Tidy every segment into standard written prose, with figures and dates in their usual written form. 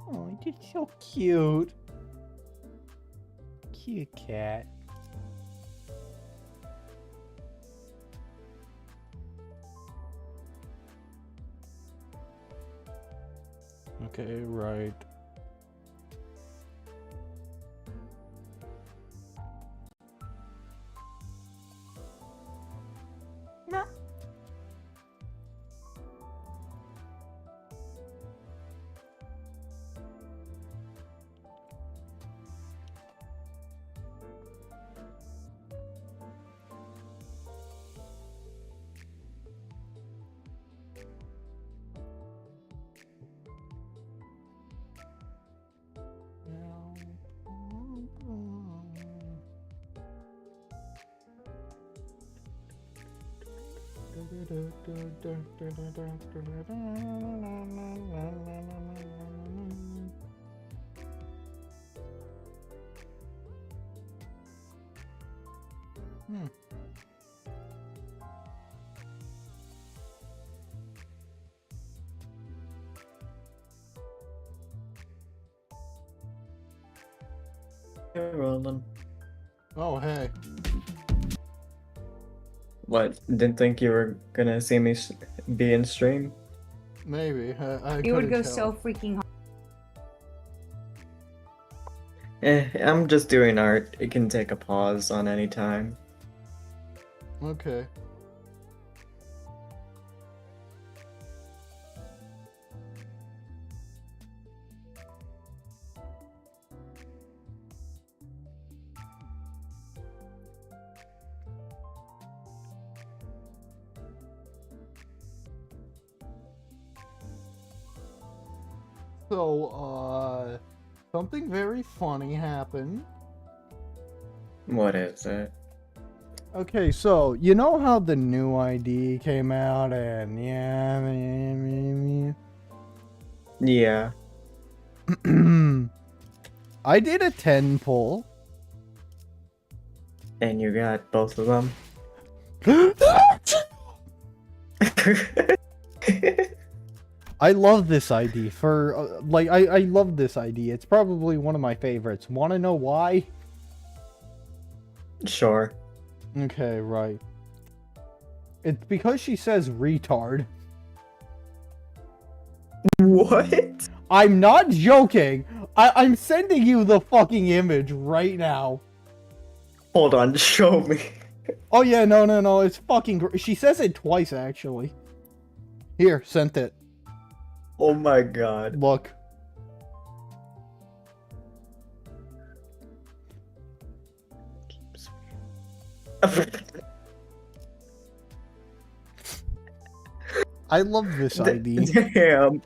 Oh, you're so cute. Cute cat. Okay, right. Hmm. Hey, Roland. Oh, hey. What? Didn't think you were gonna see me be in stream? Maybe. I It would couldn't go tell. so freaking hard. I'm just doing art. It can take a pause on any time. Okay. So, something very funny happened. What is it? Okay, so, you know how the new ID came out and Yeah. I did a 10 pull. And you got both of them? I love this ID for, I love this ID. It's probably one of my favorites. Want to know why? Sure. Okay, right. It's because she says retard. What? I'm not joking. I'm sending you the fucking image right now. Hold on, show me. Oh yeah, no, it's fucking she says it twice, actually. Here, sent it. Oh my god. Look. I love this ID. Damn.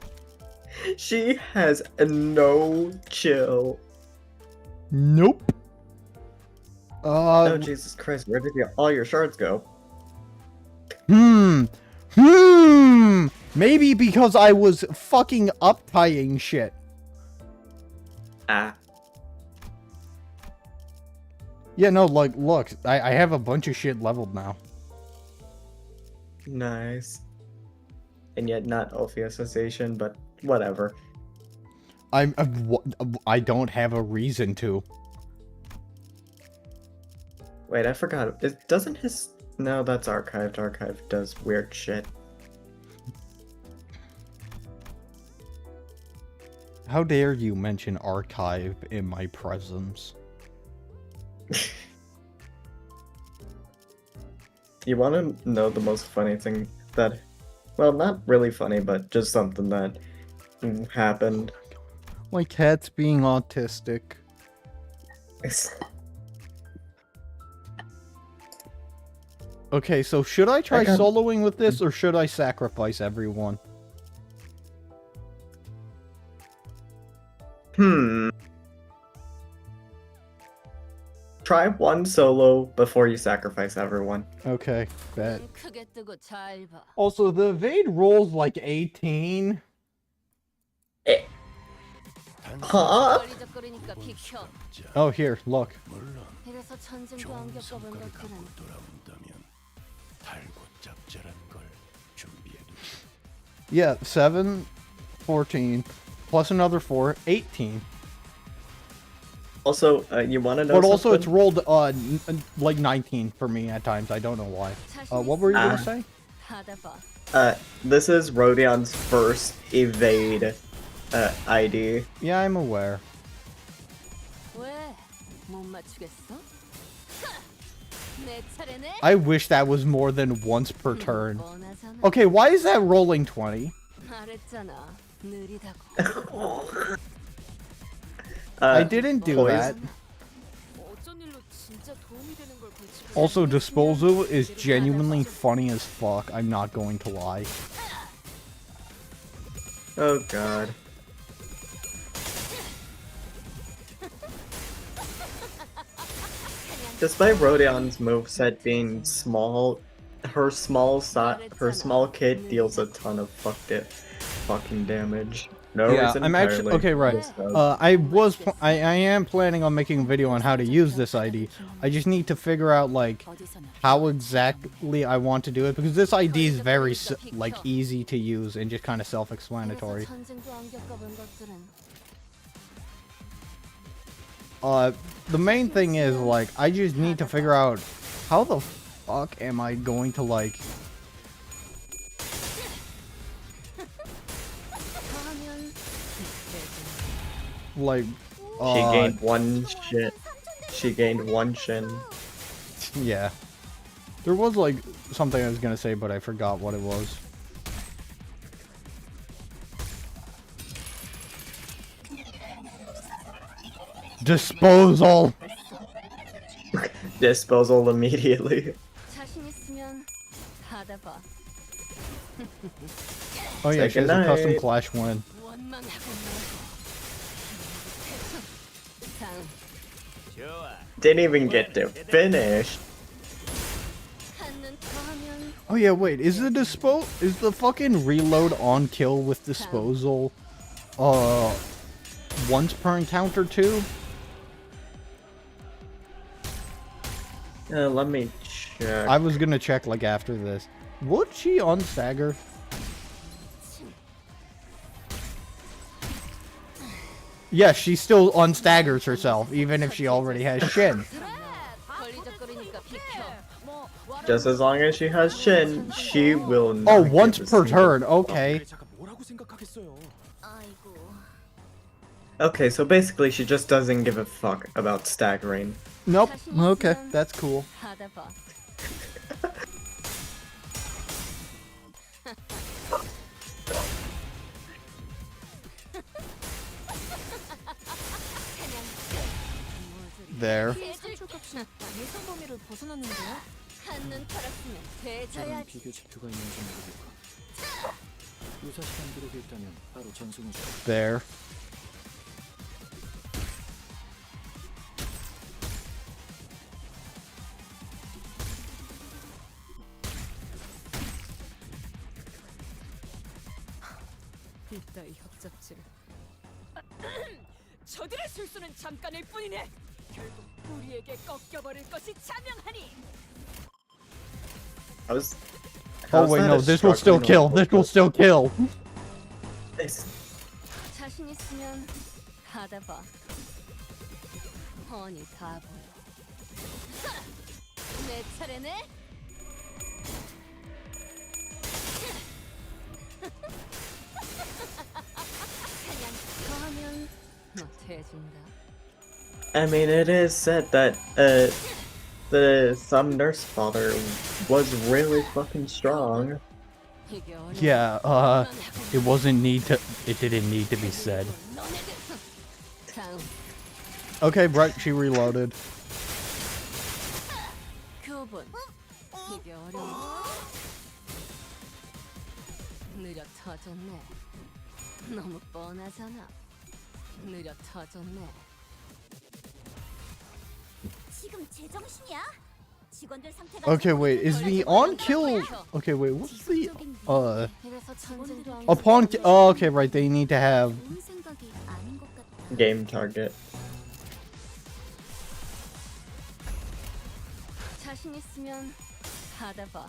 She has no chill. Nope. Oh Jesus Christ, where did all your shards go? Maybe because I was fucking uptying shit. Ah. Yeah, no, like, look, I have a bunch of shit leveled now. Nice. And yet not Ophi Association, but whatever. I don't have a reason to. Wait, I forgot. Doesn't his... No, that's archived. Archive does weird shit. How dare you mention archive in my presence? You want to know the most funny thing that... Well, not really funny, but just something that happened. My cat's being autistic. Okay, so should I try soloing with this, or should I sacrifice everyone? Try one solo before you sacrifice everyone. Okay, bet. Also, the evade rolls like 18. Huh? Oh, here, look. Yeah, 7, 14, plus another 4, 18. Also, you want to know But also it's something? rolled like 19 for me at times. I don't know why. What were you gonna say? This is Rodion's first evade ID. Yeah, I'm aware. I wish that was more than once per turn. Okay, why is that rolling 20? I didn't do that. Also, disposal is genuinely funny as fuck. I'm not going to lie. Oh god. Despite Rodion's moveset being small, her small kit deals a ton of fucking damage. No Yeah, reason I'm actually entirely. okay. Right. Just does. I am planning on making a video on how to use this ID. I just need to figure out like how exactly I want to do it because this ID is very like easy to use and just kind of self-explanatory. The main thing is like I just need to figure out how the fuck am I going to like. Like, She gained one shit. She gained one shin. Yeah. There was like something I was gonna say, but I forgot what it was. Disposal! Disposal immediately. Oh yeah, she has a custom night. Clash win. Didn't even get to finish. Oh yeah, wait, is the fucking reload on kill with disposal once per encounter too? Let me check. I was gonna check like after this. Would she unstagger? Yeah, she still unstaggers herself, even if she already has Shin. Just as long as she has Shin, she will not Oh, give once a per single turn, fuck. okay. Okay, so basically she just doesn't give a fuck about staggering. Nope, okay, that's cool. There. There. 이따위 협잡질. 저들의 실수는 잠깐일 뿐이네. 결국 우리에게 꺾여버릴 것이 자명하니. Oh wait, no, this will still kill. This will still kill. 자신 있으면 받아봐. 뻔히 다 보여. 내 차례네. 그냥 가면 못해준다. I mean, it is said that some nurse father was really fucking strong. Yeah, it didn't need to be said. Okay, right, she reloaded. 교본. 이게 어려워. 느려 터졌네. 너무 뻔하잖아. 느려 터졌네. 지금 제정신이야? 직원들 상태가 Okay, wait, is the on kill? Okay, wait, what's the 이래서 전쟁도 안 upon? Oh, okay, right, they need to have. 좋은 생각이 아닌 것 같다. Game target. 자신 있으면 받아봐.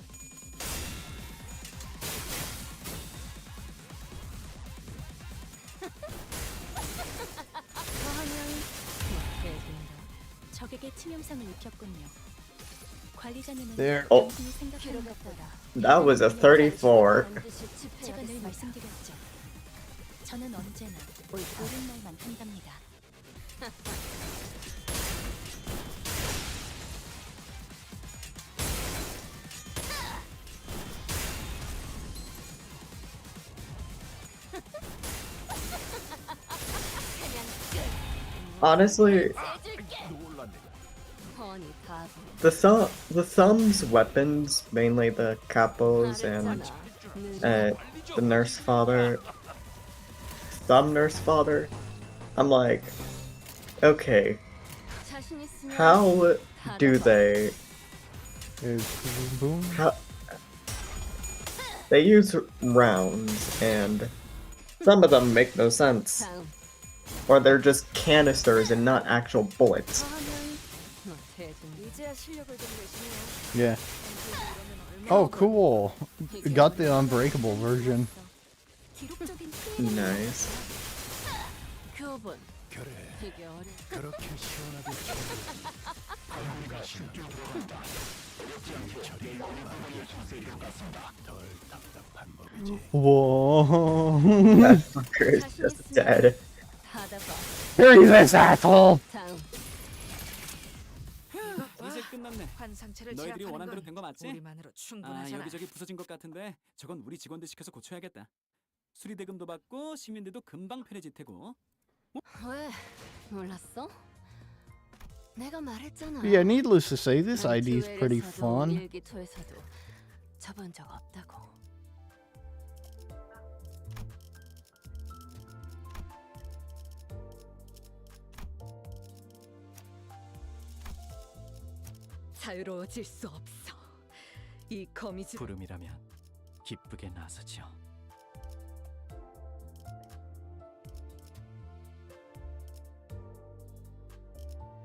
강하게 치명상을 입혔군요. 관리자님은 There. Oh. 당신이 생각하는 것보다 That was a 34. 제가 늘 말씀드렸죠. 저는 언제나 옳은 말만 한답니다. Honestly, the thumb's weapons, mainly the capos and the nurse father, thumb nurse father. I'm like, okay, how do they? Boom. How they use rounds, and some of them make no sense, or they're just canisters and not actual bullets. 이제야 실력을 좀 내시네요. Yeah. Oh, cool. Got the unbreakable version. 기록적인 피해량이 Nice. 교본. 이게 어려. Whoa. That fucker is just dead. 받아봐. Bury this asshole! 다음. 이제 끝났네. 환상체를 너희들이 제압하는 원한 대로 건 된 거 맞지? 우리만으로 아, 충분하잖아. 여기저기 부서진 것 같은데 저건 우리 직원들 시켜서 고쳐야겠다. 수리 대금도 받고 시민들도 금방 편해질 테고. 왜? 몰랐어? 내가 말했잖아. Yeah, needless to say, this 난 ID is pretty 듀엘에서도 fun. 일기토에서도 접은 적 없다고. 자유로워질 수 없어. 이 거미줄. 부름이라면 기쁘게 나서죠.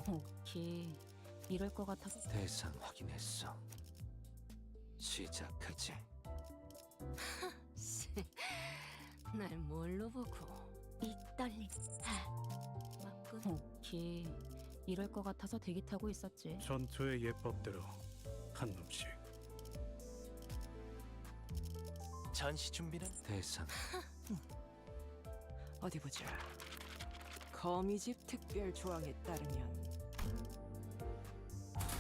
오케이. 이럴 것 같아서 대상 확인했어. 시작하지. 날 뭘로 보고? 이 떨림. 맞군. 오케이. 이럴 것 같아서 대기 타고 있었지. 전투의 예법대로 한 놈씩. 전시 준비는 대상. 어디 보자. 거미집 특별 조항에 따르면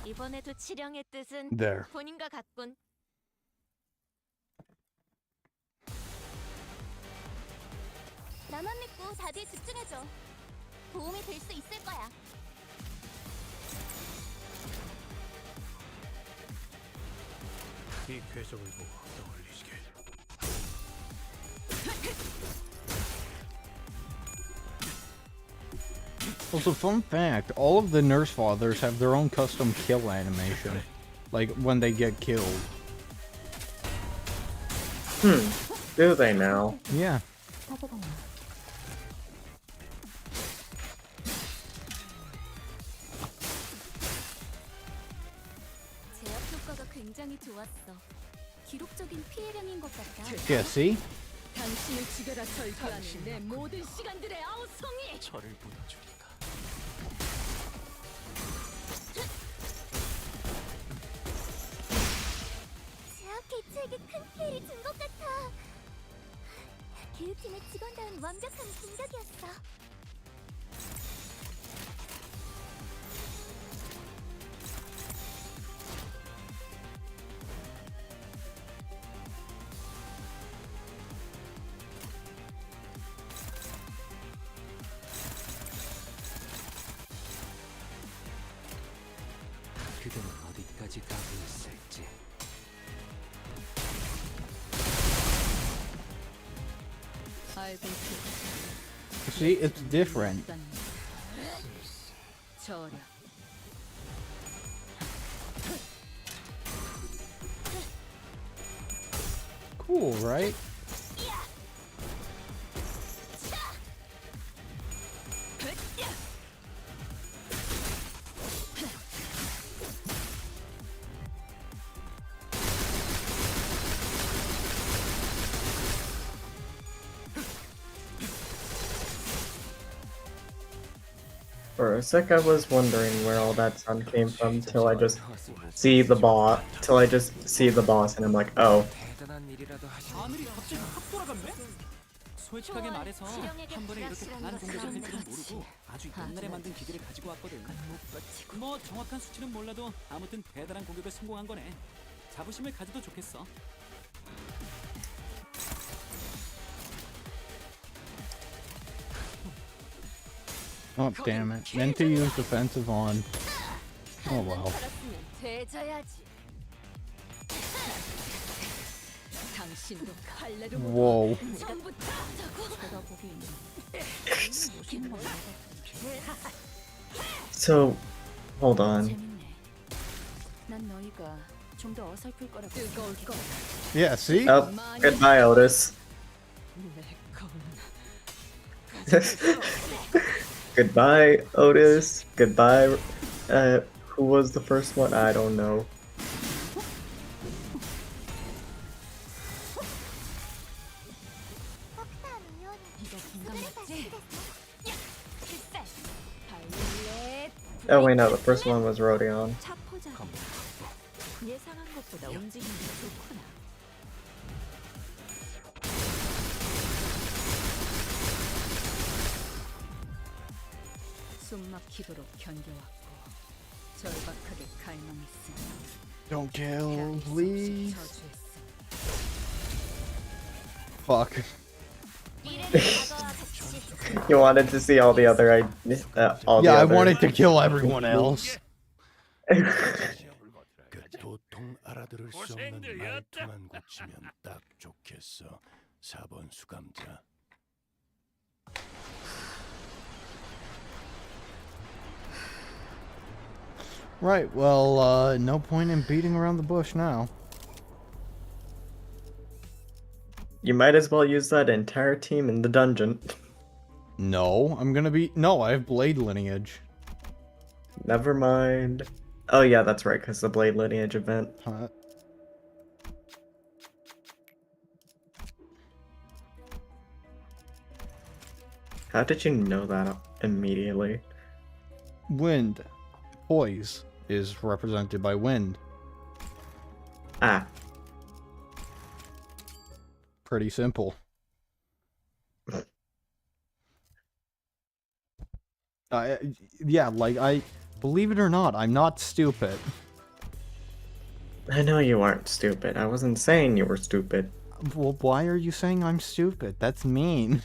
이번에도 치령의 뜻은 There. 본인과 같군. 나만 믿고 다들 집중해줘. 도움이 될 수 있을 거야. 이 궤적을 보고 떠올리시게. Also, fun fact, all of the nurse fathers have their own custom kill animation. Like, when they get killed. Do they now? Yeah. 제압 효과가 굉장히 좋았어. 기록적인 피해량인 것 같다. Yeah, see? 당신을 죽여라 절규하는 내 모든 시간들의 아우성이. 저를 보여주니까. 제압 개체에게 큰 피해를 준 것 같아. 교육팀의 직원다운 완벽한 공격이었어. 그들은 어디까지 가고 있을지. 알고 있지. See, it's different. 저려. Cool, right? For a sec, I was wondering where all that sun came from till I just see the boss. Till I just see the boss, and I'm like, oh, 대단한 일이라도 하시는 하늘이 갑자기 확 돌아갔네? 솔직하게 말해서 한 번에 이렇게 강한 공격을 할 줄은 모르고 아주 옛날에 만든 기계를 가지고 왔거든. 뭐 정확한 수치는 몰라도 아무튼 대단한 공격을 성공한 거네. 자부심을 가져도 좋겠어. Oh, damn it. Meant to use defensive on. Oh, well. 살았으면 되져야지. 당신도 칼날을 Whoa. 전부 다 제가 보기에는 so hold on. 재밌네. 난 너희가 좀 더 어설플 거라고 뜨거울 거야. Yeah, see? Oh, goodbye, Otis. 내 검. Goodbye, Otis. Goodbye. Who was the first one? I don't know. 이거 긴장 맞지? 발레. Oh wait, no, the first one was Rodion. 차 포장. 예상한 것보다 움직임이 좋구나. 숨막히도록 견뎌왔고 절박하게 갈망했으니 Don't kill, please. 저주했으니 Fuck. You wanted to see all the other all the Yeah, I other. wanted to kill everyone else. 그 도통 알아들을 수 없는 말투만 고치면 딱 좋겠어. 4번 수감자. Right, well, no point in beating around the bush now. You might as well use that entire team in the dungeon. No, I'm gonna be... No, I have Blade Lineage. Never mind. Oh yeah, that's right, because the Blade Lineage event. Huh? How did you know that immediately? Wind. Poise is represented by wind. Ah, Pretty simple. Yeah, like, believe it or not, I'm not stupid. I know you aren't stupid. I wasn't saying you were stupid. Well, why are you saying I'm stupid? That's mean.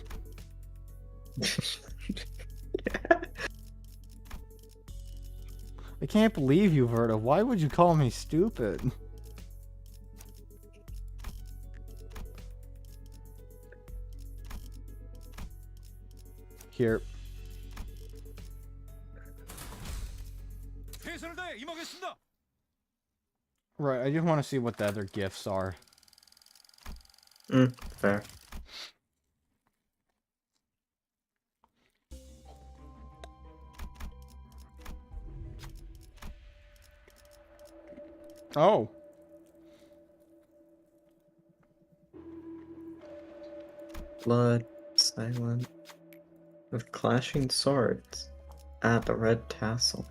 I can't believe you, Verta. Why would you call me stupid? Here. 최선을 다해 임하겠습니다. Right, I just want to see what the other gifts are. Fair. Oh. Blood, silent, with clashing swords. Ah, the red tassel.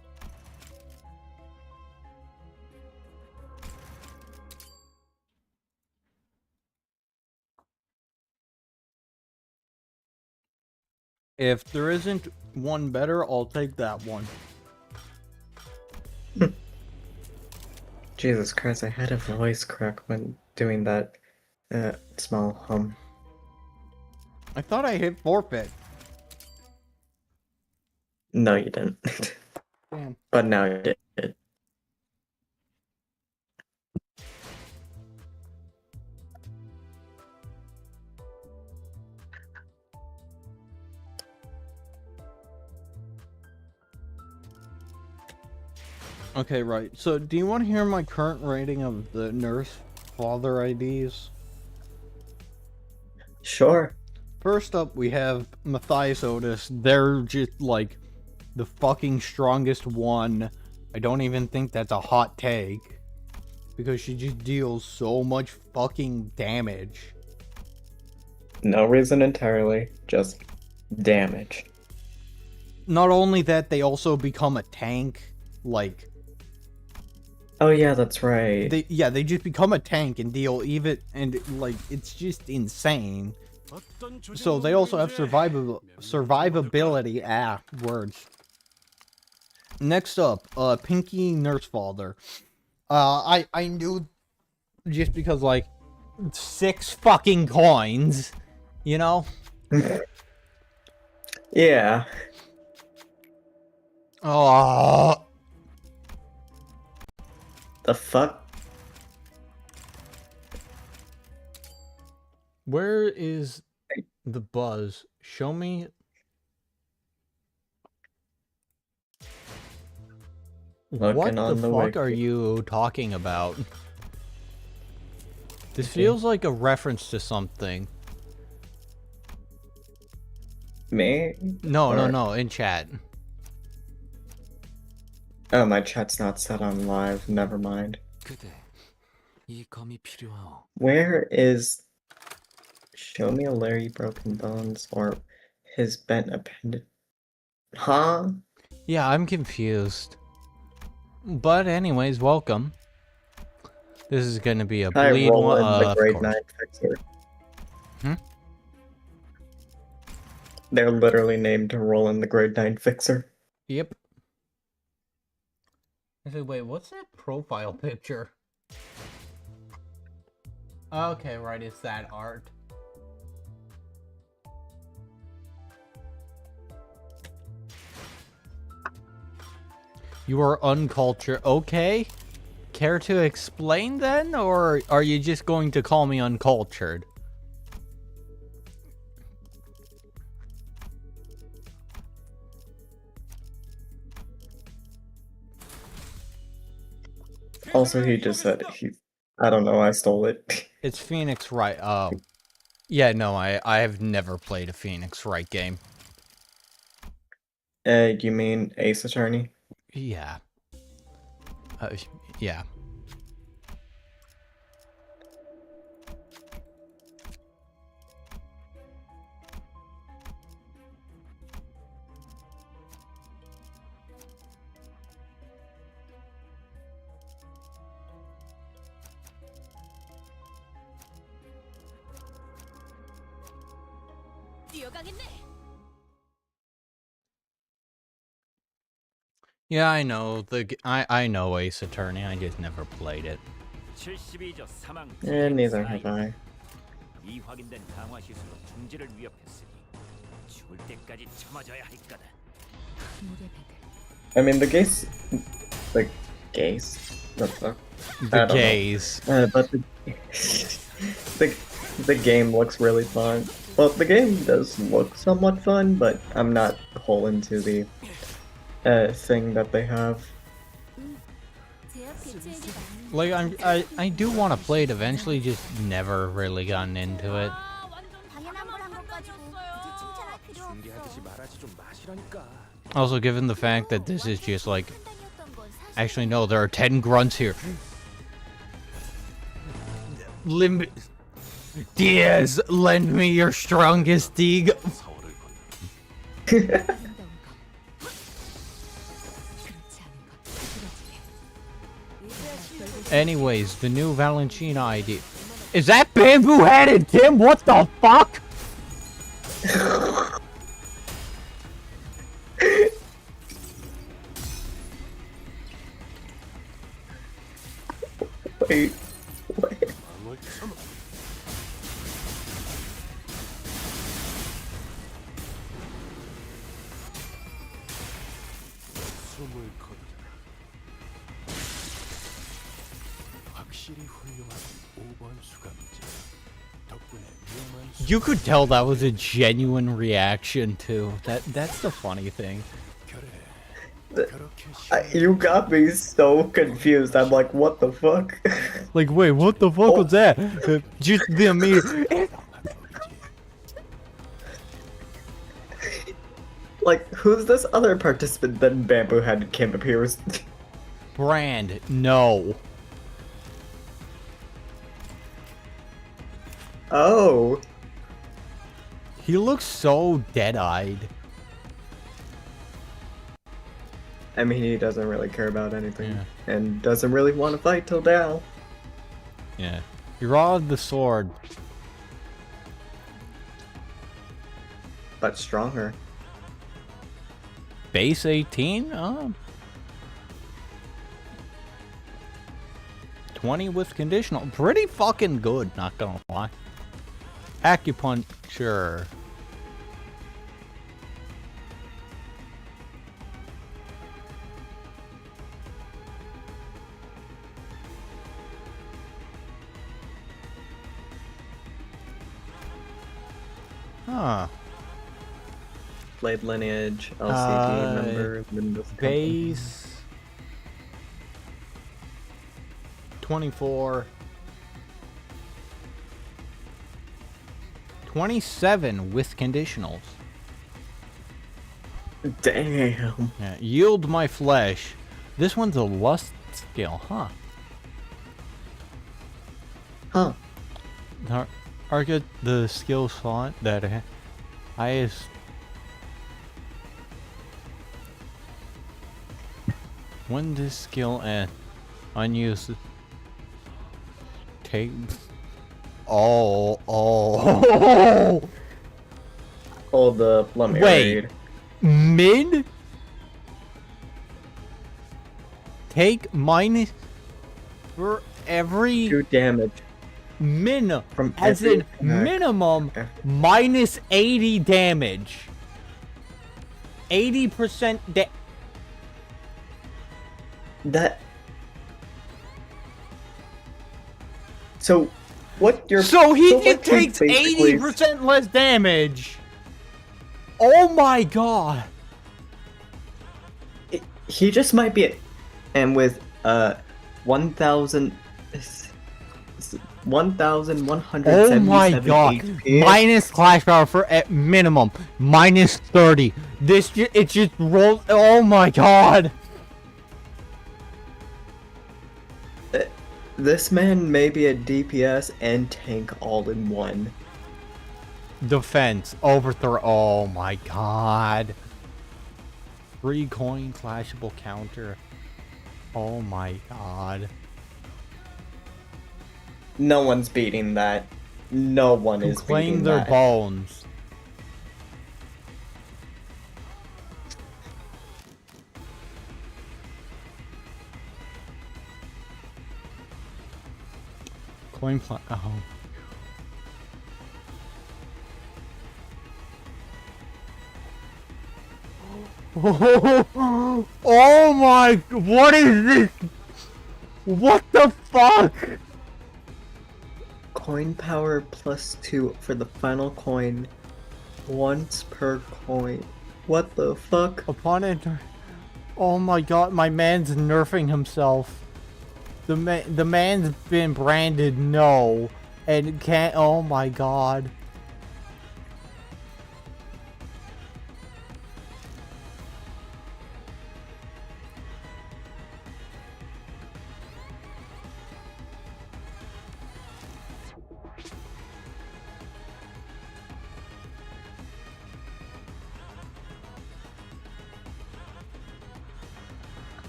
If there isn't one better, I'll take that one. Jesus Christ, I had a voice crack when doing that small hum. I thought I hit forfeit. No, you didn't. Damn. But now you did. Okay, right. So, do you want to hear my current rating of the nurse father IDs? Sure. First up, we have Matthias Otis. They're just, like, the fucking strongest one. I don't even think that's a hot take. Because she just deals so much fucking damage. No reason entirely, just damage. not only that, they also become a tank. Like, Oh yeah, that's right. they just become a tank and deal even, and like, it's just insane. So they also have survivability. Words. Next up, Pinky Nurse Father. I knew just because like 6 fucking coins, you know? Yeah. Oh, The fuck? where is the buzz? Show me. What Looking the on the fuck are wiki. you talking about? This Okay. feels like a reference to something. Me? No, Or- no, in chat. Oh, my chat's not set on live. Never mind. 그대, 이 검이 필요하오. Where is... Show me a Larry Broken Bones or his bent appendage. Huh? Yeah, I'm confused. But anyways, welcome. This is gonna be a Hi, bleed one, Roland, the of grade course. 9 fixer. Hmm? They're literally named Roland the grade 9 fixer. Yep. I said, wait, what's that profile picture? Okay, right, it's that art. You are uncultured. Okay. Care to explain then, or are you just going to call me uncultured? Also, he just said he... I don't know, I stole it. It's Phoenix Wright. Oh. Yeah, no, I have never played a Phoenix Wright game. You mean Ace Attorney? Yeah. Yeah. Yeah, I know I know Ace Attorney. I just never played it. 72조 사망 Neither have I. 이 확인된 강화 시술로 중지를 위협했으니 죽을 때까지 참아줘야 할 거다. I mean, the gays... The gays? The fuck? The I don't know. gays. But the game looks really fun. Well, the game does look somewhat fun, but I'm not whole into the thing that they have. Like I do want to play it eventually, just never really gotten into it. Also, given the fact that this is just like, actually no, there are 10 grunts here. Diaz, lend me your strongest dig. Anyways, the new Valentina ID. Is that bamboo-headed Tim? What the fuck? Wait, what? 숨을 거두라. 확실히 훌륭한 5번 수감자. 덕분에 위험한 You could tell that was a genuine reaction too. That's the funny thing. You got me so confused. I'm like, what the fuck? Like, wait, what the fuck was that? Just the immediate. Like, who's this other participant that Bamboo Head came appears? Brand, no. Oh. He looks so dead-eyed. I mean, he doesn't really care about anything. Yeah. And doesn't really want to fight till now. Yeah. You're all the sword. But stronger. Base 18? 20 with conditional. Pretty fucking good, not gonna lie. Acupuncture. Huh. Blade lineage, LCD member, Windows company. Base 24 27 with conditionals. Damn. Yeah, yield my flesh. This one's a lust skill, huh? Huh. Target the skill slot that highest. When this skill ends, unused. Take. Oh. Oh, the plum Wait. aid. Mid? Take minus for every 2 damage. from as every in attack. minimum Okay. minus 80 damage. 80% That. So, what you're. So he what just you takes basically- 80% less damage. Oh my god. He just might be. And with 1,000. 1,177 Oh my god. HP. Minus clash power for at minimum. Minus 30. It just rolls. Oh my god. This man may be a DPS and tank all in one. Defense. Overthrow. Oh my god. Free coin clashable counter. Oh my god. No one's beating that. No one is Claim beating their that. bones. Coin plant. Oh. Oh my! What is this? What the fuck? Coin power +2 for the final coin. Once per coin. What the fuck? Upon enter. Oh my god! My man's nerfing himself. The man's been branded no, and can't. Oh my god.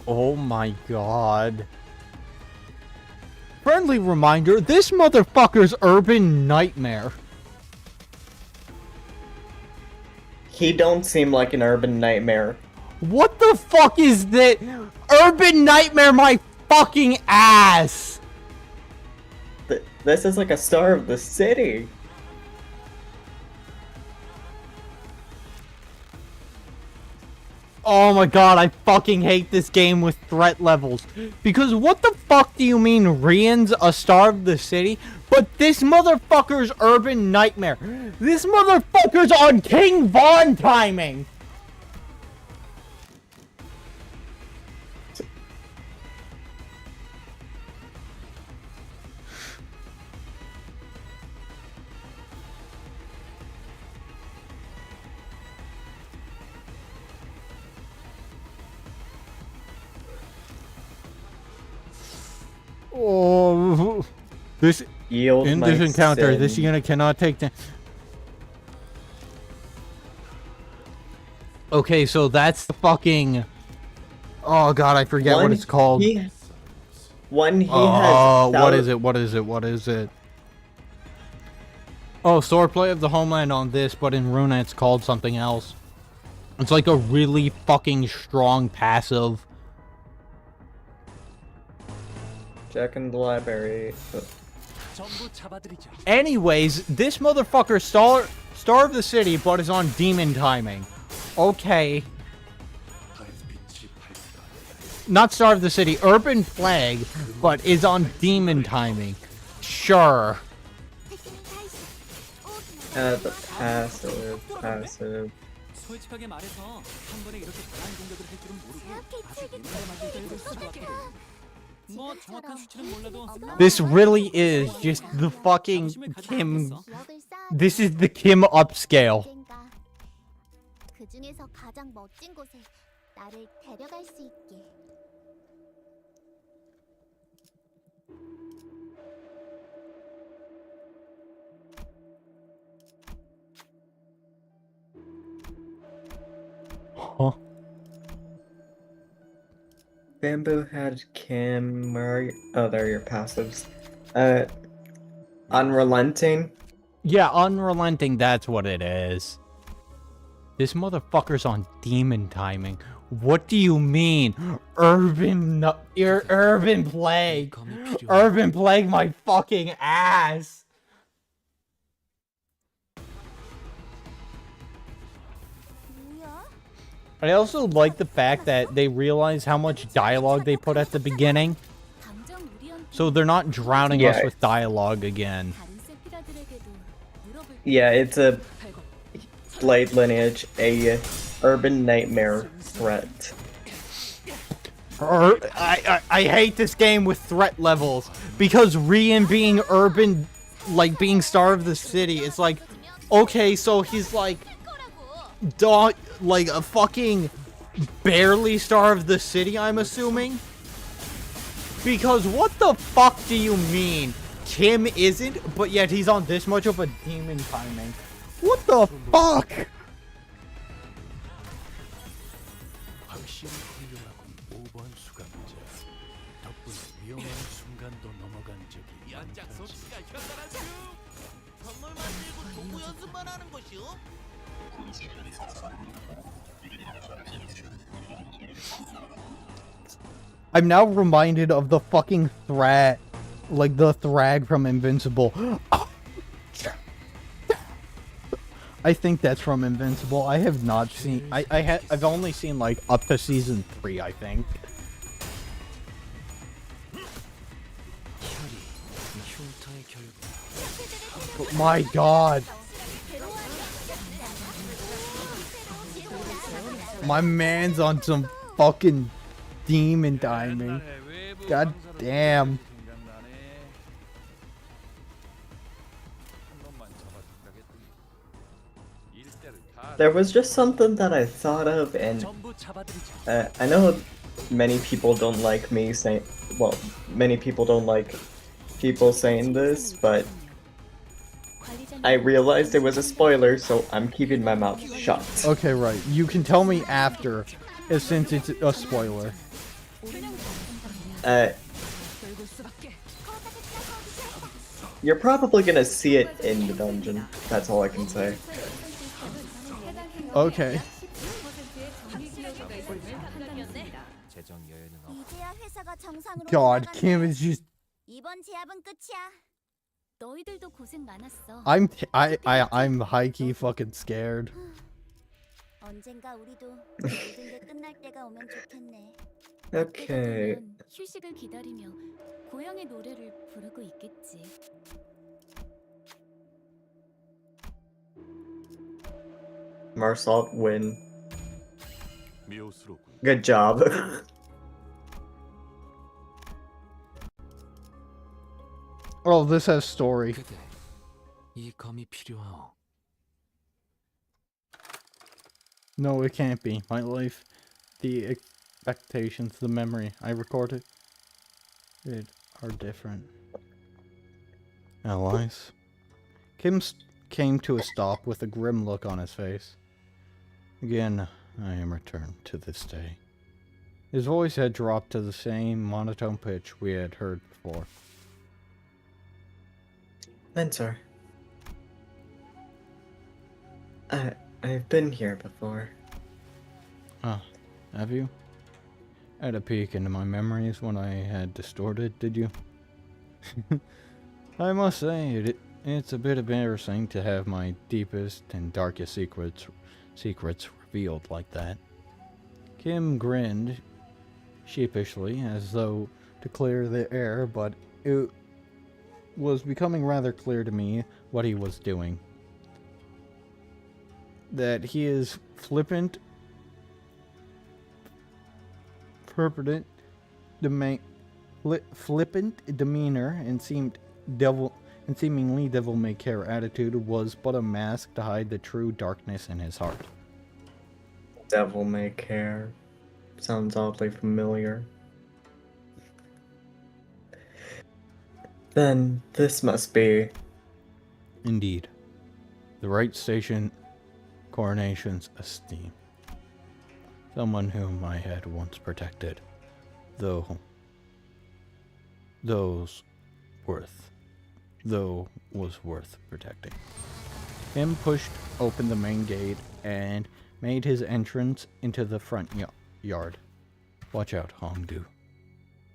Oh my god. Friendly reminder, this motherfucker's urban nightmare. He don't seem like an urban nightmare. What the fuck is that? Urban nightmare my fucking ass! This is like a star of the city. Oh my god, I fucking hate this game with threat levels. Because what the fuck do you mean Rian's a star of the city? But this motherfucker's urban nightmare. This motherfucker's on King Von timing. Oh, this Yield in my this encounter, this sin. unit cannot take the. Okay, so that's the fucking. Oh god, I forget what it's called. He has What is it? What is it? What is it? Oh, swordplay of the homeland on this, but in Runa it's called something else. It's like a really fucking strong passive. Check in the library. Anyways, this motherfucker starved the city, but is on demon timing. Okay. Not starve the city, urban plague, but is on demon timing. Sure. The passive. 솔직하게 말해서 한 번에 이렇게 강한 공격을 할 줄은 모르고 아주 옛날에 만든 기계를 가지고 왔거든. 뭐 정확한 수치는 몰라도 This really is just the fucking Kim. This is the Kim upscale. 그 중에서 가장 멋진 곳에 나를 데려갈 수 있게. Huh? Bamboo had Kim. Where are you? Oh, there are your passives. Unrelenting. Yeah, unrelenting, that's what it is. This motherfucker's on demon timing. What do you mean? Urban plague. Urban plague my fucking ass. I also like the fact that they realize how much dialogue they put at the beginning. So they're not drowning us with dialogue again. Yeah, it's a Blade Lineage, a urban nightmare threat. I hate this game with threat levels because Rian being urban, like being star of the city, it's like, okay, so he's like, like a fucking barely star of the city, I'm assuming? Because what the fuck do you mean? Kim isn't, but yet he's on this much of a demon timing. What the fuck? 확실히 훌륭하군 5번 수감자. 덕분에 위험한 순간도 넘어간 적이 많다지. 선물 만들고 동무 연습만 하는 것이오? I'm now reminded of the fucking threat, like the Thrag from Invincible. I think that's from Invincible. I have not seen. I've only seen like up to season 3, I think. Oh my god. My man's on some fucking demon timing. God damn. There was just something that I thought of, and I know many people don't like me saying, well, many people don't like people saying this, but I realized it was a spoiler, so I'm keeping my mouth shut. Okay, right. You can tell me after, since it's a spoiler. You're probably gonna see it in the dungeon. That's all I can say. Okay. God, Kim is just. 이번 제압은 끝이야. 너희들도 고생 많았어. I'm high-key fucking scared. 언젠가 우리도 모든 게 끝날 때가 오면 좋겠네. Okay. 휴식을 기다리며 고향의 노래를 부르고 있겠지. Marsalt win. Good job. Oh, this has story. 그대, 이 검이 필요하오. No, it can't be. My life, the expectations, the memory I recorded, it are different. Allies. Kim came to a stop with a grim look on his face. Again, I am returned to this day. His voice had dropped to the same monotone pitch we had heard before. Mentor. I've been here before. Ah, have you? Had a peek into my memories when I had distorted, did you? I must say, it's a bit embarrassing to have my deepest and darkest secrets revealed like that. Kim grinned sheepishly, as though to clear the air, but it was becoming rather clear to me what he was doing. That he is flippant, perpetent, flippant demeanor and seemingly devil-may-care attitude was but a mask to hide the true darkness in his heart. Devil may care. Sounds oddly familiar. Then this must be... Indeed, the right station coronation's esteem. Someone whom I had once protected, though was worth protecting. Him pushed open the main gate and made his entrance into the front yard. Watch out, Hongdu.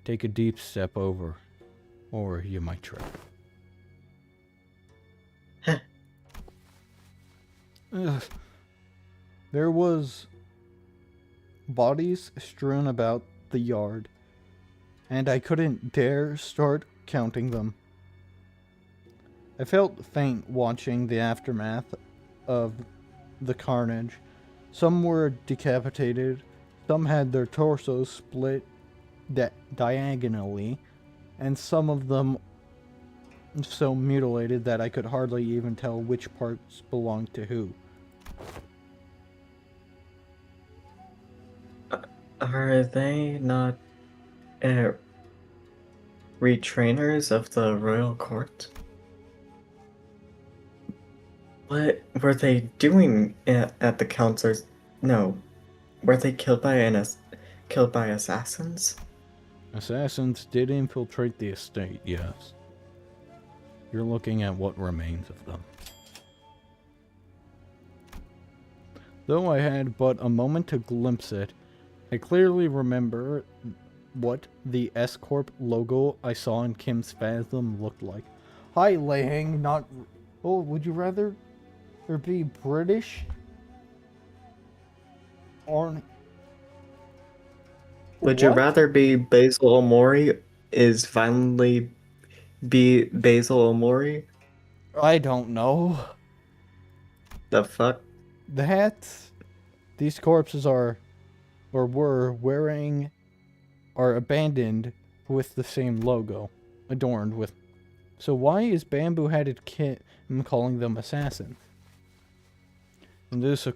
Take a deep step over, or you might trip. There was bodies strewn about the yard, and I couldn't dare start counting them. I felt faint watching the aftermath of the carnage. Some were decapitated, some had their torsos split diagonally, and some of them so mutilated that I could hardly even tell which parts belonged to who. Are they not retrainers of the royal court? What were they doing at the councilors? No, were they killed by assassins? Assassins did infiltrate the estate, yes. You're looking at what remains of them. Though I had but a moment to glimpse it, I clearly remember what the S-Corp logo I saw in Kim's Phasm looked like. Hi, Leihang, not... Oh, would you rather be British? Or... Would you rather be Basil Omori? Is finally be Basil Omori? I don't know. The fuck? The hats these corpses are, or were, wearing are abandoned with the same logo, adorned with. So why is bamboo-headed Kim calling them assassins? In this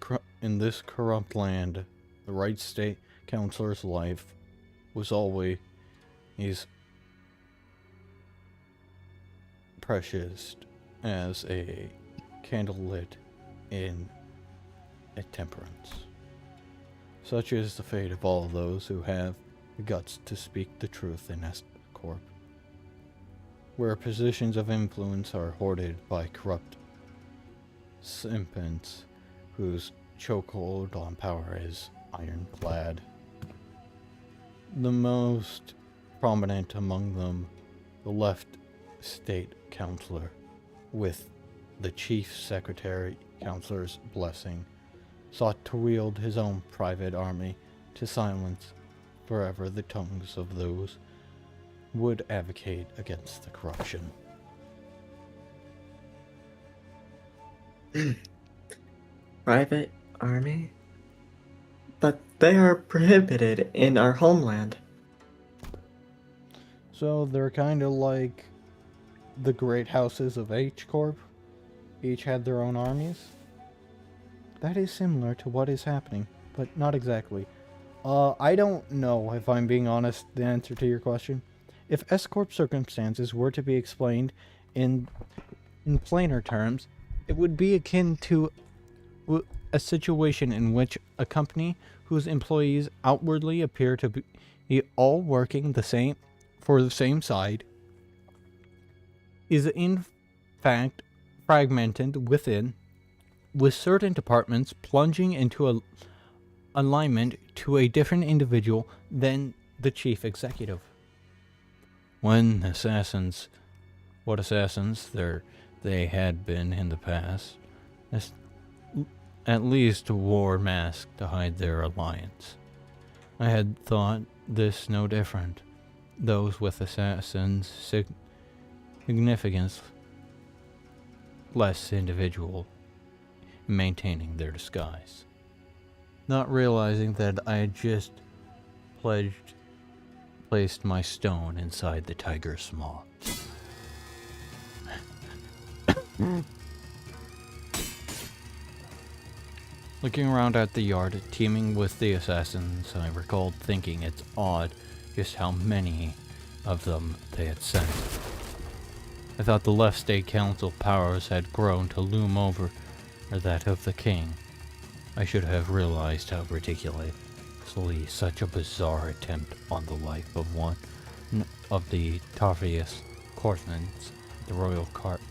corrupt land, the right state counselor's life was always precious as a candle lit in a temperance. Such is the fate of all those who have the guts to speak the truth in S-Corp, where positions of influence are hoarded by corrupt simpants whose chokehold on power is ironclad. The most prominent among them, the left state counselor, with the chief secretary counselor's blessing, sought to wield his own private army to silence forever the tongues of those who would advocate against the corruption. Private army? But they are prohibited in our homeland. So they're kind of like the great houses of H-Corp. Each had their own armies. That is similar to what is happening, but not exactly. I don't know, if I'm being honest, the answer to your question. If S-Corp circumstances were to be explained in plainer terms, it would be akin to a situation in which a company whose employees outwardly appear to be all working for the same side is in fact fragmented within, with certain departments plunging into alignment to a different individual than the chief executive. When what assassins they had been in the past, at least wore masks to hide their alliance. I had thought this no different. Those with assassins' significance less individual in maintaining their disguise. Not realizing that I had just placed my stone inside the tiger's maw. Looking around at the yard, teeming with the assassins, I recalled thinking it's odd just how many of them they had sent. I thought the left state council powers had grown to loom over that of the king. I should have realized how ridiculously such a bizarre attempt on the life of one of the toffiest courtmen the royal court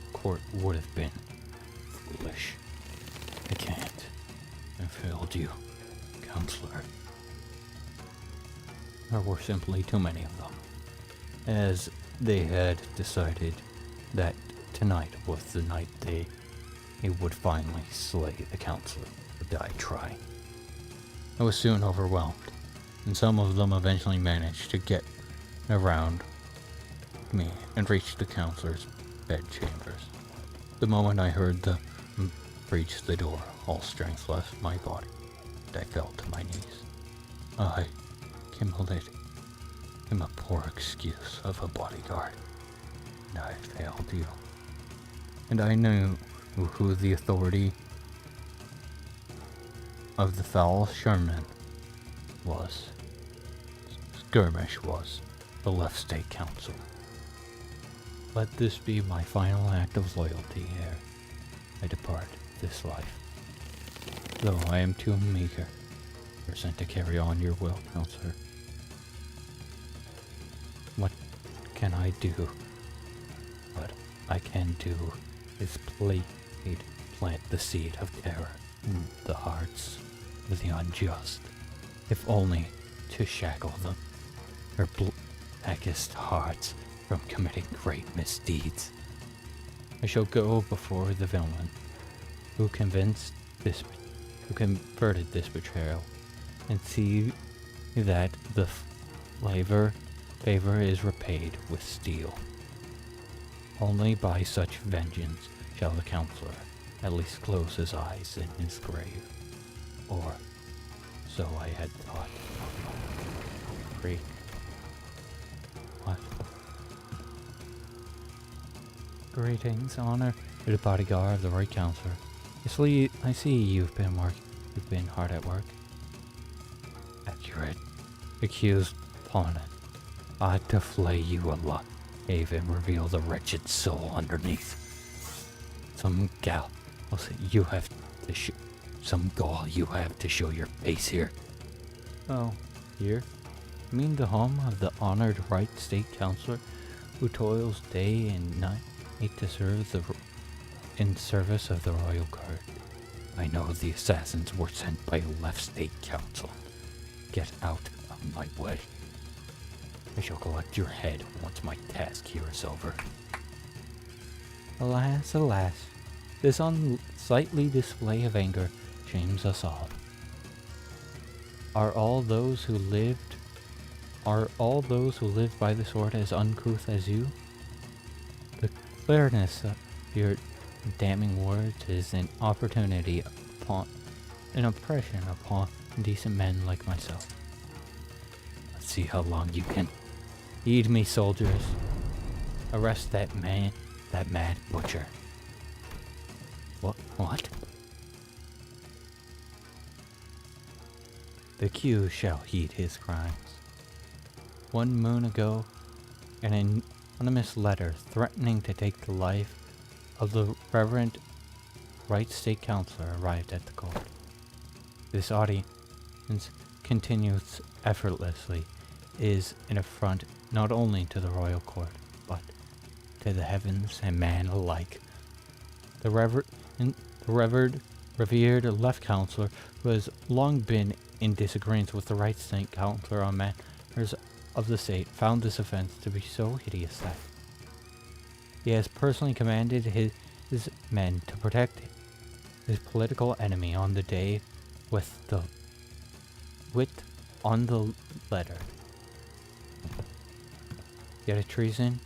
would have been. Foolish. I can't. I failed you, counselor. There were simply too many of them, as they had decided that tonight was the night they would finally slay the counselor or die trying. I was soon overwhelmed, and some of them eventually managed to get around me and reach the counselor's bedchambers. The moment I heard them breach the door, all strength left my body, and I fell to my knees. I, Kimberly, am a poor excuse of a bodyguard, and I failed you. And I knew who the authority of the foul Sherman was. Skirmish was the left state council. Let this be my final act of loyalty ere I depart this life. Though I am too meager person to carry on your will, counselor. What can I do? What I can do is plant the seed of terror in the hearts of the unjust, if only to shackle them, their blackest hearts, from committing great misdeeds. I shall go before the villain who converted this betrayal, and see that the favor is repaid with steel. Only by such vengeance shall the counselor at least close his eyes in his grave. Or so I had thought. Great. What? Greetings, honor to the bodyguard of the right counselor. I see you've been hard at work. Accurate. Accused opponent. Ought to flay you alive and reveal the wretched soul underneath. Some gall you have to show your face here. Oh, here? You mean the home of the honored right state counselor who toils day and night to serve in service of the royal court? I know the assassins were sent by a left state council. Get out of my way. I shall collect your head once my task here is over. Alas, alas, this unsightly display of anger shames us all. Are all those who lived by the sword as uncouth as you? The clearness of your damning words is an oppression upon decent men like myself. Let's see how long you can heed me, soldiers. Arrest that mad butcher. What? The Q shall heed his crimes. 1 moon ago, an anonymous letter threatening to take the life of the Reverend right state councilor arrived at the court. This audience continues effortlessly is an affront not only to the royal court, but to the heavens and man alike. The revered left councillor, who has long been in disagreement with the right state councillor on matters of the state, found this offense to be so hideous that he has personally commanded his men to protect his political enemy on the day on the letter. Yet a treason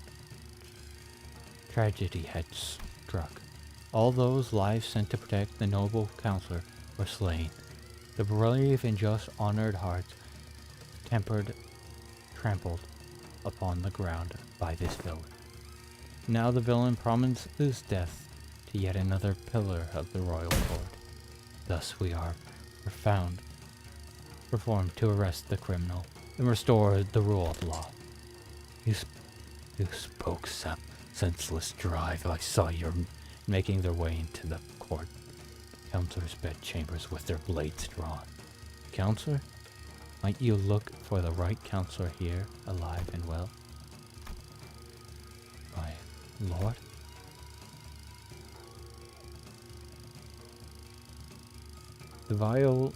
tragedy had struck. All those lives sent to protect the noble councillor were slain. The brave and just honored hearts trampled upon the ground by this villain. Now the villain promises death to yet another pillar of the royal court. Thus we are reformed to arrest the criminal and restore the rule of law. You spoke some senseless drive. I saw you making their way into the court councillor's bedchambers with their blades drawn. Councillor, might you look for the right councillor here, alive and well? My lord? The vile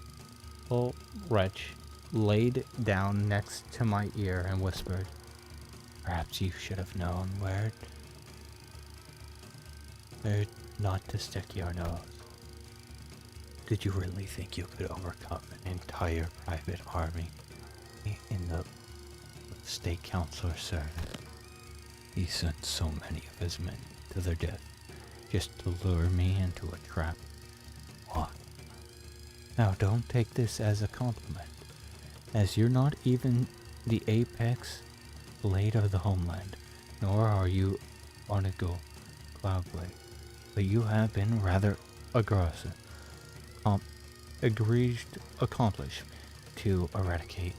wretch laid down next to my ear and whispered, "Perhaps you should have known where not to stick your nose. Did you really think you could overcome an entire private army in the state councilor service? He sent so many of his men to their death just to lure me into a trap. Why? Now don't take this as a compliment, as you're not even the apex blade of the homeland, nor are you Arnigal Cloudblade, but you have been rather aggressive, accomplished to eradicate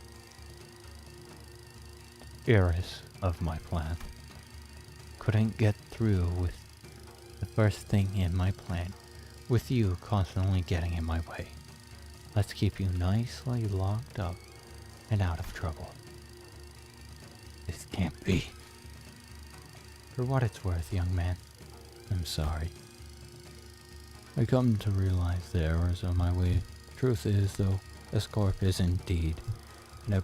heiress of my plan. Couldn't get through with the first thing in my plan, with you constantly getting in my way. Let's keep you nicely locked up and out of trouble. This can't be. For what it's worth, young man, I'm sorry. I come to realize the errors of my way. Truth is, though, Escorp is indeed in a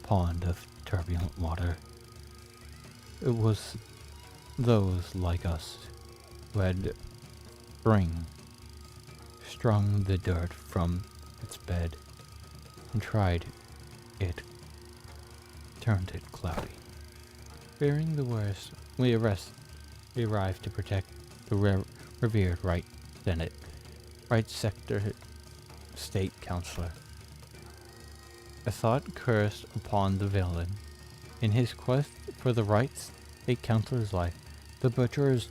pond of turbulent water. It was those like us who had strung the dirt from its bed and turned it cloudy. Fearing the worst, we arrived to protect the revered right sector state councilor. A thought cursed upon the villain. In his quest for the right state councilor's life, the butcherous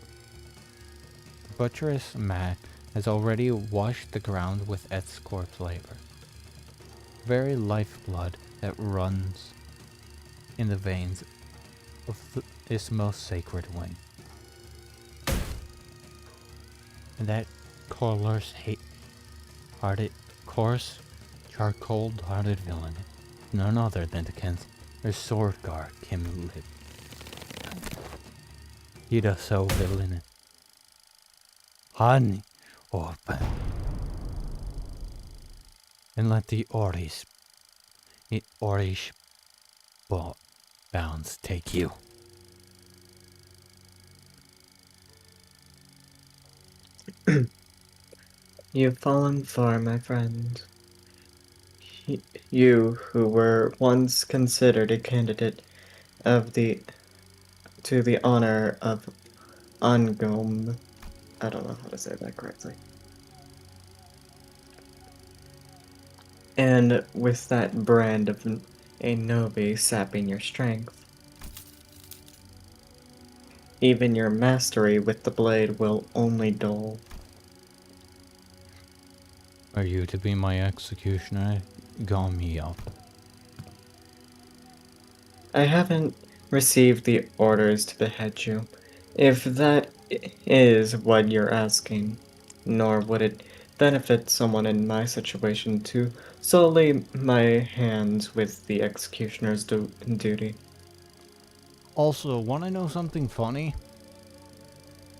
man has already washed the ground with Escorp's labor. Very lifeblood that runs in the veins of this most sacred wing. And that charcoal-hearted villain, none other than the Kensler sword guard Kim Lip. He does so villain. Honey, open. And let the Orish bounds take you. You've fallen far, my friend. You, who were once considered a candidate to the honor of Angom. I don't know how to say that correctly. And with that brand of a Nobi sapping your strength, even your mastery with the blade will only dull. Are you to be my executioner? Gall me up. I haven't received the orders to behead you, if that is what you're asking. nor would it benefit someone in my situation to sully my hands with the executioner's duty. Also, want to know something funny?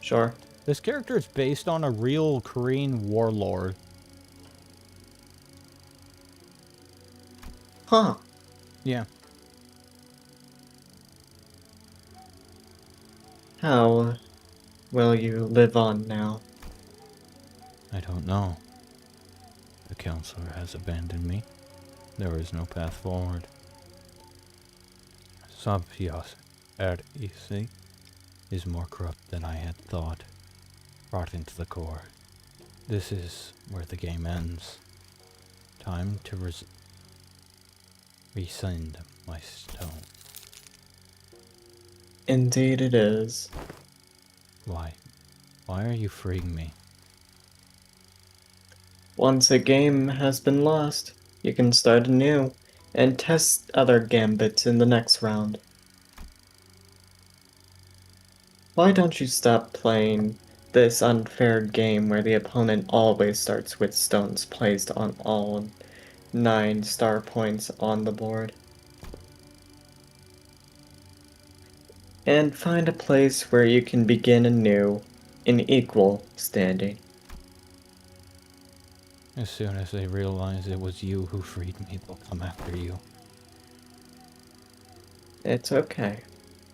Sure. This character is based on a real Korean warlord. Huh. Yeah. How will you live on now? I don't know. The counselor has abandoned me. There is no path forward. Sabios REC is more corrupt than I had thought. Rotten to the core. This is where the game ends. Time to rescind my stone. Indeed it is. Why? Why are you freeing me? Once a game has been lost, you can start anew and test other gambits in the next round. Why don't you stop playing this unfair game where the opponent always starts with stones placed on all 9 star points on the board? And find a place where you can begin anew in equal standing. As soon as they realize it was you who freed me, they'll come after you. It's okay.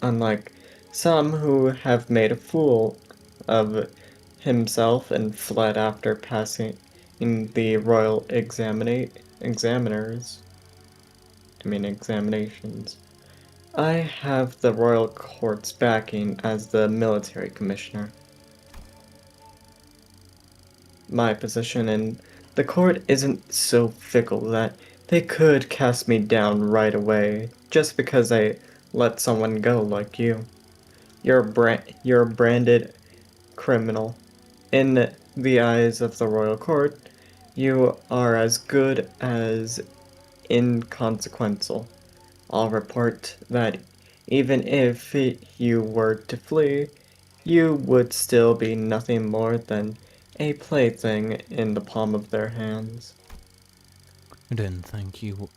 Unlike some who have made a fool of himself and fled after passing the royal examinations. I have the royal court's backing as the military commissioner. My position in the court isn't so fickle that they could cast me down right away just because I let someone go like you. You're a branded criminal. In the eyes of the royal court, you are as good as inconsequential. I'll report that even if you were to flee, you would still be nothing more than a plaything in the palm of their hands. I didn't think you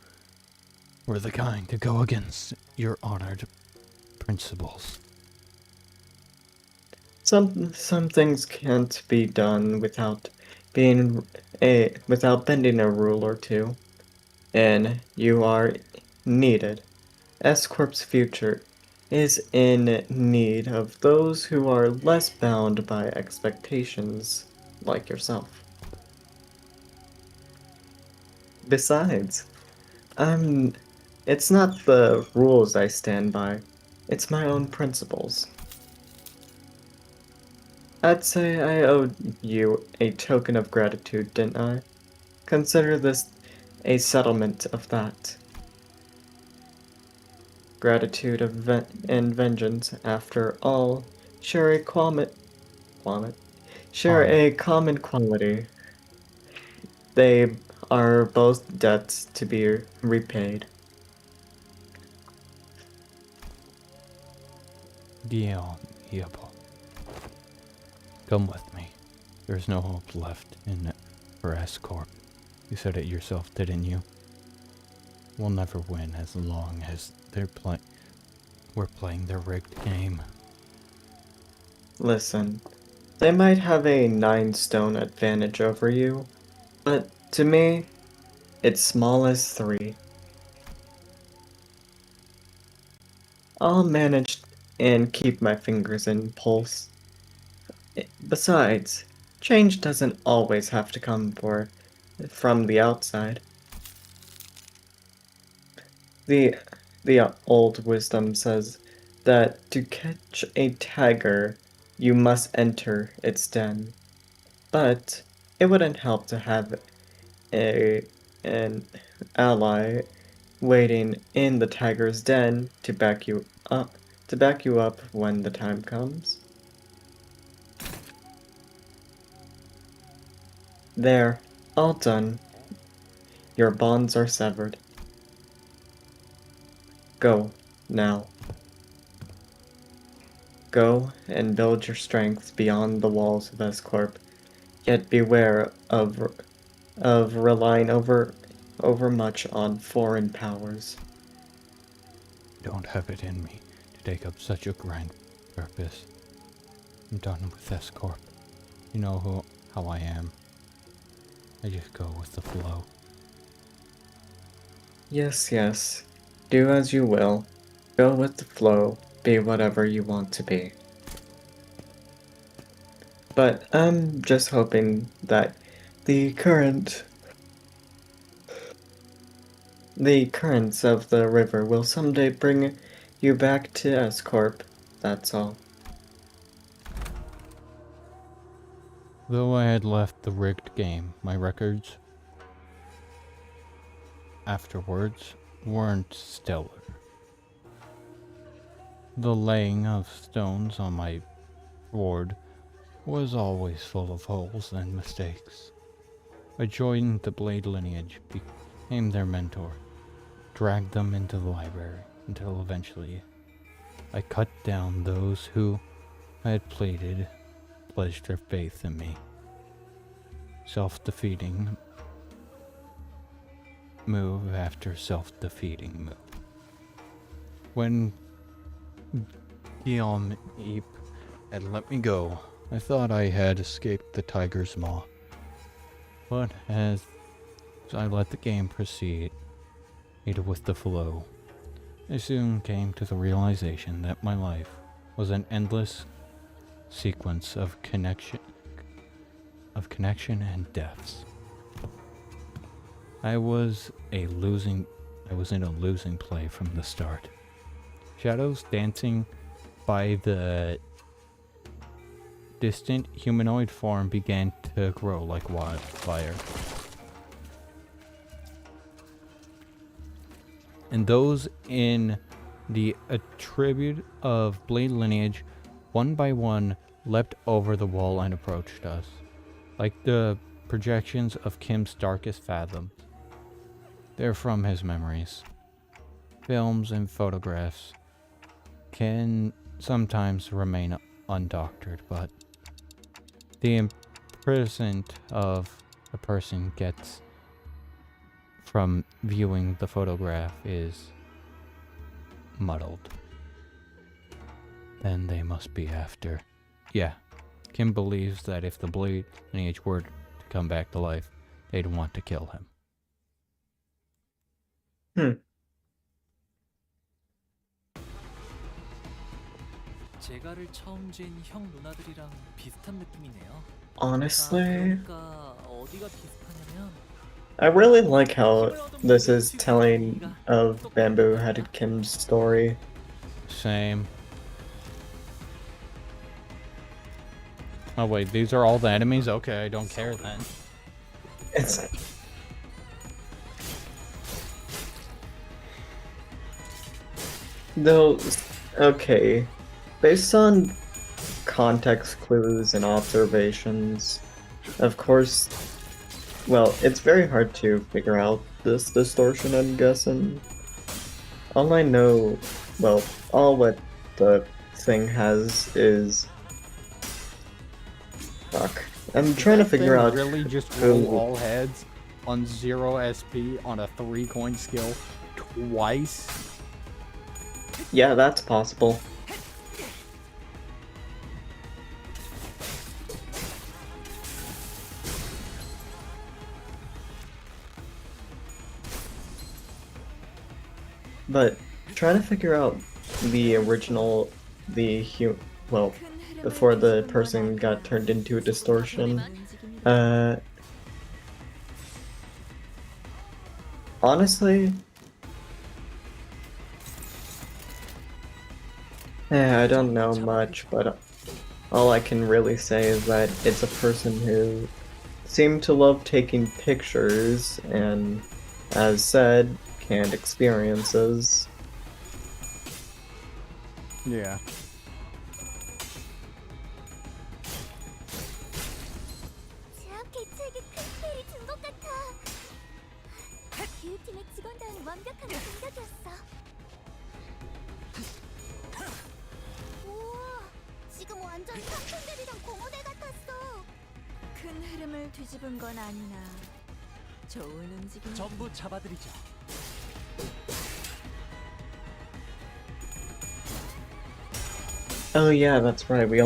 were the kind to go against your honored principles. Some things can't be done without without bending a rule or two, and you are needed. S-Corp's future is in need of those who are less bound by expectations, like yourself. Besides, it's not the rules I stand by, it's my own principles. I'd say I owed you a token of gratitude, didn't I? Consider this a settlement of that. Gratitude and vengeance, after all, share a common quality. They are both debts to be repaid. Diabo. Come with me. There's no hope left in for S-Corp. You said it yourself, didn't you? We'll never win as long as we're playing their rigged game. Listen, they might have a 9-stone advantage over you, but to me, it's small as 3. I'll manage and keep my fingers in pulse. Besides, change doesn't always have to come from the outside. The old wisdom says that to catch a tiger, you must enter its den. But it wouldn't help to have an ally waiting in the tiger's den to back you up when the time comes. There, all done. Your bonds are severed. Go, now. Go and build your strength beyond the walls of S-Corp. Yet beware of relying over much on foreign powers. Don't have it in me to take up such a grand purpose. I'm done with S-Corp. You know how I am. I just go with the flow. Yes, yes. Do as you will. Go with the flow. Be whatever you want to be. But I'm just hoping that the currents of the river will someday bring you back to S-Corp. That's all. Though I had left the rigged game, my records afterwards weren't stellar. The laying of stones on my board was always full of holes and mistakes. I joined the Blade lineage, became their mentor, dragged them into the library until eventually I cut down those who had pledged their faith in me. Self-defeating move after self-defeating move. When Guillaume Eep had let me go, I thought I had escaped the tiger's maw. But as I let the game proceed with the flow, I soon came to the realization that my life was an endless sequence of connection and deaths. I was in a losing play from the start. Shadows dancing by the distant humanoid form began to grow like wildfire. And those in the attribute of Blade lineage, one by one, leapt over the wall and approached us, like the projections of Kim's darkest fathoms. They're from his memories. Films and photographs can sometimes remain undoctored, but the impression of a person gets from viewing the photograph is muddled. Then they must be after. Yeah, Kim believes that if the Blade lineage were to come back to life, they'd want to kill him. 제가를 처음 잰 형 누나들이랑 비슷한 느낌이네요. Honestly, 그러니까 어디가 비슷하냐면 I really like how this is telling of Bamboo-Headed Kim's story. Same. Oh wait, these are all the enemies? Okay, I don't care then. It's... Though, okay, based on context clues and observations, of course, well, it's very hard to figure out this distortion, I'm guessing. All I know, well, all what the thing has is... Fuck. I'm trying to figure out... really just roll all heads on 0 SP on a 3-coin skill twice? Yeah, that's possible. But trying to figure out the original, well, before the person got turned into a distortion, honestly, I don't know much, but all I can really say is that it's a person who seemed to love taking pictures and, as said, canned experiences. Yeah. 제압 개체에게 큰 피해를 준 것 같아. 기후팀의 직원다운 완벽한 공격이었어. 우와, 지금 완전 탐정들이랑 공허대 같았어. 큰 흐름을 뒤집은 건 아니나 좋은 움직임. 전부 잡아들이죠. Oh yeah, that's right. We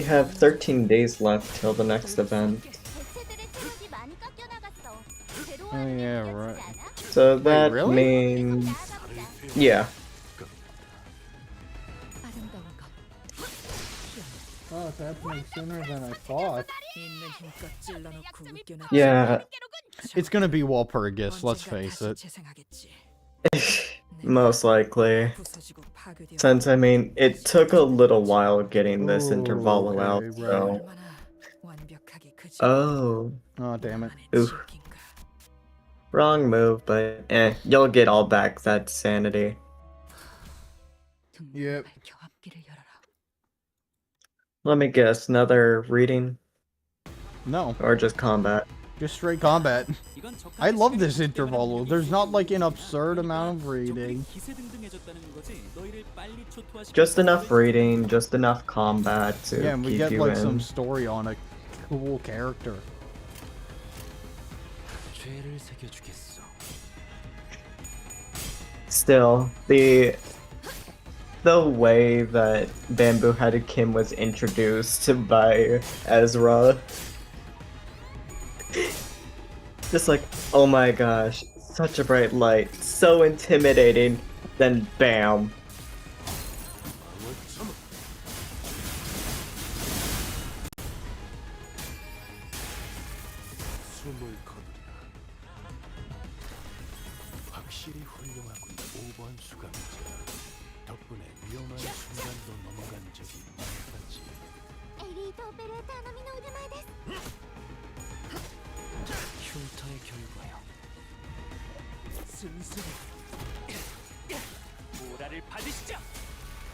have 13 days left till the next event. 개체들의 체력이 많이 깎여 나갔어. Oh 괴로워하는 게 yeah, 느껴지지 right. 않아? So that really? means 나아가보자. yeah. 아름다운 것. Oh, it's happening sooner than I thought. 있는 힘껏 찔러놓고 웃겨놔. Yeah, It's gonna be Walpurgis, let's face it. 재생하겠지. most likely. 부서지고 파괴되어 Since I mean, it took a little while getting this Ooh, interval out. okay, So. 얼마나 완벽하게 그지. Oh, Oh, damn it. oof. Wrong move, but you'll get all back that sanity. Yep. Let me guess, another reading No, or just combat? just straight combat. 이건 I 적당히 love this 시간이 interval. 때문에 There's not like an 그러니까 absurd amount of reading. 적들이 기세등등해졌다는 거지. 너희를 빨리 초토화시켜 Just enough reading, just enough combat to Yeah, and we keep get you like in. some story on a cool character. 죄를 새겨주겠어. Still, the way that Bamboo Headed Kim was introduced by Ezra, just like, oh my gosh, such a bright light, so intimidating, then bam. 숨을 거두리라. 확실히 훌륭하군 5번 수감자. 덕분에 위험한 순간도 넘어간 적이 많았지. エリートオペレーター並みの腕前です。 흉터의 결과요. 순순히 보라를 받으시죠.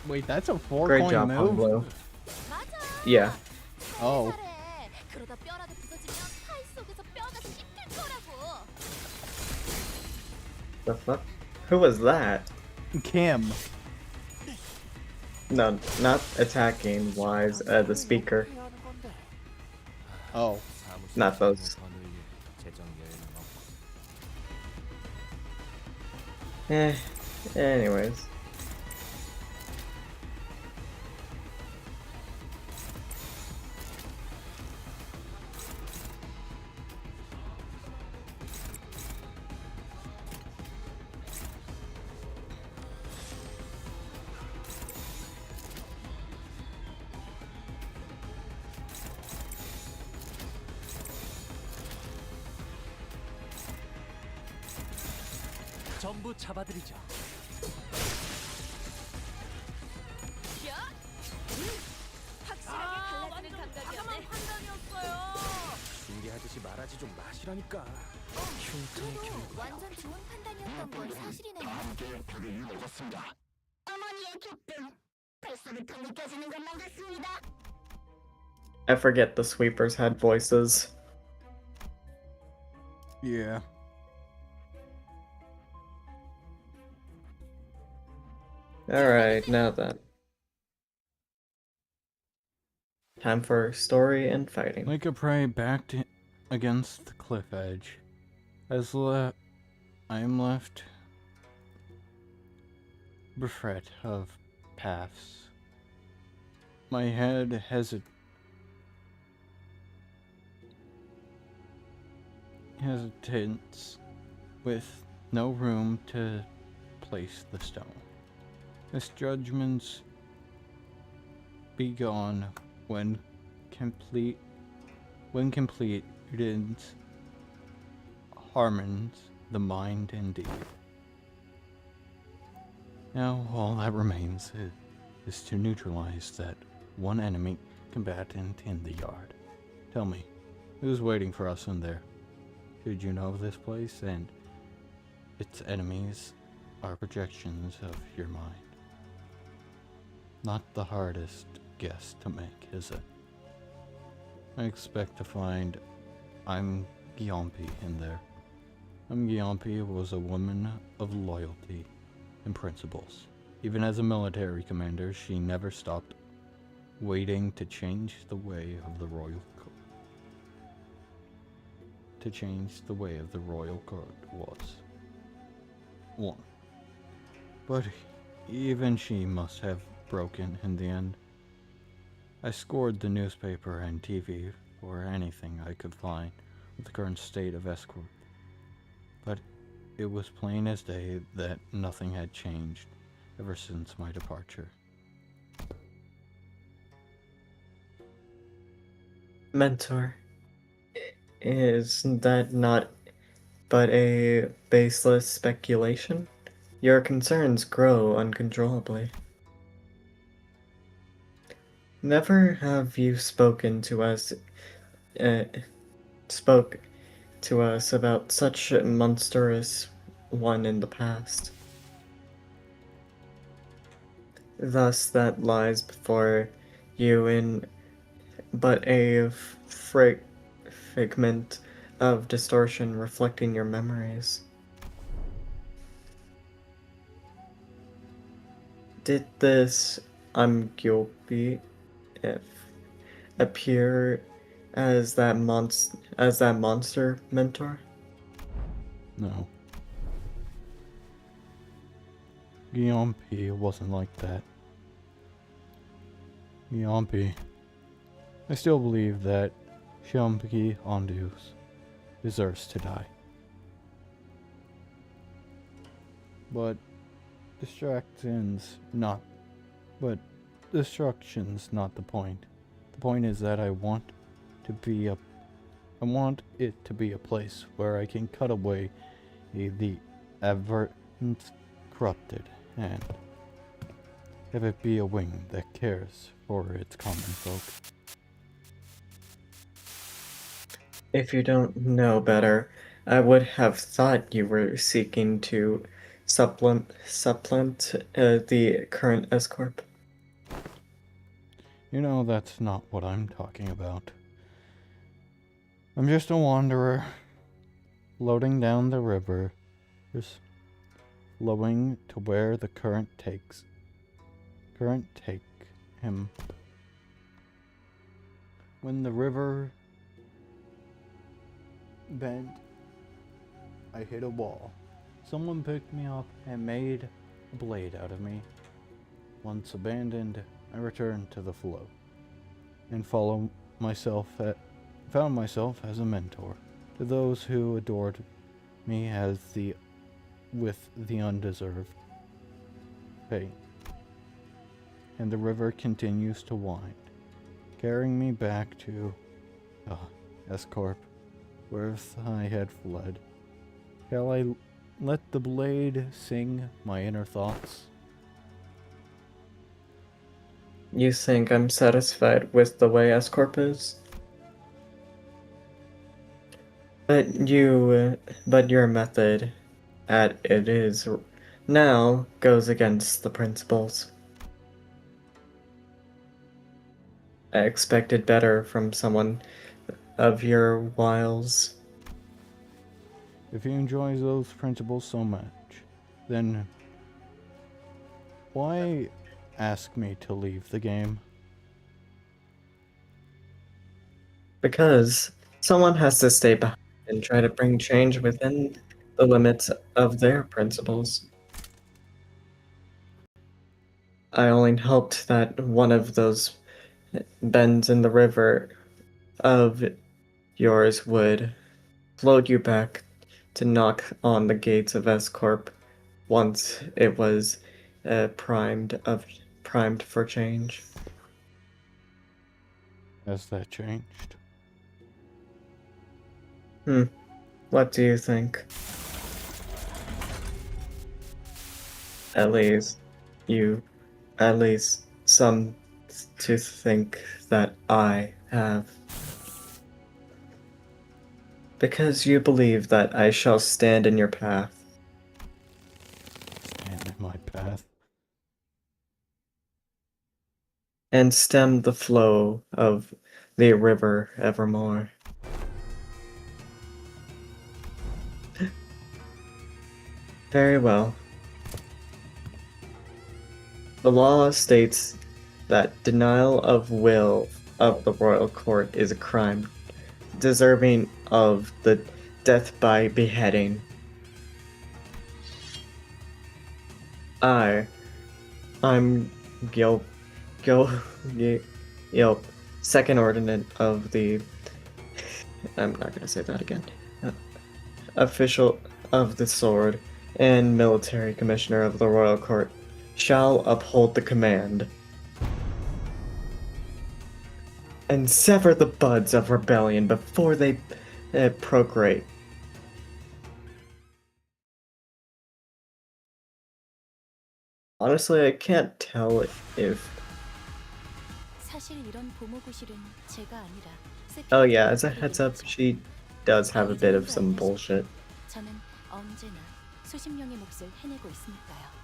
Wait, that's a Great 4-coin job, move? Blue. 맞아. Yeah. Oh. 잘해. 그러다 뼈라도 부서지면 파이 속에서 뼈가 씹힐 거라고. The fuck? Who was that? Kim. No, not attacking Wise, the speaker. Oh. Not those. Anyways. 전부 잡아들이죠. 확실하게 갈라지는 감각이었네. 판단이었어요. 중계하듯이 말하지 좀 마시라니까. 흉터의 결과. 완전 좋은 판단이었던 건 사실이네요. 어머니의 기쁨. 벌써부터 느껴지는 것만 같습니다. I forget the sweepers had voices. Yeah. Alright, now then. Time for story and fighting. Like a prey backed against the cliff edge. I am left bereft of paths. My head hesitates with no room to place the stone. Misjudgments be gone when complete it harmons the mind indeed. Now all that remains is to neutralize that one enemy combatant in the yard. Tell me, who's waiting for us in there? Should you know this place and its enemies are projections of your mind? Not the hardest guess to make, is it? I expect to find Gyompi in there. Gyompi was a woman of loyalty and principles. Even as a military commander, she never stopped waiting to change the way of the royal court was. 1. But even she must have broken in the end. I scoured the newspaper and TV for anything I could find with the current state of Escort, but it was plain as day that nothing had changed ever since my departure. Mentor, is that not but a baseless speculation? Your concerns grow uncontrollably. Never have you spoken to us spoke to us about such a monstrous one in the past. Thus that lies before you in but a figment of distortion reflecting your memories. Did this Umgyopi if appear as that monster, mentor? No. Guillaume P. wasn't like that. Guillaume P. I still believe that Xiaompi Andus deserves to die. But destruction's not the point. The point is that I want it to be a place where I can cut away the avertant corrupted and have it be a wing that cares for its common folk. If you don't know better, I would have thought you were seeking to supplement the current S-Corp. You know, that's not what I'm talking about. I'm just a wanderer, floating down the river, just flowing to where the current take him. When the river bent, I hit a wall. Someone picked me up and made a blade out of me. Once abandoned, I returned to the flow and found myself as a mentor to those who adored me with the undeserved pain. And the river continues to wind, carrying me back to S-Corp, where I had fled. Shall I let the blade sing my inner thoughts? You think I'm satisfied with the way S-Corp is? But your method at it is now goes against the principles. I expected better from someone of your wiles. If he enjoys those principles so much, then why ask me to leave the game? Because someone has to stay behind and try to bring change within the limits of their principles. I only hoped that one of those bends in the river of yours would float you back to knock on the gates of S-Corp once it was primed for change. Has that changed? What do you think? At least some to think that I have. Because you believe that I shall stand in your path. Stand in my path. And stem the flow of the river evermore. Very well. The law states that denial of will of the royal court is a crime deserving of the death by beheading. I'm Gil, second ordinate of the. I'm not gonna say that again. Official of the sword and military commissioner of the royal court shall uphold the command and sever the buds of rebellion before they procreate. Honestly, I can't tell if. 사실 이런 보모구실은 제가 아니라 Oh yeah, as a heads up, she does have a bit of some bullshit. 저는 언제나 수십 명의 몫을 해내고 있으니까요.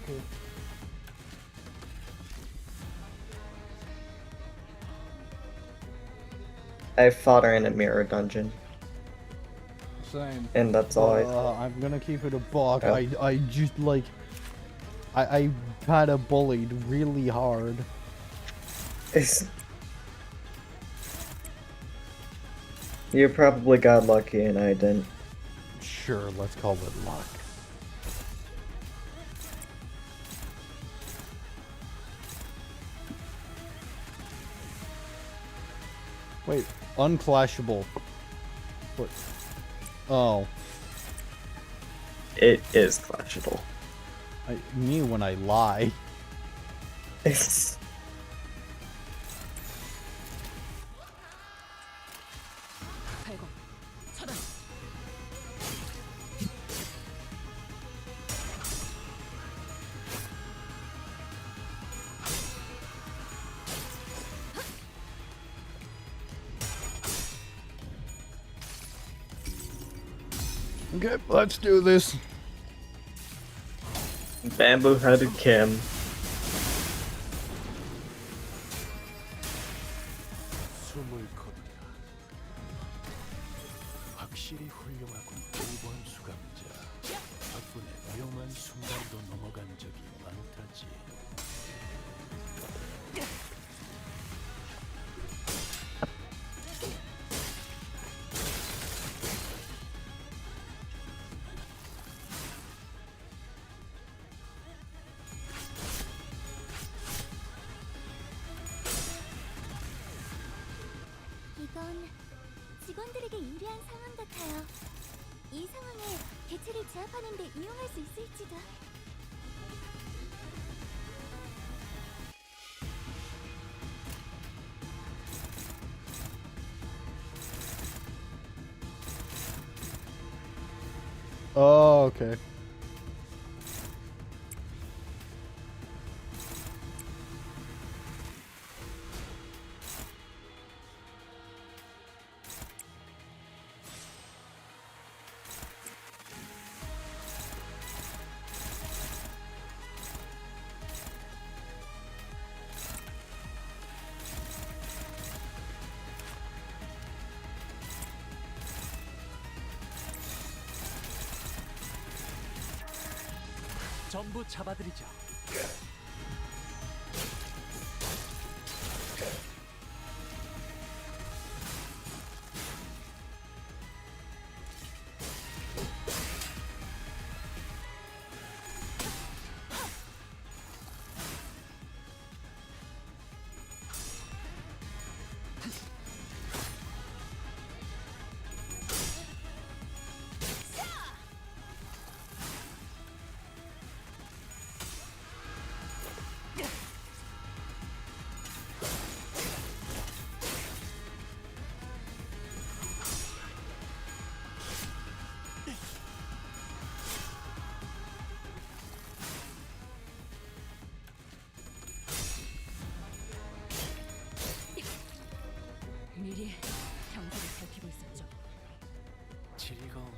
Okay. I fought her in a mirror dungeon, Same. and that's all I'm gonna keep it a buck. Oh. I just like I had a bullied really hard. You probably got lucky and I didn't. Sure, let's call it luck. Wait, unclashable. What? Oh, It is clashable. me when I lie. 발광 차단. Okay, let's do this. Bamboo-headed Kim. 숨을 거두라. 확실히 훌륭하군. 5번 수감자. 덕분에 위험한 순간도 넘어간 적이 많다지. 이건 직원들에게 유리한 상황 같아요. 이 상황에 개체를 제압하는 데 이용할 수 있을지도. Oh, okay. 전부 잡아드리죠. 미리 경계를 살피고 있었죠. 즐거움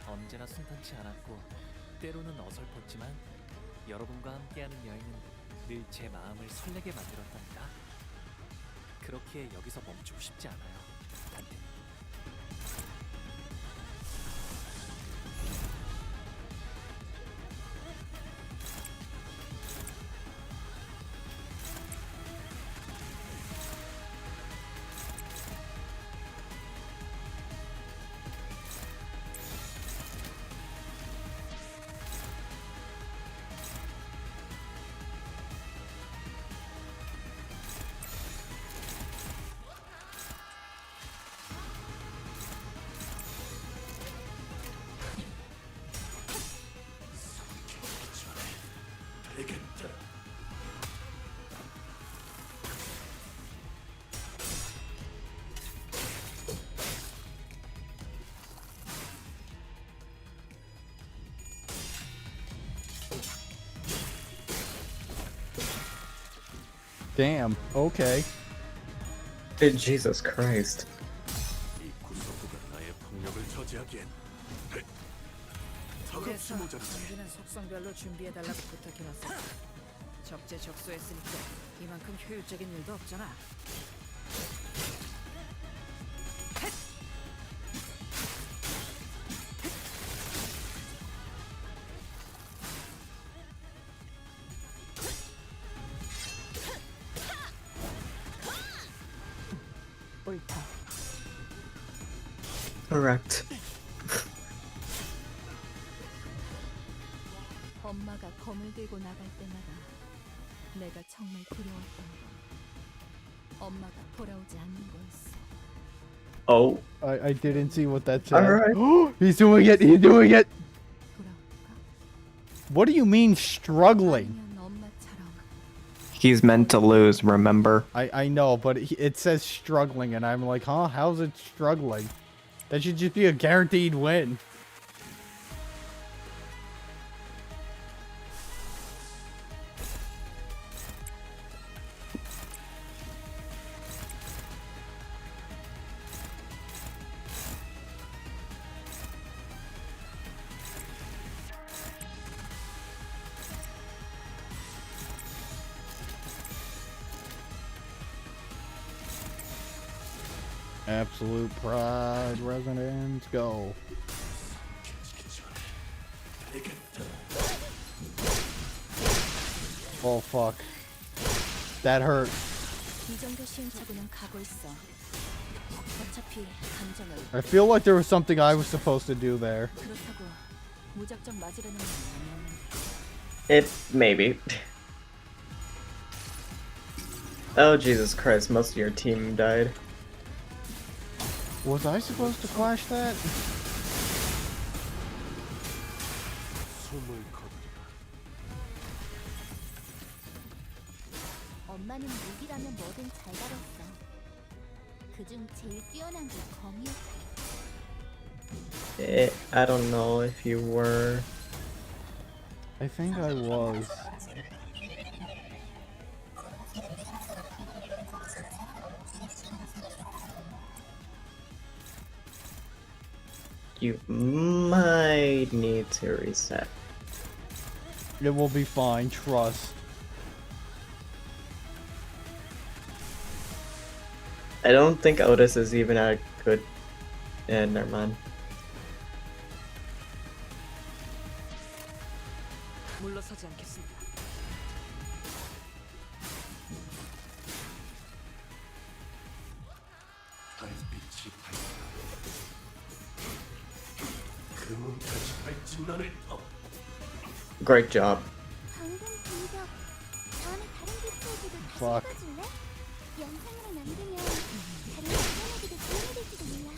언제나 순탄치 않았고 때로는 어설펐지만 여러분과 함께하는 여행은 늘 제 마음을 설레게 만들었답니다. 그렇기에 여기서 멈추고 싶지 않아요. 단테. Damn. Okay. Jesus Christ. 이 구석구가 나의 폭력을 저지하기엔 턱없이 모자르네. 전기는 속성별로 준비해달라고 부탁해놨어. 적재적소했으니까 이만큼 효율적인 일도 없잖아. 옳다. Correct. 엄마가 검을 들고 나갈 때마다 내가 정말 두려웠던 건 엄마가 돌아오지 않는 거였어. Oh, I didn't see what that said. alright. He's doing it. He's doing it. 돌아올까? What do you mean struggling? 아니면 엄마처럼 He's meant to lose, remember? I know, but it says struggling, and I'm like, huh? How's it struggling? That should just be a guaranteed win. Absolute pride, resonance, go. Oh fuck. That hurt. 이 정도 시행착오는 가고 있어. 어차피 감정을 I feel like there was something I was supposed to do there. 그렇다고 무작정 맞으려는 건 아니었는데. It maybe. Oh Jesus Christ, most of your team died. Was I supposed to flash that? 숨을 거두리라. 엄마는 무기라면 뭐든 잘 다뤘어. 그중 제일 뛰어난 게 검이었어. I don't know if you were. I think I was. You might need to reset. It will be fine, trust. I don't think Otis is even a good. Never mind. 물러서지 않겠습니다. 달빛이 밝다. 그 문까지 발진난을 터. Great job. 방금 공격. 다음에 다른 기체에게도 다시 Fuck. 해봐줄래? 영상으로 남기면 다른 사람에게도 도움이 될지도 몰라.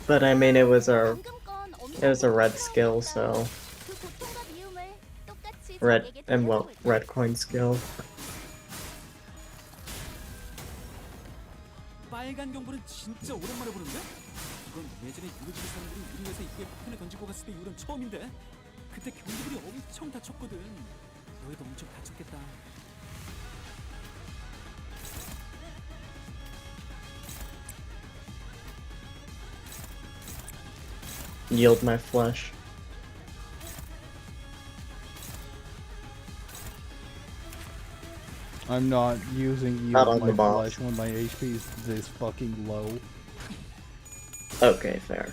But I mean, it was a 방금 건 red skill, so 그 고통과 미움을 똑같이 red 적에게 and well, 돌려줘볼까? red coin skill. 빨간 경보는 진짜 오랜만에 보는데? 이건 예전에 유로지기 사람들이 우리 회사 입구에 폭탄을 던지고 갔을 때 이후로는 처음인데? 그때 경비들이 엄청 다쳤거든. 너희도 엄청 다쳤겠다. Yield my flesh. I'm not using Not you on my the boss. flesh when my HP is this fucking low. Okay, fair.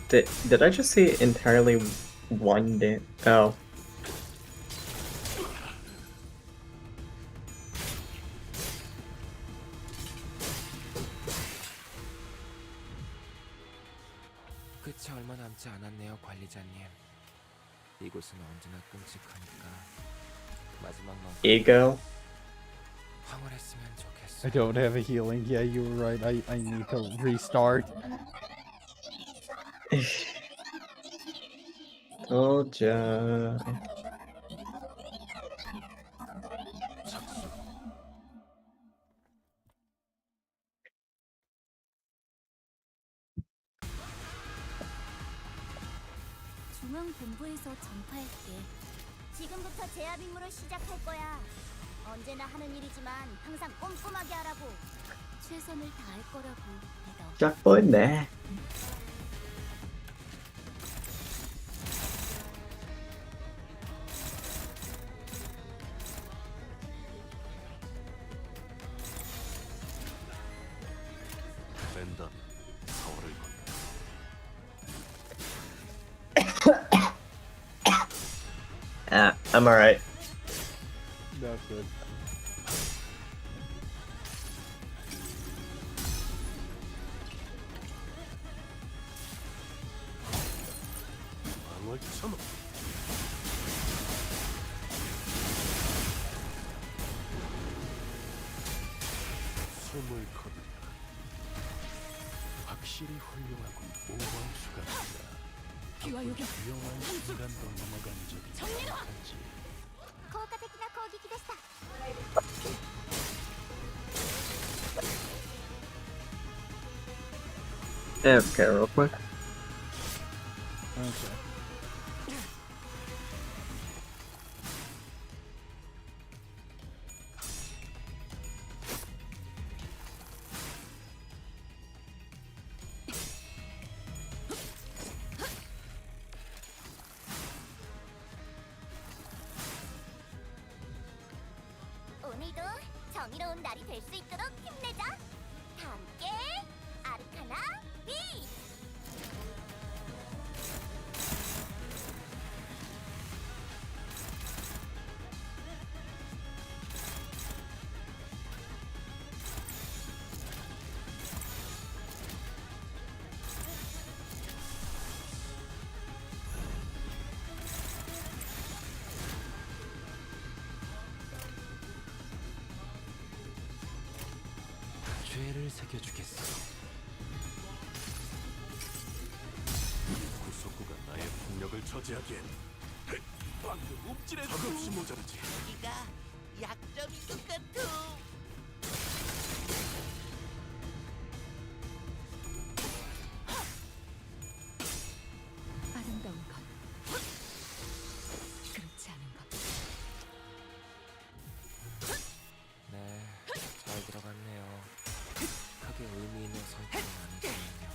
Did I just see entirely one day? Oh. 끝이 얼마 남지 않았네요, 관리자님. 이곳은 언제나 끔찍하니까 마지막만 Ego? 황홀했으면 좋겠어. I don't have a healing. Yeah, you were right. I need to restart. Told ya. 중앙 본부에서 전파할게. 지금부터 제압 임무를 시작할 거야. 언제나 하는 일이지만 항상 꼼꼼하게 하라고. 최선을 다할 거라고 믿어. 쫙 보였네. 랜덤 4월을 I'm alright. That's good. 방울 참아. 숨을 거두랴. 확실히 훌륭하군. 오왕수가 아니라 기와요기 유용한 순간도 넘어간 적이 많지. 効果的な攻撃でした。 Okay, real quick. Okay. 오늘도 정의로운 날이 될 수 있도록 힘내자. 다 함께 아르카나 비. 죄를 새겨주겠어. 구속구가 나의 폭력을 저지하기엔 방금 움찔해도 턱없이 모자르지. 여기가 약점인 것 같아. 아름다운 것, 그렇지 않은 것. 네, 잘 들어갔네요. 크게 의미 있는 선택은 아니지만요.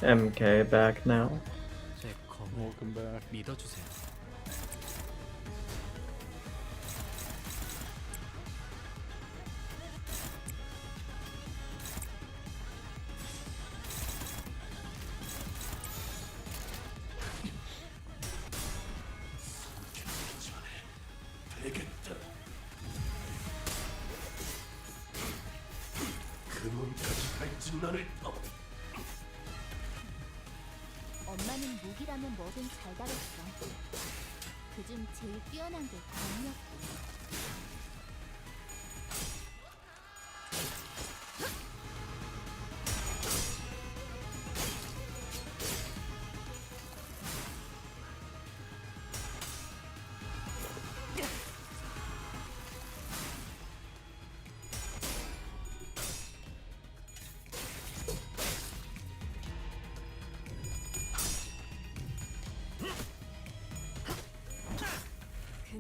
MK back now. 제 검을 Welcome back. 믿어주세요. 되겠다. 그 문까지 갈진 나를 엄마는 무기라면 뭐든 잘 다뤘어. 그중 제일 뛰어난 게 검이었고.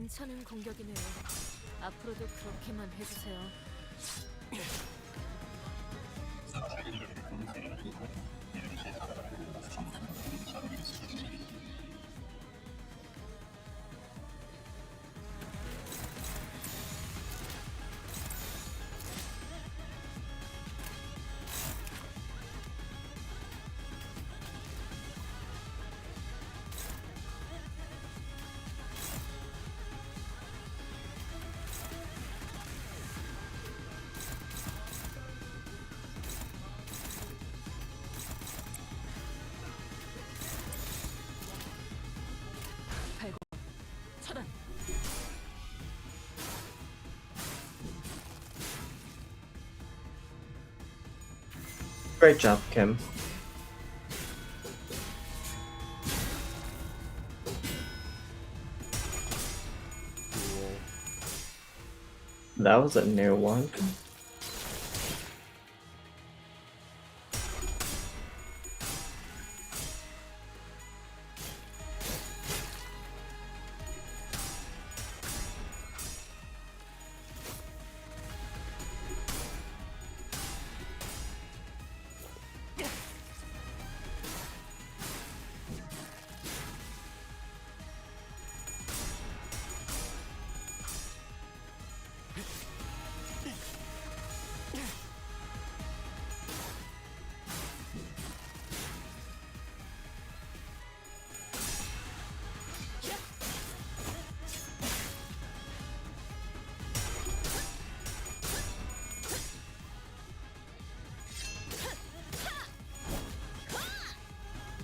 괜찮은 공격이네요. 앞으로도 그렇게만 해주세요. 차단. Great job, Kim. That was a new one.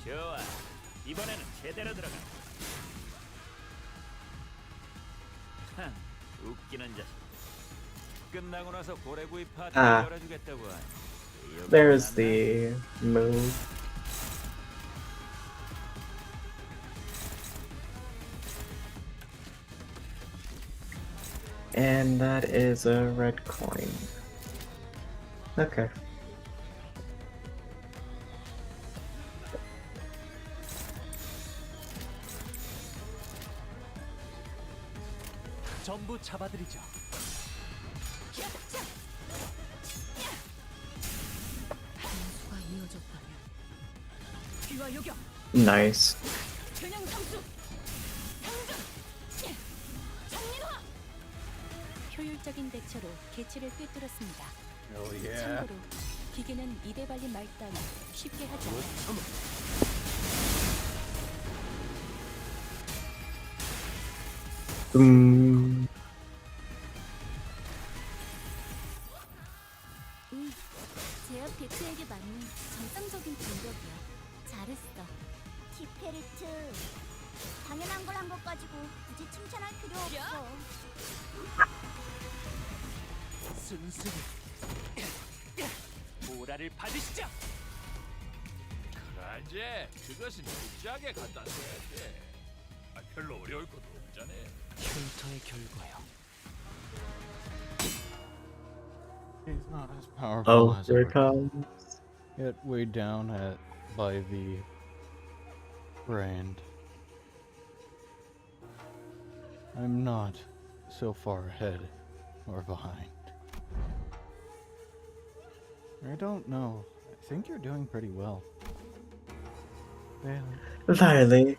좋아, 이번에는 제대로 들어가. 하, 웃기는 자식. 끝나고 나서 고래구이 파티 Ah. 열어주겠다고 하니. 여기 There's 만나? the move. And that is a red coin. Okay. 전부 잡아드리죠. 수가 이어졌다면 귀와 요격. Nice. 전형 상수. 당장. 장민화. 효율적인 대처로 개체를 꿰뚫었습니다. Oh yeah. 참고로 기계는 입에 발린 말 따위 쉽게 하지 않아요. 제압 개체에게 맞는 정상적인 공격이야. 잘했어. 티페리트. 당연한 걸 한 것 가지고 굳이 칭찬할 필요 없어. 순순히 보라를 받으시죠. 그래, 그것은 진지하게 갖다 써야지. 별로 어려울 것도 없잖아. 흉터의 결과요. He's not as powerful Oh, as here ever. it comes. Yet weighed down by the brand. I'm not so far ahead or behind. I don't know. I think you're doing pretty well. Yeah. Finally,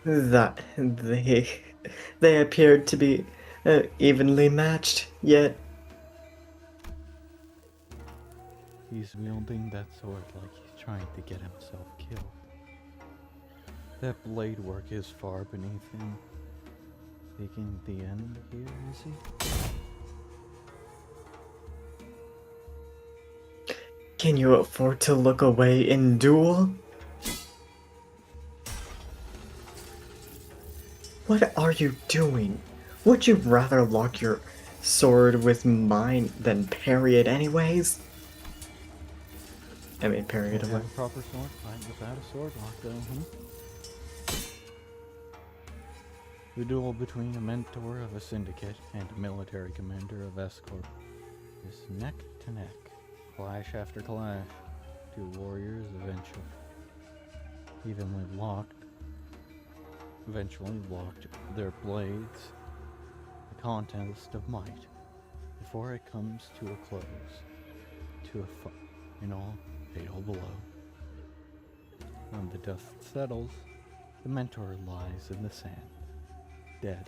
that they appeared to be evenly matched, yet He's wielding that sword like he's trying to get himself killed. That blade work is far beneath him. Taking the end here, is he? can you afford to look away in duel? What are you doing? Would you rather lock your sword with mine than parry it anyways? I mean, parry it Don't away. have a proper sword fight without a sword lock, though, The duel between a mentor of a syndicate and a military commander of Escort is neck to neck, clash after clash, two warriors eventually locked their blades contest of might before it comes to a close, to a final fatal blow. When the dust settles, the mentor lies in the sand, dead.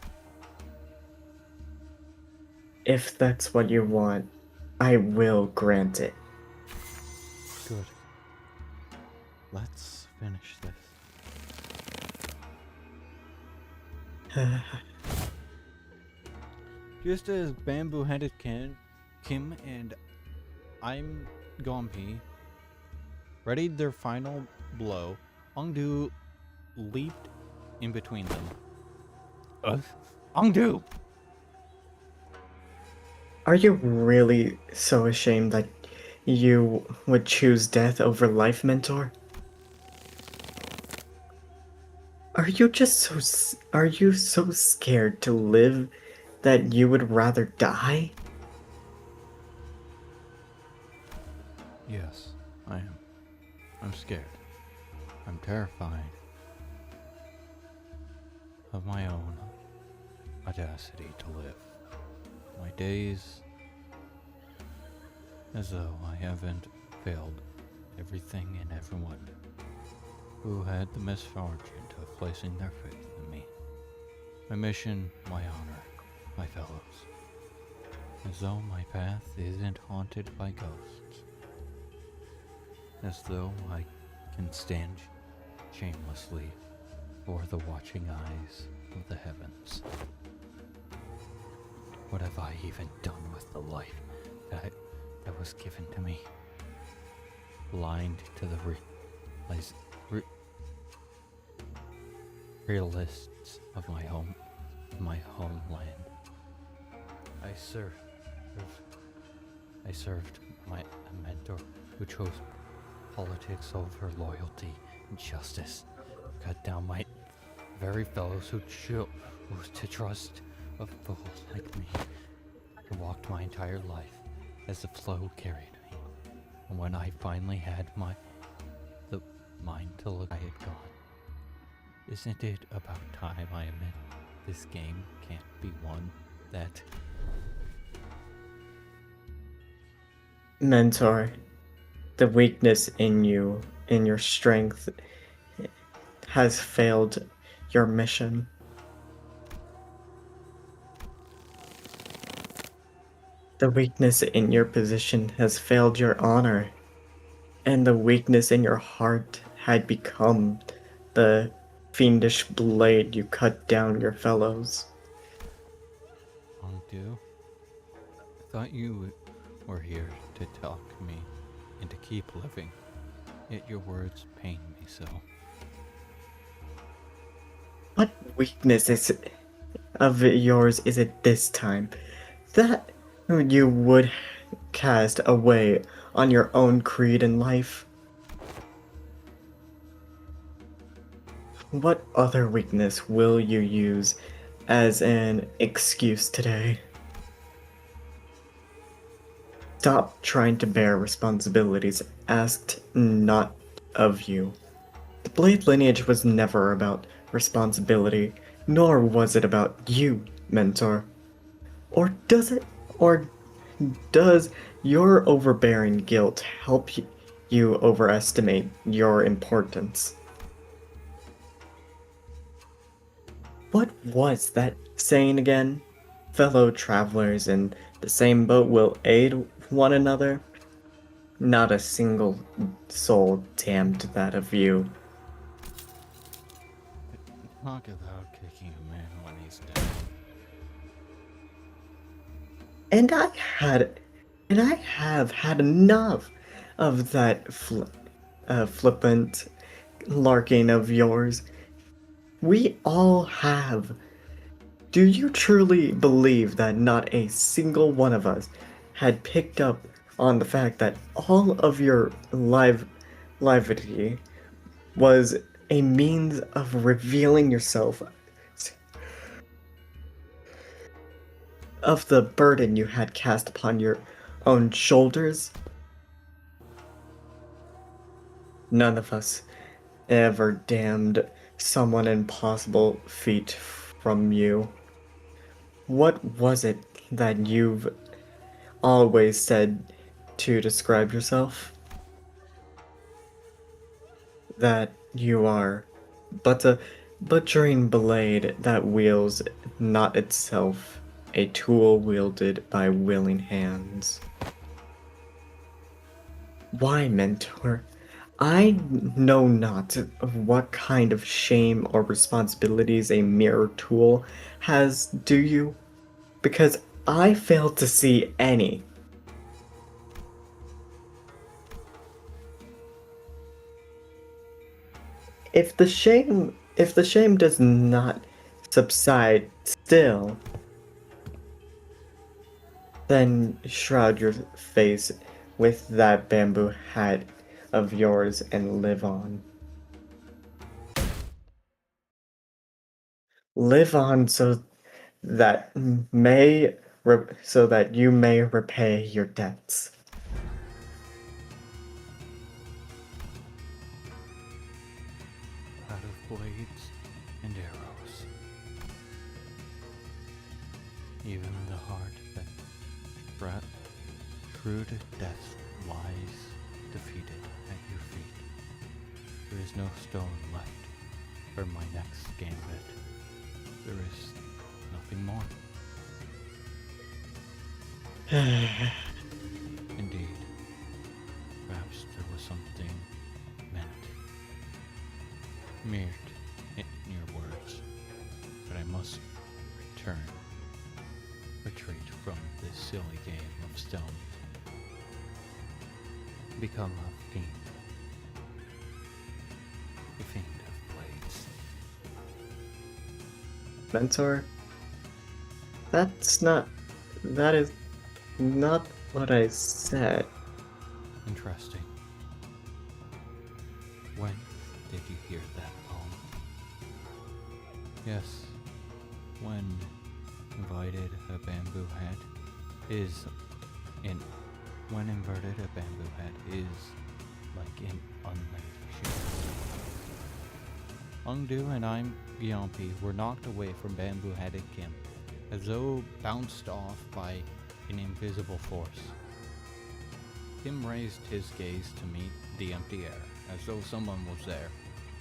If that's what you want, I will grant it. Good. Let's finish this. Just as bamboo-headed Kim and I'm Gompi readied their final blow, Ongdu leaped in between them. Ongdu! Are you really so ashamed that you would choose death over life, Mentor? Are you so scared to live that you would rather die? Yes, I am. I'm scared. I'm terrified of my own audacity to live. My days as though I haven't failed everything and everyone who had the misfortune of placing their faith in me. My mission, my honor, my fellows. As though my path isn't haunted by ghosts. As though I can stand shamelessly before the watching eyes of the heavens. What have I even done with the life that was given to me? Blind to the realists of my homeland. I served my mentor who chose politics over loyalty and justice. Cut down my very fellows who chose to trust a fool like me. I walked my entire life as the flow carried me. And when I finally had the mind to look, I had gone. Isn't it about time I admit this game can't be one that... Mentor, the weakness in you, in your strength, has failed your mission. The weakness in your position has failed your honor, and the weakness in your heart had become the fiendish blade you cut down your fellows. Ongdu, I thought you were here to talk me and to keep living, yet your words pain me so. What weakness of yours is it this time that you would cast away on your own creed in life? What other weakness will you use as an excuse today? Stop trying to bear responsibilities asked not of you. The Blade lineage was never about responsibility, nor was it about you, Mentor. Or does your overbearing guilt help you overestimate your importance? What was that saying again? Fellow travelers in the same boat will aid one another? Not a single soul damned that of you. Talk about kicking a man when he's down. And I have had enough of that flippant larking of yours. We all have. Do you truly believe that not a single one of us had picked up on the fact that all of your levity was a means of revealing yourself of the burden you had cast upon your own shoulders? None of us ever damned someone impossible feat from you. what was it that you've always said to describe yourself? That you are but a butchering blade that wields not itself, a tool wielded by willing hands. Why, mentor? I know not of what kind of shame or responsibilities a mere tool has, do you? Because I fail to see any. If the shame does not subside still, then shroud your face with that bamboo hat of yours and live on. Live on so that you may repay your debts. Out of blades and arrows. Even the heart that true to death lies defeated at your feet. There is no stone left for my next gambit. There is nothing more. Indeed, perhaps there was something meant, mirrored in your words, but I must retreat from this silly game of stone, become a fiend of blades. Mentor, that is not what I said. Interesting. When did you hear that poem? Yes, when invited a bamboo head is when inverted a bamboo head is like an unlaid shoe. Ungdu and Gyampi were knocked away from bamboo-headed Kim, as though bounced off by an invisible force. Kim raised his gaze to meet the empty air, as though someone was there.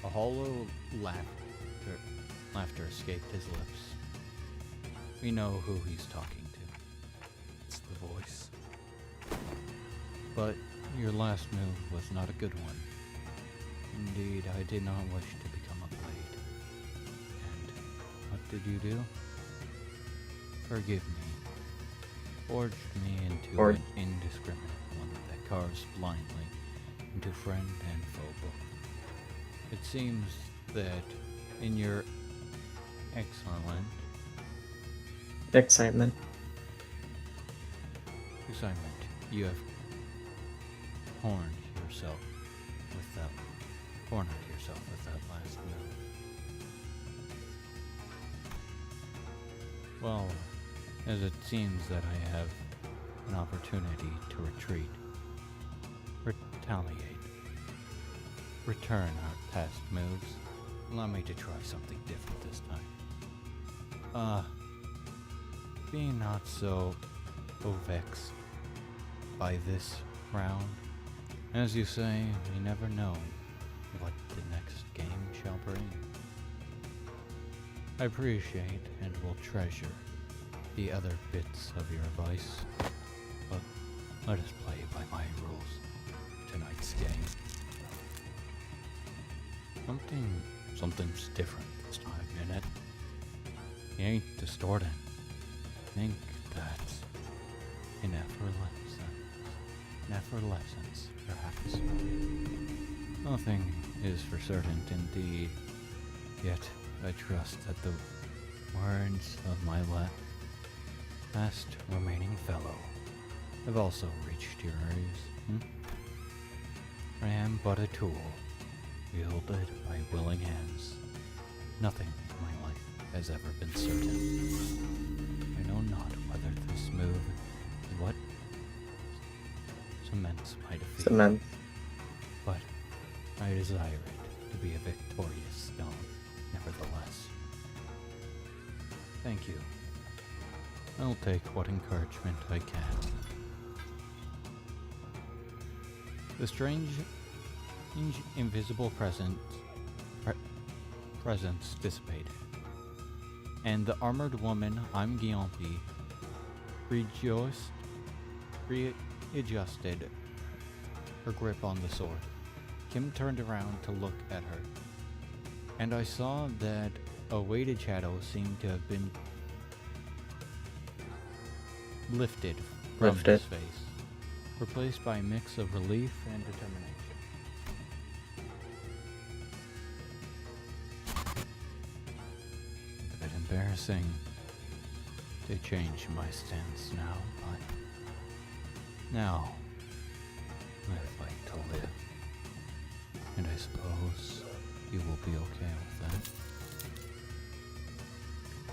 A hollow laughter escaped his lips. We know who he's talking to. It's the voice. But your last move was not a good one. Indeed, I did not wish to become a blade. And what did you do? Forgive me. Forged me into an indiscriminate one that carves blindly into friend and foe both. It seems that in your Excitement. you have cornered yourself with that last move. Well, as it seems that I have an opportunity to retreat, retaliate, return our past moves, allow me to try something different this time. Be not so vexed by this round. As you say, we never know what the next game shall bring. I appreciate and will treasure the other bits of your advice, but let us play by my rules tonight's game. Something's different this time, in it. You ain't distorting. Think that in effervescence, perhaps. Nothing is for certain indeed, yet I trust that the words of my last remaining fellow have also reached your ears. I am but a tool, wielded by willing hands. Nothing in my life has ever been certain. I know not whether this move is what cements my defeat. But I desire it to be a victorious stone, nevertheless. Thank you I'll take what encouragement I can. The strange invisible presence dissipated, and the armored woman, I'm Gyompi, readjusted her grip on the sword. Kim turned around to look at her, and I saw that a weighted shadow seemed to have been lifted from his face, replaced by a mix of relief and determination. A bit embarrassing to change my stance now, but now I fight to live. And I suppose you will be okay with that.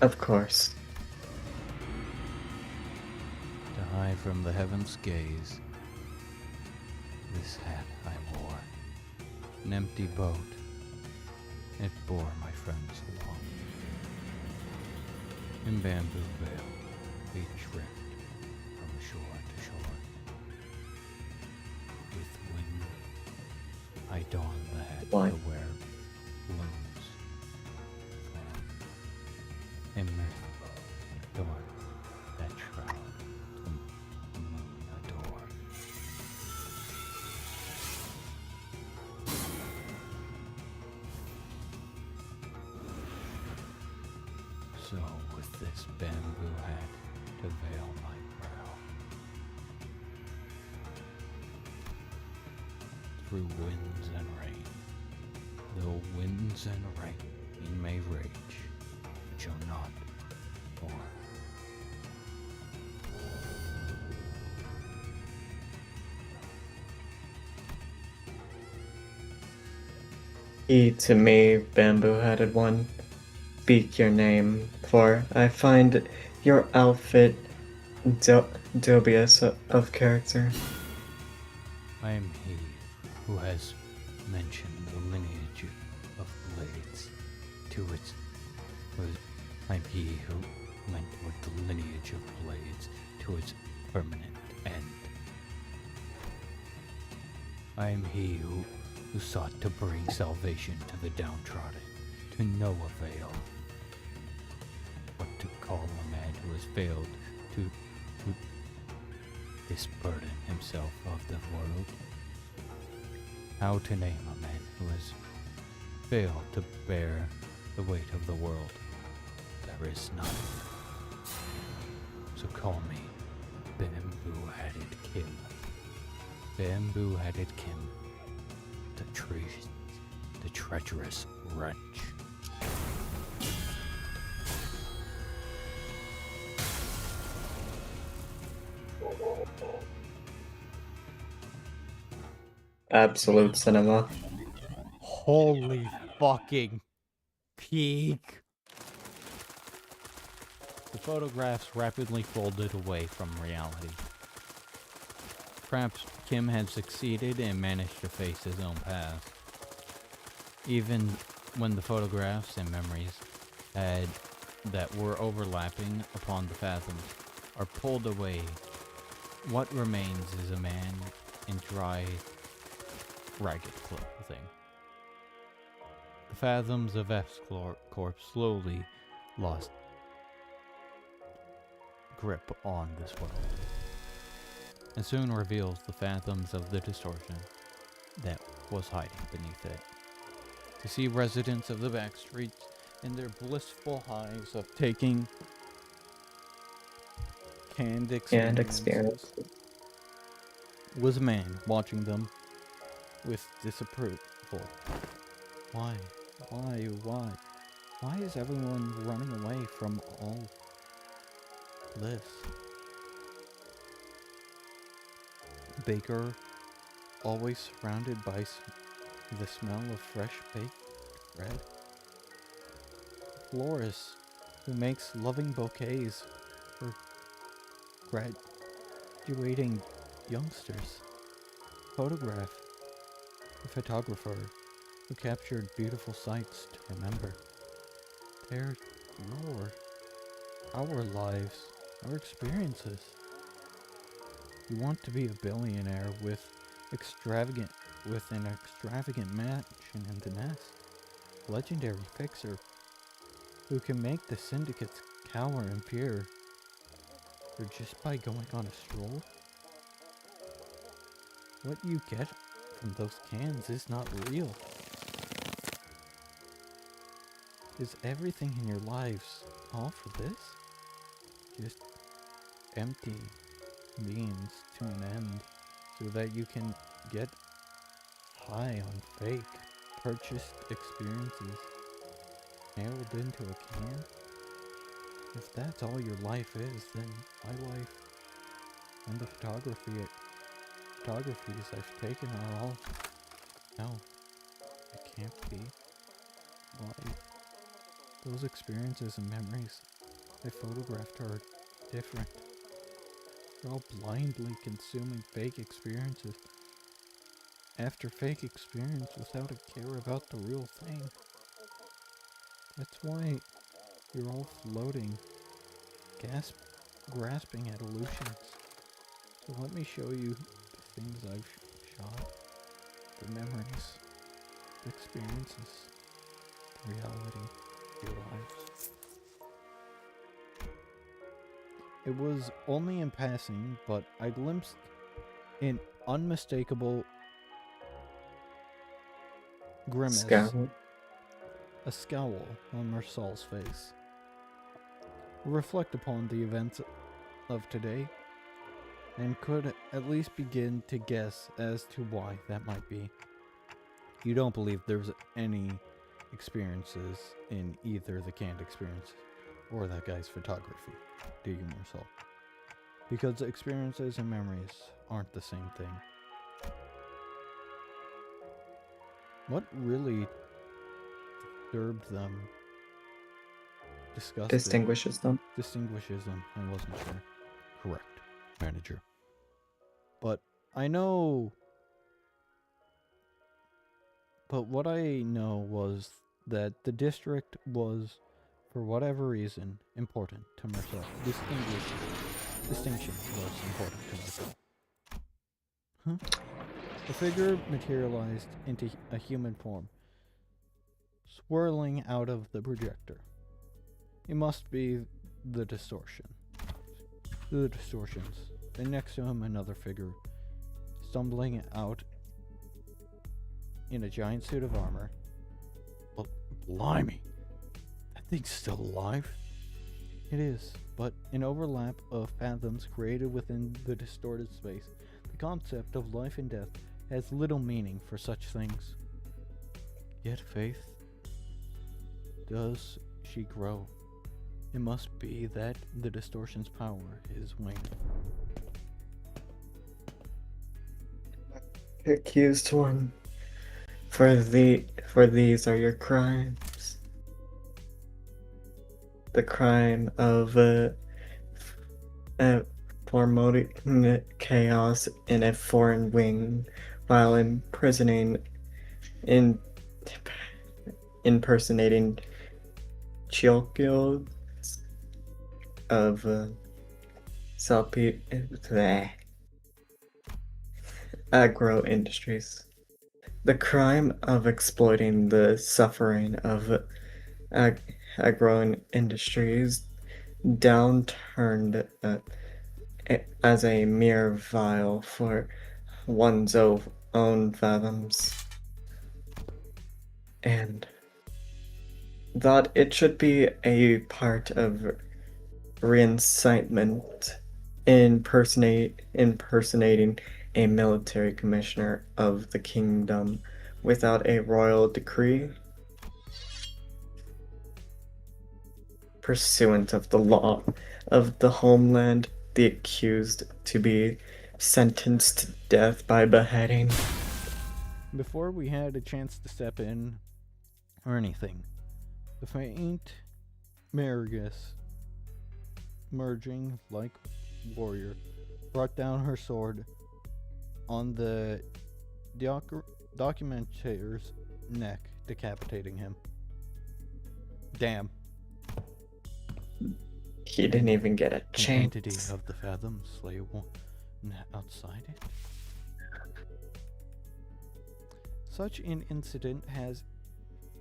Of course. To hide from the heavens' gaze, this hat I wore, an empty boat, it bore my friends along. In Bamboo Vale, we drift from shore to shore. With wind, I don the hat Why? to wear blooms from a mirth adorn that shroud the moon adore. So with this bamboo hat to veil my brow, through winds and rain, though winds and rain may rage, but shall not more. He to me, bamboo-headed one, speak your name, for I find your outfit dubious of character. I am he who has mentioned the lineage of blades to its... I'm he who went with the lineage of blades to its permanent end. I am he who sought to bring salvation to the downtrodden, to no avail. What to call a man who has failed to disburden himself of the world? How to name a man who has failed to bear the weight of the world? There is none. So call me Bamboo-Headed Kim. Bamboo-Headed Kim. The treacherous wretch. Absolute cinema. Holy fucking peak. The photographs rapidly folded away from reality. Perhaps Kim had succeeded and managed to face his own past. Even when the photographs and memories that were overlapping upon the fathoms are pulled away, what remains is a man in dry, ragged clothing. The fathoms of F's corpse slowly lost grip on this world, and soon reveals the phantoms of the distortion that was hiding beneath it. To see residents of the back streets in their blissful highs of taking canned experiences was a man watching them with disapproval. Why? Why is everyone running away from all this? Baker, always surrounded by the smell of fresh baked bread. Florist, who makes loving bouquets for graduating youngsters. Photograph, a photographer who captured beautiful sights to remember. They're our lives our experiences. You want to be a billionaire with an extravagant mansion in the nest, legendary fixer who can make the syndicates cower in fear, or just by going on a stroll. What you get from those cans is not real. Is everything in your lives all for this? Just empty means to an end so that you can get high on fake, purchased experiences nailed into a can? If that's all your life is, then my life and the photographies I've taken are all... No, it can't be. Why? Those experiences and memories I photographed are different. They're all blindly consuming fake experiences after fake experience without a care about the real thing. That's why you're all floating, grasping at illusions. So let me show you the things I've shot, the memories, the experiences, the reality, your lives. It was only in passing, but I glimpsed an unmistakable grimace, a scowl on Marcel's face. Reflect upon the events of today, and could at least begin to guess as to why that might be. You don't believe there's any experiences in either the canned experience or that guy's photography, do you, Marcel? Because experiences and memories aren't the same thing. What really disturbed them, Distinguishes them. Distinguishes them, I wasn't sure. Correct, manager. But I know... But what I know was that the district was, for whatever reason, important to Marcel. Distinction was important to Marcel. Huh? The figure materialized into a human form, swirling out of the projector. It must be the distortion. The distortions. And next to him, another figure, stumbling out in a giant suit of armor. But blimey, that thing's still alive. It is, but an overlap of fathoms created within the distorted space. The concept of life and death has little meaning for such things. Yet faith, does she grow? It must be that the distortion's power is waning. Accused one, for these are your crimes. The crime of promoting chaos in a foreign wing while impersonating Chiokyo of agro industries. The crime of exploiting the suffering of agro industries downturned as a mere vial for one's own fathoms, and thought it should be a part of reincitement impersonating a military commissioner of the kingdom without a royal decree pursuant of the law of the homeland, the accused to be sentenced to death by beheading. Before we had a chance to step in or anything, the faint Marigus, merging like warrior, brought down her sword on the documentator's neck, decapitating him. Damn. He didn't even get a An chance. entity of the fathoms lay outside it. Such an incident has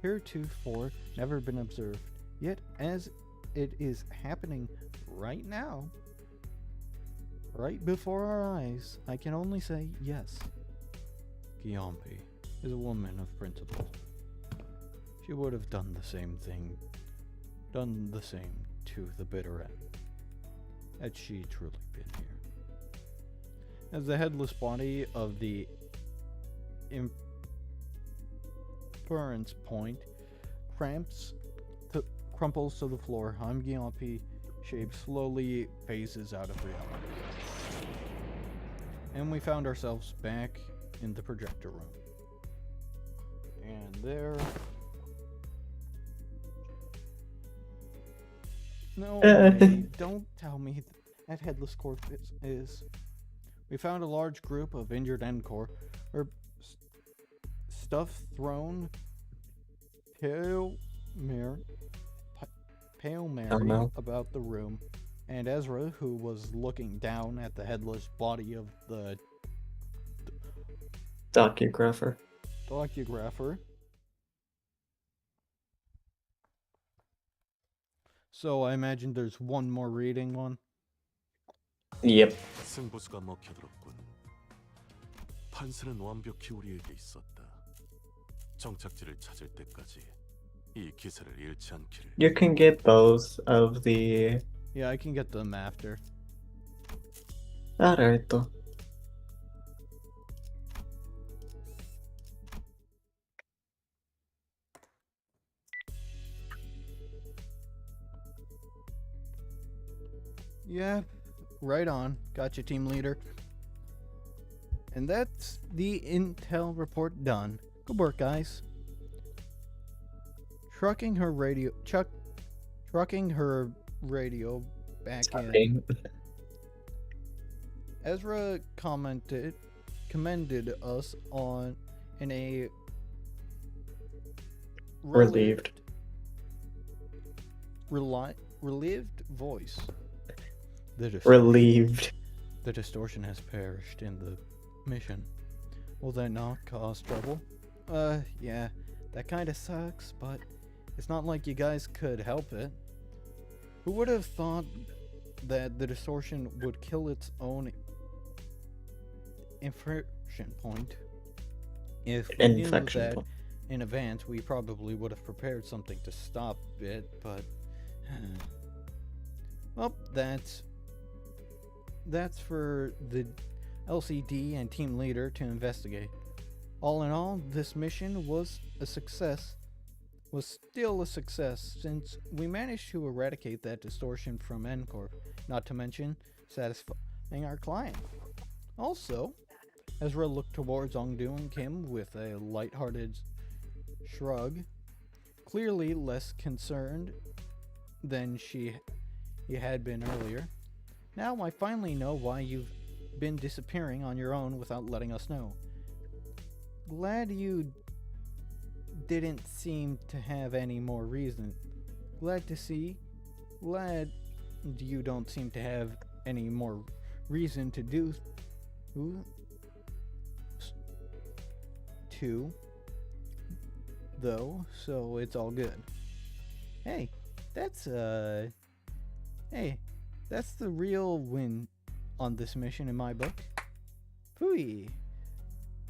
heretofore never been observed. Yet, as it is happening right now, right before our eyes, I can only say yes. Gyampi is a woman of principle. She would have done the same to the bitter end, had she truly been here. As the headless body of the inference point crumples to the floor, Gyampi shape slowly phases out of reality. And we found ourselves back in the projector room. And there... No way, don't tell me that headless corpse is... We found a large group of injured Encore, or stuff thrown pale Mary about the room, and Ezra, who was looking down at the headless body of the Docugrapher. So I imagine there's one more reading one. Yep. 승부수가 먹혀들었군. 판세는 완벽히 우리에게 있었다. 정착지를 찾을 때까지 이 기세를 잃지 않기를. You can get both of the... Yeah, I can get them after. Alright. Yeah, right on. Gotcha, team leader. And that's the intel report done. Good work, guys. Trucking her radio back in. Ezra commended us on in a relieved voice. Relieved. The distortion has perished in the mission. Will that not cause trouble? Yeah, that kinda sucks, but it's not like you guys could help it. Who would have thought that the distortion would kill its own infection point? If we knew that in advance, we probably would have prepared something to stop it, but... well, that's for the LCD and team leader to investigate. All in all, this mission was still a success, since we managed to eradicate that distortion from Encore, not to mention satisfying our client. Also, Ezra looked towards Ongdu and Kim with a lighthearted shrug, clearly less concerned than he had been earlier. Now I finally know why you've been disappearing on your own without letting us know. Glad you didn't seem to have any more reason. Glad you don't seem to have any more reason to do though, so it's all good. Hey, that's the real win on this mission in my book. Phooey.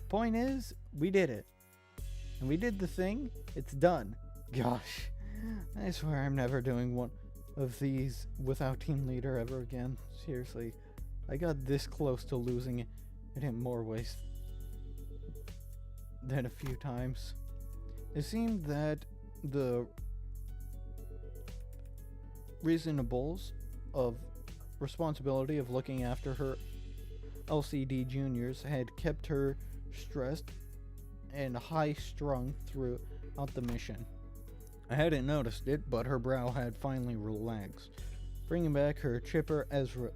Point is, we did it. And we did the thing. It's done. Gosh. I swear I'm never doing one of these without team leader ever again. Seriously. I got this close to losing it in more ways than a few times. It seemed that the reasonables of responsibility of looking after her LCD juniors had kept her stressed and high-strung throughout the mission. I hadn't noticed it, but her brow had finally relaxed, bringing back the chipper Ezra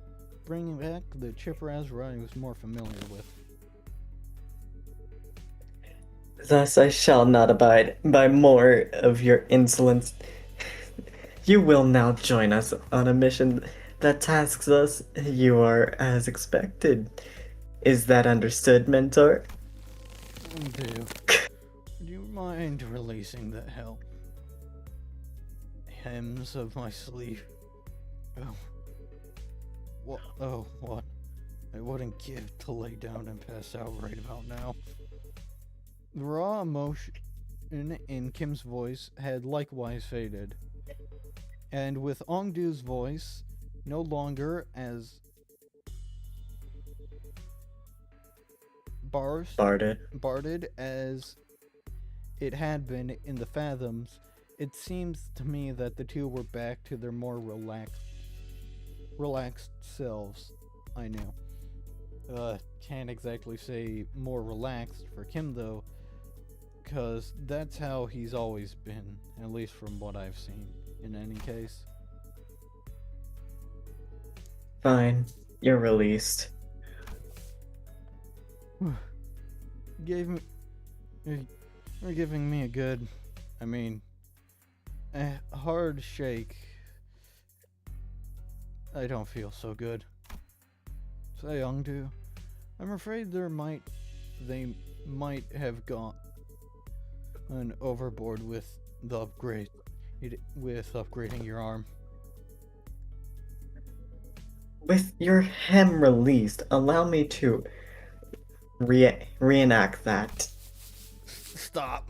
I was more familiar with. Thus I shall not abide by more of your insolence. You will now join us on a mission that tasks us. You are as expected. Is that understood, Mentor? Would you mind releasing the hems of my sleeve? Oh. What? Oh, what? I wouldn't give to lay down and pass out right about now. The raw emotion in Kim's voice had likewise faded, and with Ongdu's voice no longer as barded as it had been in the Fathoms, it seems to me that the two were back to their more relaxed selves. I knew. Can't exactly say more relaxed for Kim though, cause that's how he's always been, at least from what I've seen, in any case. Fine, you're released. You're giving me a good, a hard shake. I don't feel so good. Say, Ongdu, I'm afraid they might have gone overboard with upgrading your arm. With your hem released, allow me to reenact that. Stop.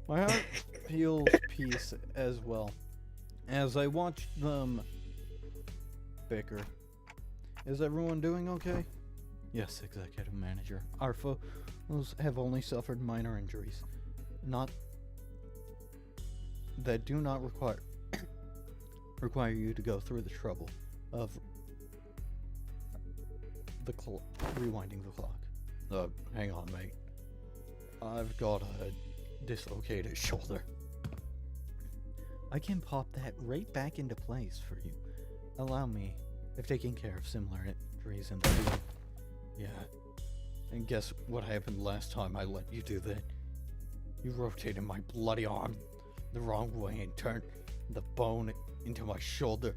My heart feels peace as well as I watch them bicker. Is everyone doing okay? Yes, Executive Manager. Our foes have only suffered minor injuries. That do not require you to go through the trouble of rewinding the clock. Hang on, mate. I've got a dislocated shoulder. I can pop that right back into place for you. Allow me. I've taken care of similar injuries in the field. Yeah. And guess what happened last time I let you do that? You rotated my bloody arm the wrong way and turned the bone into my shoulder.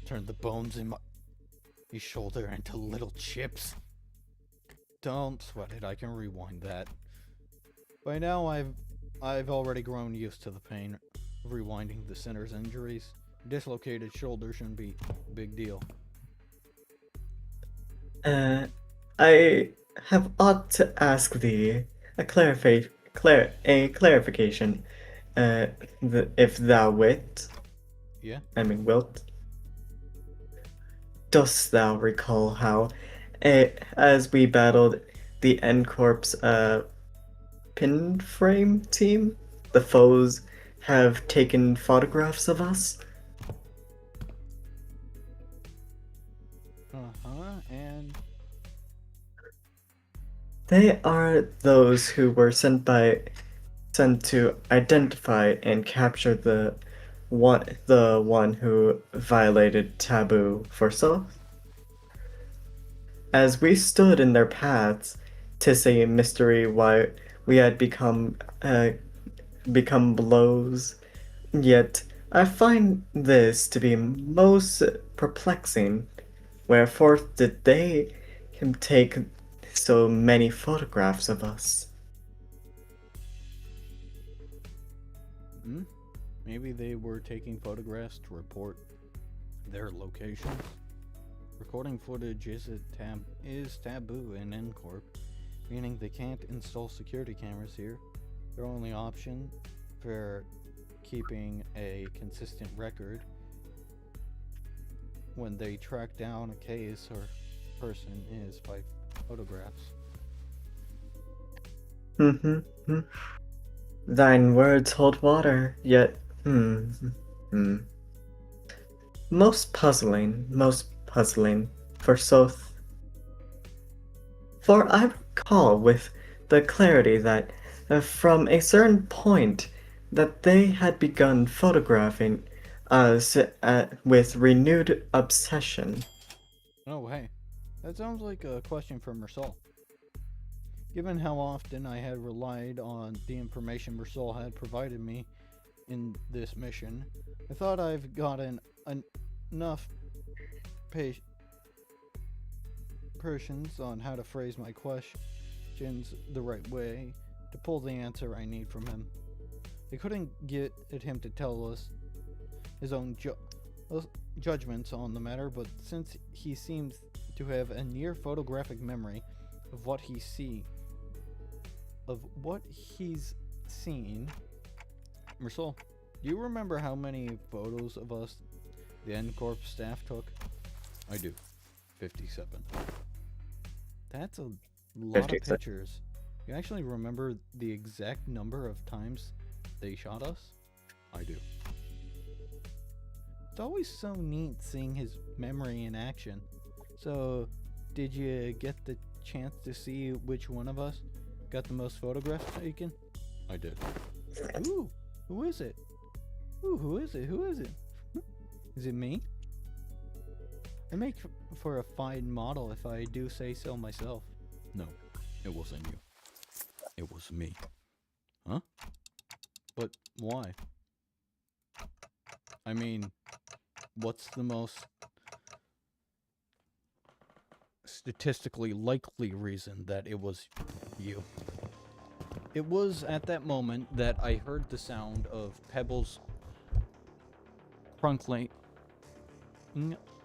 Turned the bones in my shoulder into little chips. Don't sweat it, I can rewind that. By now I've already grown used to the pain of rewinding the sinner's injuries. Dislocated shoulder shouldn't be a big deal. I have ought to ask thee a clarification. If thou wit. Yeah? Wilt. Dost thou recall how, as we battled the N-Corp's pin frame team, the foes have taken photographs of us? And they are those who were sent to identify and capture the one who violated taboo for so. As we stood in their paths, 'tis a mystery why we had become blows. Yet I find this to be most perplexing. Wherefore did they take so many photographs of us? Maybe they were taking photographs to report their locations. Recording footage is taboo in N-Corp, meaning they can't install security cameras here. Their only option for keeping a consistent record when they track down a case or person is by photographs. Thine words hold water, yet most puzzling for Soth. For I recall with the clarity that from a certain point that they had begun photographing us with renewed obsession. Oh, hey. That sounds like a question from Mersal. Given how often I had relied on the information Mersol had provided me in this mission, I thought I've gotten enough patience on how to phrase my questions the right way to pull the answer I need from him. I couldn't get at him to tell us his own judgments on the matter, but since he seems to have a near photographic memory of what he's seen. Mersol, do you remember how many photos of us the N-Corp staff took? I do. 57. That's a lot of 57. pictures. You actually remember the exact number of times they shot us? I do. It's always so neat seeing his memory in action. So, did you get the chance to see which one of us got the most photographs taken? I did. Ooh, who is it? Ooh, who is it? Who is it? Is it me? I make for a fine model if I do say so myself. No, it wasn't you. It was me. Huh? But why? I mean, what's the most statistically likely reason that it was you? It was at that moment that I heard the sound of pebbles crunkling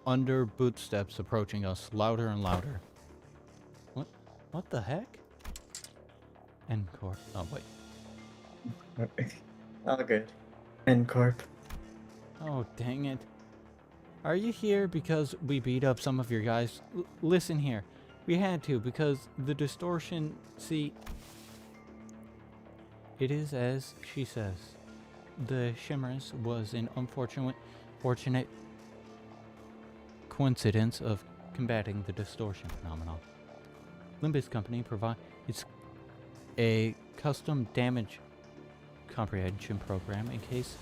under bootsteps approaching us louder and louder. What the heck? Encore. Oh, wait. All good. N-Corp. Oh, dang it. Are you here because we beat up some of your guys? Listen here. We had to because the distortion, see... It is as she says. The Shimmers was an fortunate coincidence of combating the distortion phenomenon. Limbus Company provides a custom damage comprehension program in case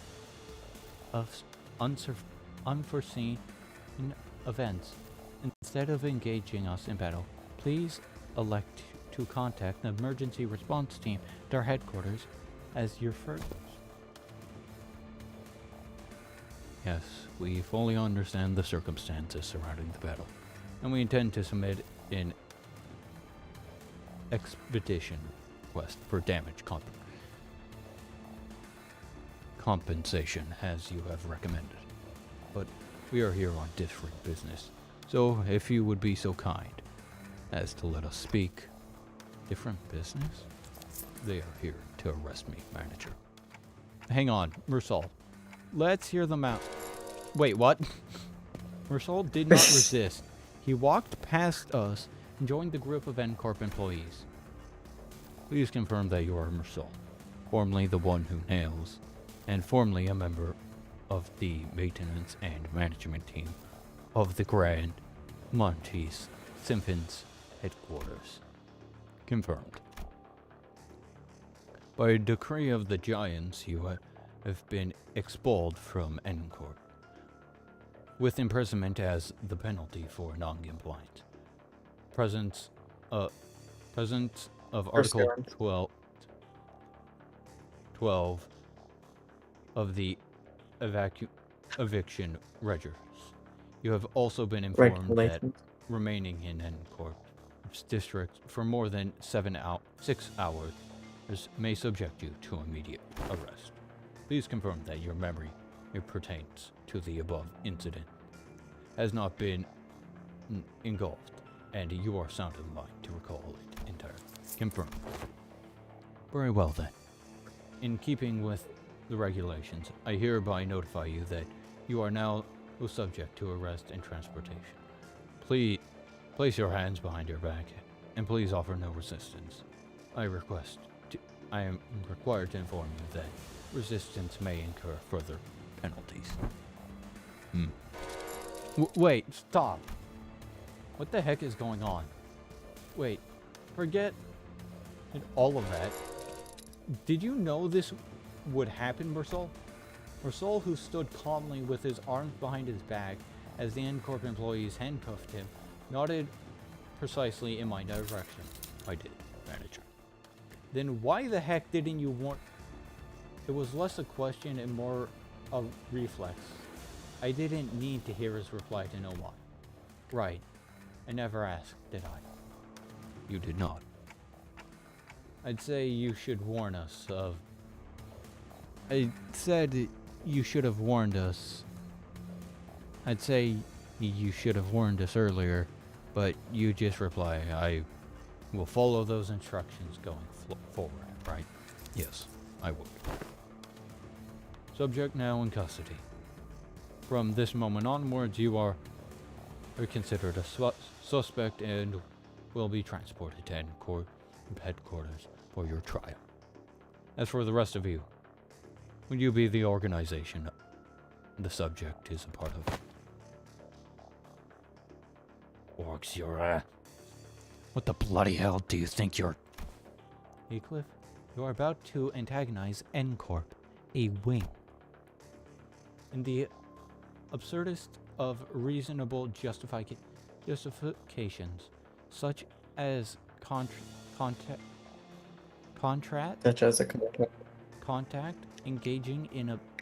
of unforeseen events. Instead of engaging us in battle, please elect to contact the emergency response team at our headquarters as your first. Yes, we fully understand the circumstances surrounding the battle, and we intend to submit an expedition request for damage compensation as you have recommended. But we are here on different business, so if you would be so kind as to let us speak. Different business? They are here to arrest me, manager. Hang on, Mersol. Let's hear them out. Wait, what? Mersol did not resist. He walked past us and joined the group of N-Corp employees. Please confirm that you are Mersol, formerly the one who nails, and formerly a member of the maintenance and management team of the Grand Montes Symphons headquarters. Confirmed. By decree of the Giants, you have been expelled from N-Corp, with imprisonment as the penalty for non-compliance. Presence of Article 12 of the eviction registers. You have also been informed that remaining in N-Corp district for more than 6 hours may subject you to immediate arrest. Please confirm that your memory pertains to the above incident has not been engulfed, and you are sound in mind to recall it entirely. Confirmed. Very well then. In keeping with the regulations, I hereby notify you that you are now subject to arrest and transportation. Please place your hands behind your back, and please offer no resistance. I am required to inform you that resistance may incur further penalties. Wait, stop. What the heck is going on? Wait, forget all of that. Did you know this would happen, Mersol? Mersol, who stood calmly with his arms behind his back as the N-Corp employees handcuffed him, nodded precisely in my direction. I did. manager. Then why the heck didn't you warn? It was less a question and more a reflex. I didn't need to hear his reply to know why. Right. I never asked, did I? You did not. I'd say you should warn us of... I said you should have warned us. I'd say you should have warned us earlier, but you just reply, I will follow those instructions going forward, right? Yes, I would. Subject now in custody. From this moment onwards, you are considered a suspect and will be transported to headquarters for your trial. As for the rest of you, would you be the organization the subject is a part of? Orcs, you're what the bloody hell do you think you're... Heathcliff, you are about to antagonize N-Corp, a wing. In the absurdest of reasonable justifications, such as contact, Such as a contract. contact, engaging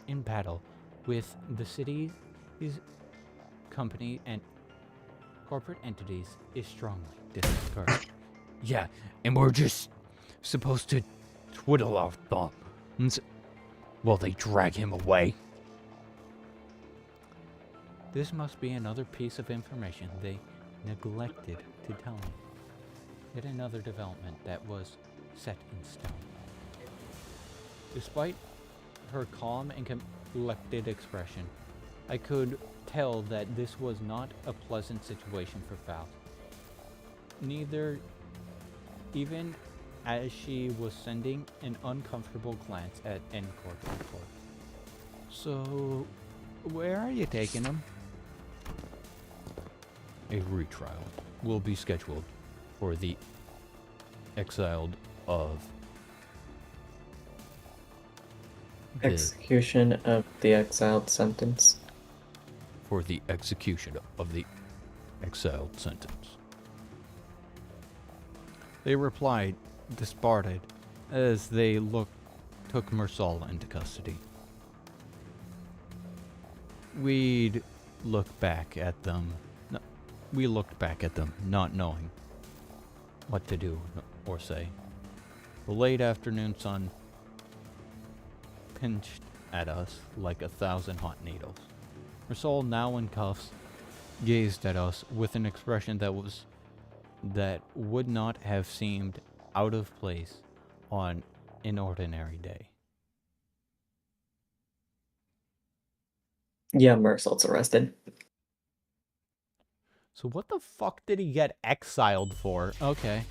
in battle with the city's company and corporate entities is strongly discouraged. Yeah, and we're just supposed to twiddle our thumbs while they drag him away. This must be another piece of information they neglected to tell me. Yet another development that was set in stone. Despite her calm and collected expression, I could tell that this was not a pleasant situation for Val. Neither, even as she was sending an uncomfortable glance at N-Corp. So, where are you taking him? A retrial will be scheduled for the exiled of Execution of the exiled sentence. For the execution of the exiled sentence. They replied, disparted, as they took Mersal into custody. We looked back at them, not knowing what to do or say. The late afternoon sun pinched at us like 1,000 hot needles. Mersal, now in cuffs, gazed at us with an expression that would not have seemed out of place on an ordinary day. Yeah, Mersault's arrested. So what the fuck did he get exiled for? Okay.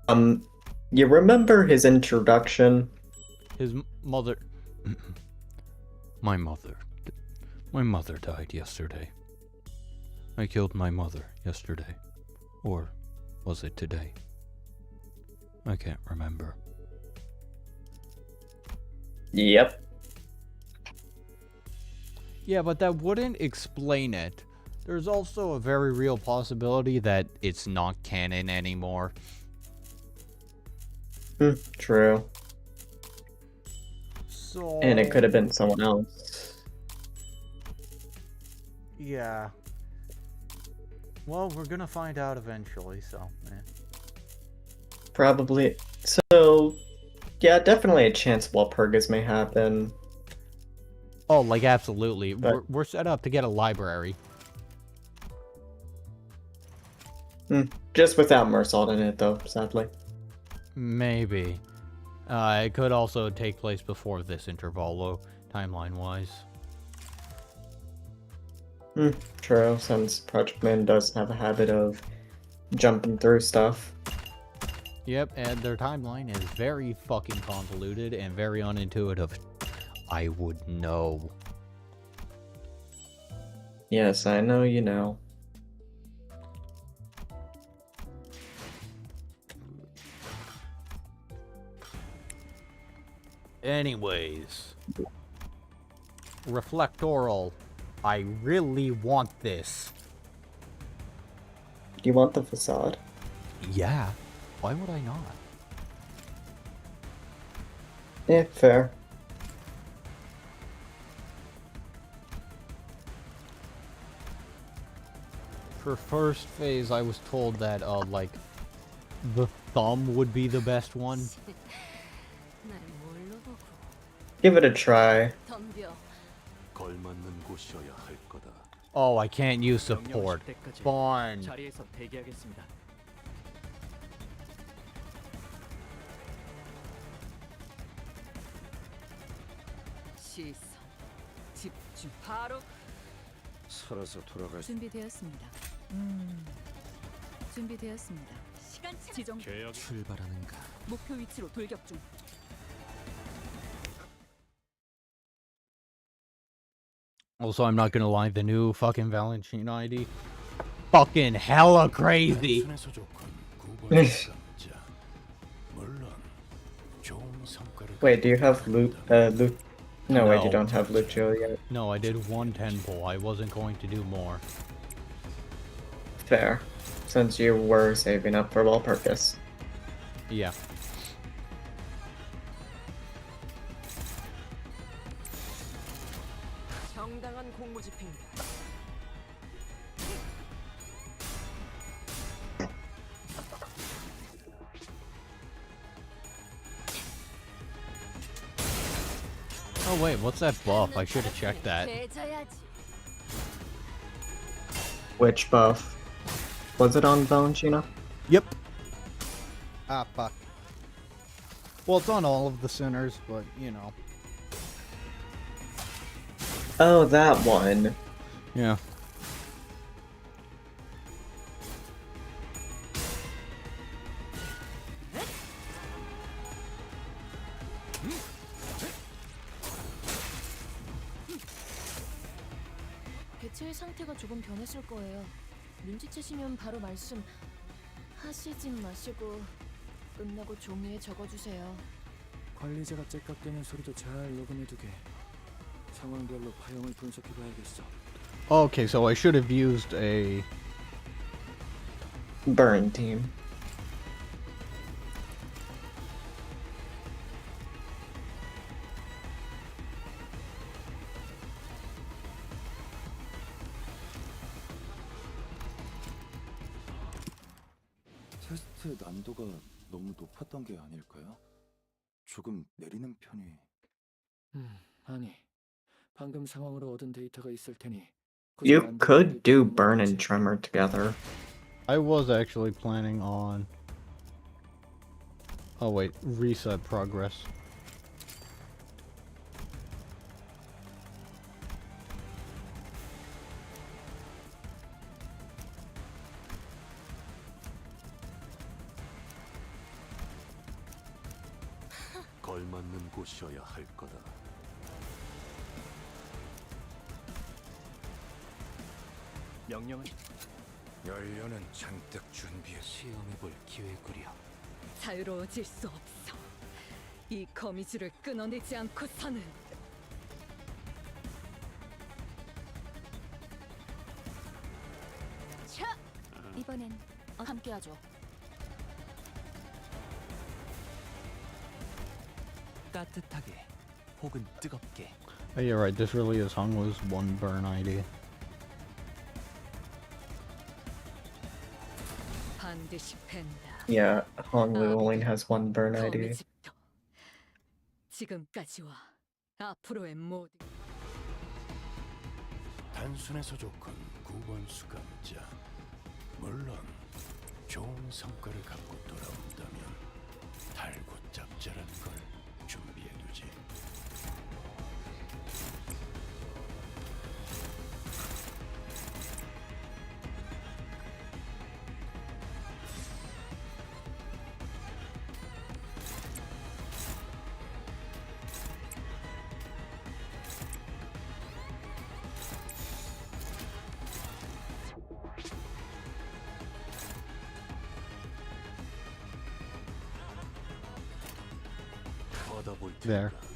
You remember his introduction? His mother... My mother died yesterday. I killed my mother yesterday. Or was it today? I can't remember. Yep. Yeah, but that wouldn't explain it. There's also a very real possibility that it's not canon anymore. True. So... And it could have been someone else. Yeah. Well, we're gonna find out eventually, so... Probably. So, yeah, definitely a chance Walpurgis may happen. Oh, like absolutely. But... We're set up to get a library. Just without Mersault in it, though, sadly. Maybe. It could also take place before this interval, though, timeline-wise. True, since Project Man does have a habit of jumping through stuff. Yep, and their timeline is very fucking convoluted and very unintuitive. I would know. Yes, I know you know. Anyways. Reflectoral. I really want this. Do you want the facade? Yeah. Why would I not? Yeah, fair. For first phase, I was told that, like, the thumb would be the best one. Give it a try. 덤벼. 걸맞는 곳이어야 할 거다. Oh, I can't use 명령 support. 오실 때까지 Fine. 자리에서 대기하겠습니다. 시선. 집중. 바로 살아서 돌아갈 준비되었습니다. 준비되었습니다. 시간 차. 지정 계약 출발하는가? 목표 위치로 돌격 중. Also, I'm not gonna lie, the new fucking Valentino ID, fucking hella crazy. 단순해서 좋군. 9번 수감자. 물론 좋은 성과를 Wait, do you have loot? No, wait, you No. don't have Lucio yet. No, I did one 10 pull. I wasn't going to do more. Fair. Since you were saving up for all purpose. Yeah. 정당한 공무 집행이다. Oh wait, what's that buff? I should have checked that. 대져야지. Which buff? Was it on Valentino? Yep. Ah, fuck. Well, it's on all of the sinners, but, you know. Oh, that one. Yeah. 개체의 상태가 조금 변했을 거예요. 눈치채시면 바로 말씀하시지 마시고 끝나고 종이에 적어주세요. 관리자가 째깍대는 소리도 잘 녹음해두게. 상황별로 파형을 분석해봐야겠어. Okay, so I should have used a... Burn team. 테스트 난도가 너무 높았던 게 아닐까요? 조금 내리는 편이... 아니, 방금 상황으로 얻은 데이터가 있을 테니 You could do Burn and Tremor together. I was actually planning on... Oh wait, reset progress. 걸맞는 곳이어야 할 거다. 명령은 연료는 잔뜩 준비해 시험해볼 기회구려. 자유로워질 수 없어. 이 거미줄을 끊어내지 않고서는. 차! 이번엔 함께하죠. 따뜻하게 혹은 뜨겁게. Oh, you're right, this really is Hongwoo's one burn ID. 반드시 팬다. Yeah, Hongwu only has one Burn ID. 거미집도 지금까지와 앞으로의 모든 단순해서 좋군. 9번 수감자. 물론 좋은 성과를 갖고 돌아온다면 달고 짭짤한 걸 준비해두지. 뻗어볼 There. 테니까.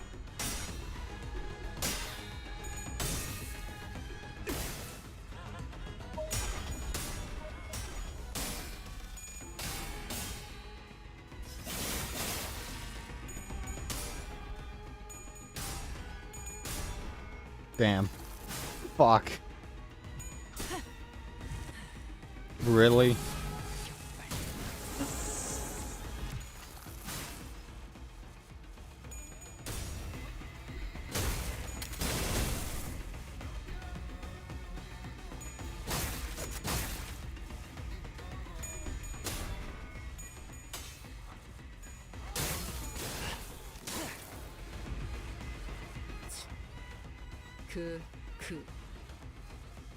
Damn. Fuck. Really?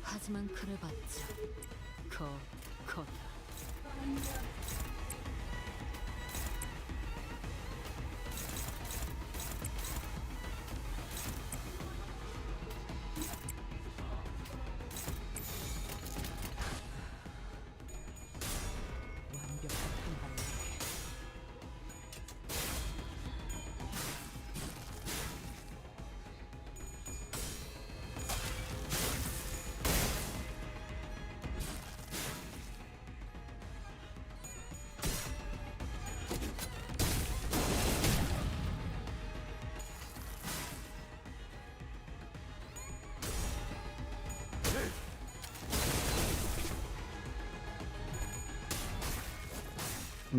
하지만 그래봤자 거다.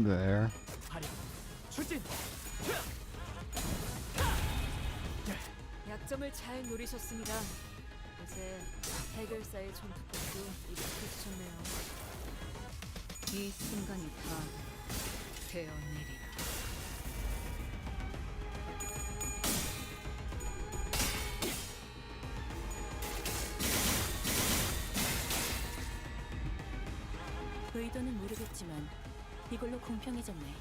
There. 출진. 약점을 잘 노리셨습니다. 이제 해결사의 전투법도 익숙해지셨네요. 이 순간이 다 되어내리라. 의도는 모르겠지만 이걸로 공평해졌네.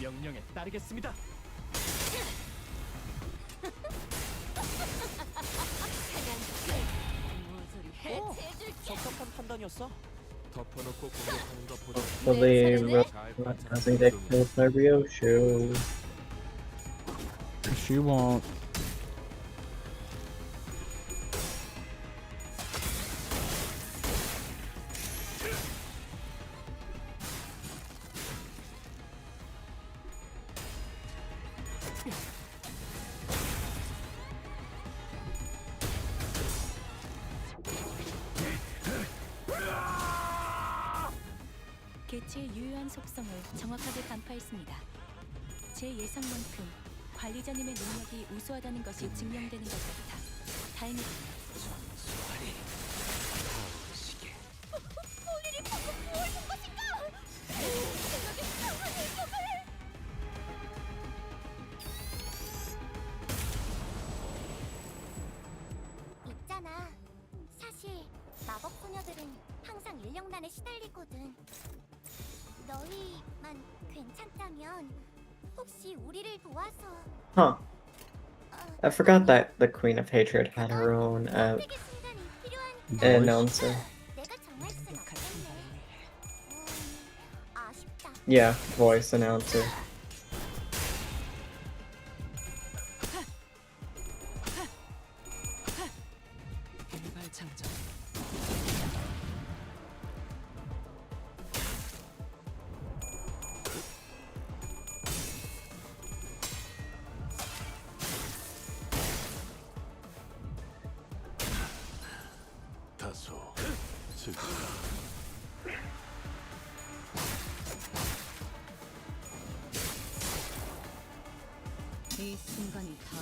명령에 따르겠습니다. 적합한 판단이었어. 덮어놓고 공격하는 것보다 Hopefully, nothing that kills my Ryoshu. She won't. 개체의 유효한 속성을 정확하게 간파했습니다. 제 예상만큼 관리자님의 능력이 우수하다는 것이 증명되는 것 같아 다행이다. 우리를 보고 무엇인 것인가? 생각이 이상한 일격을. 있잖아. 사실 마법 소녀들은 항상 인력난에 시달리거든. 너희만 괜찮다면 혹시 우리를 도와서 Huh. I forgot that the Queen of Hatred had her own 선택의 순간이 필요하니까 announcer. 내가 정할 순 없겠네. 아쉽다. Yeah, voice announcer. 일발장전. 다소 슬프다. 이 순간이 다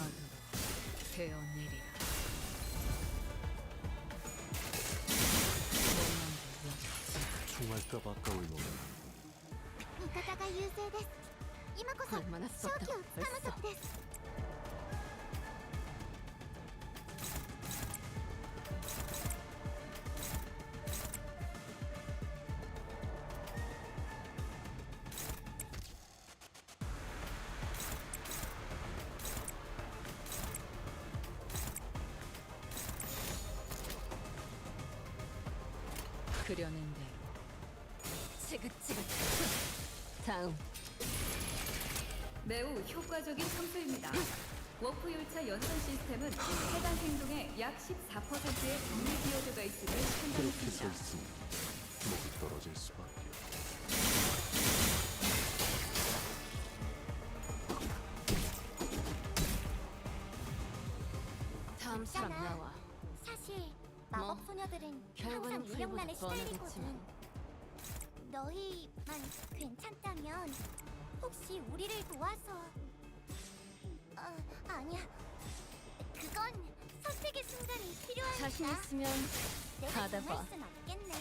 되어내리라. 총알값 아까울 놈. 味方が優勢です。今こそ얼마나 勝 썼다. 機をつかむ 벌써. 時です。 Huh. 그려낸 대로 지긋지긋. 다음. 매우 효과적인 참수입니다. 워프 열차 연산 시스템은 해당 행동의 약 14%의 정리 기여도가 있음을 그렇게 서 판단했습니다. 있으니 목이 떨어질 수밖에. 다음 사람 나와. 사실 마법 소녀들은 결과는 항상 무력난에 풀보다 시달리거든. 너희만 괜찮다면 혹시 우리를 도와서 아니야. 그건 선택의 순간이 필요하니까. 자신 있으면 내가 받아봐. 정할 순 없겠네.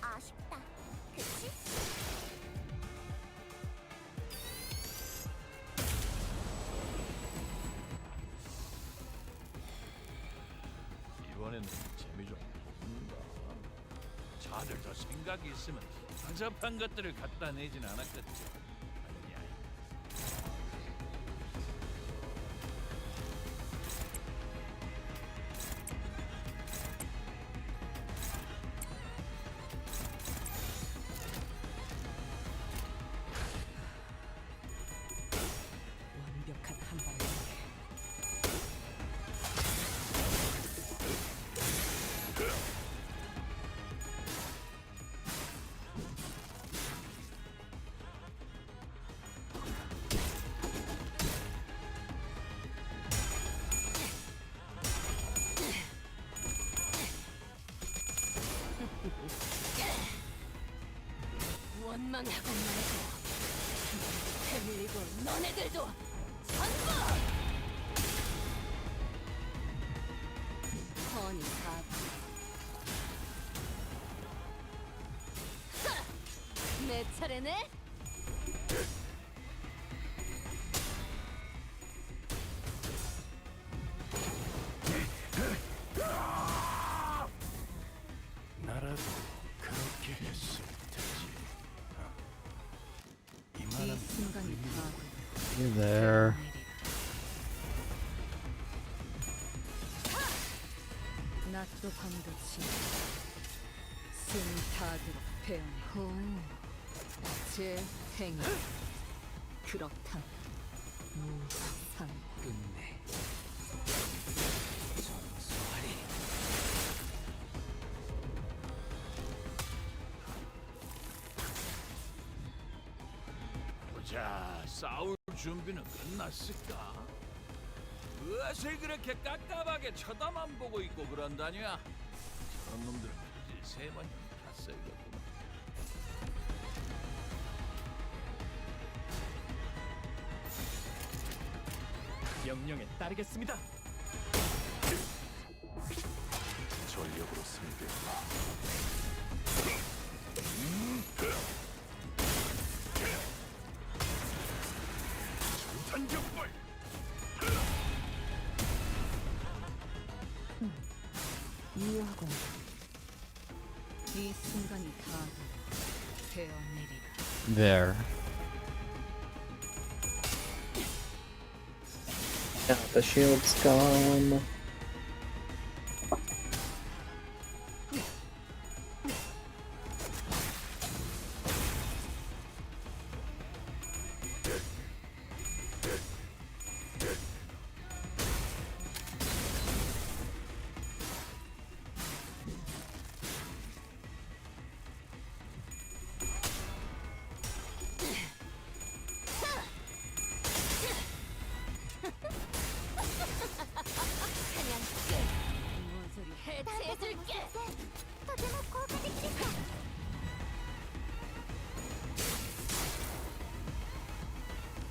아쉽다. 그치? 이번에는 재미 좀 본다. 자들 더 생각이 있으면 허접한 것들을 갖다 내진 않았겠지. 아니야. 완벽한 한 방. 원망하고 말고 패밀리고 너네들도 전부 허니 내 차례네. 나라도 그렇게 했을 테지. 이 이만한 순간이 다 You there. 낮도 밤도 지나 승타도록 배우네. 제 행위 그렇다. 무상 끝내 전수하리. 보자, 싸울 준비는 끝났을까? 무엇을 그렇게 깝깝하게 쳐다만 보고 있고 그런다냐? 저런 놈들은 이제 세 번이나 탔어야겠구나. 명령에 따르겠습니다. 전력으로 승리했다. 단격벌! 유하고 이 순간이 다 되어내리라. There. Yeah, the shield's gone. 모조리 해체해줄게. とても効果的でした。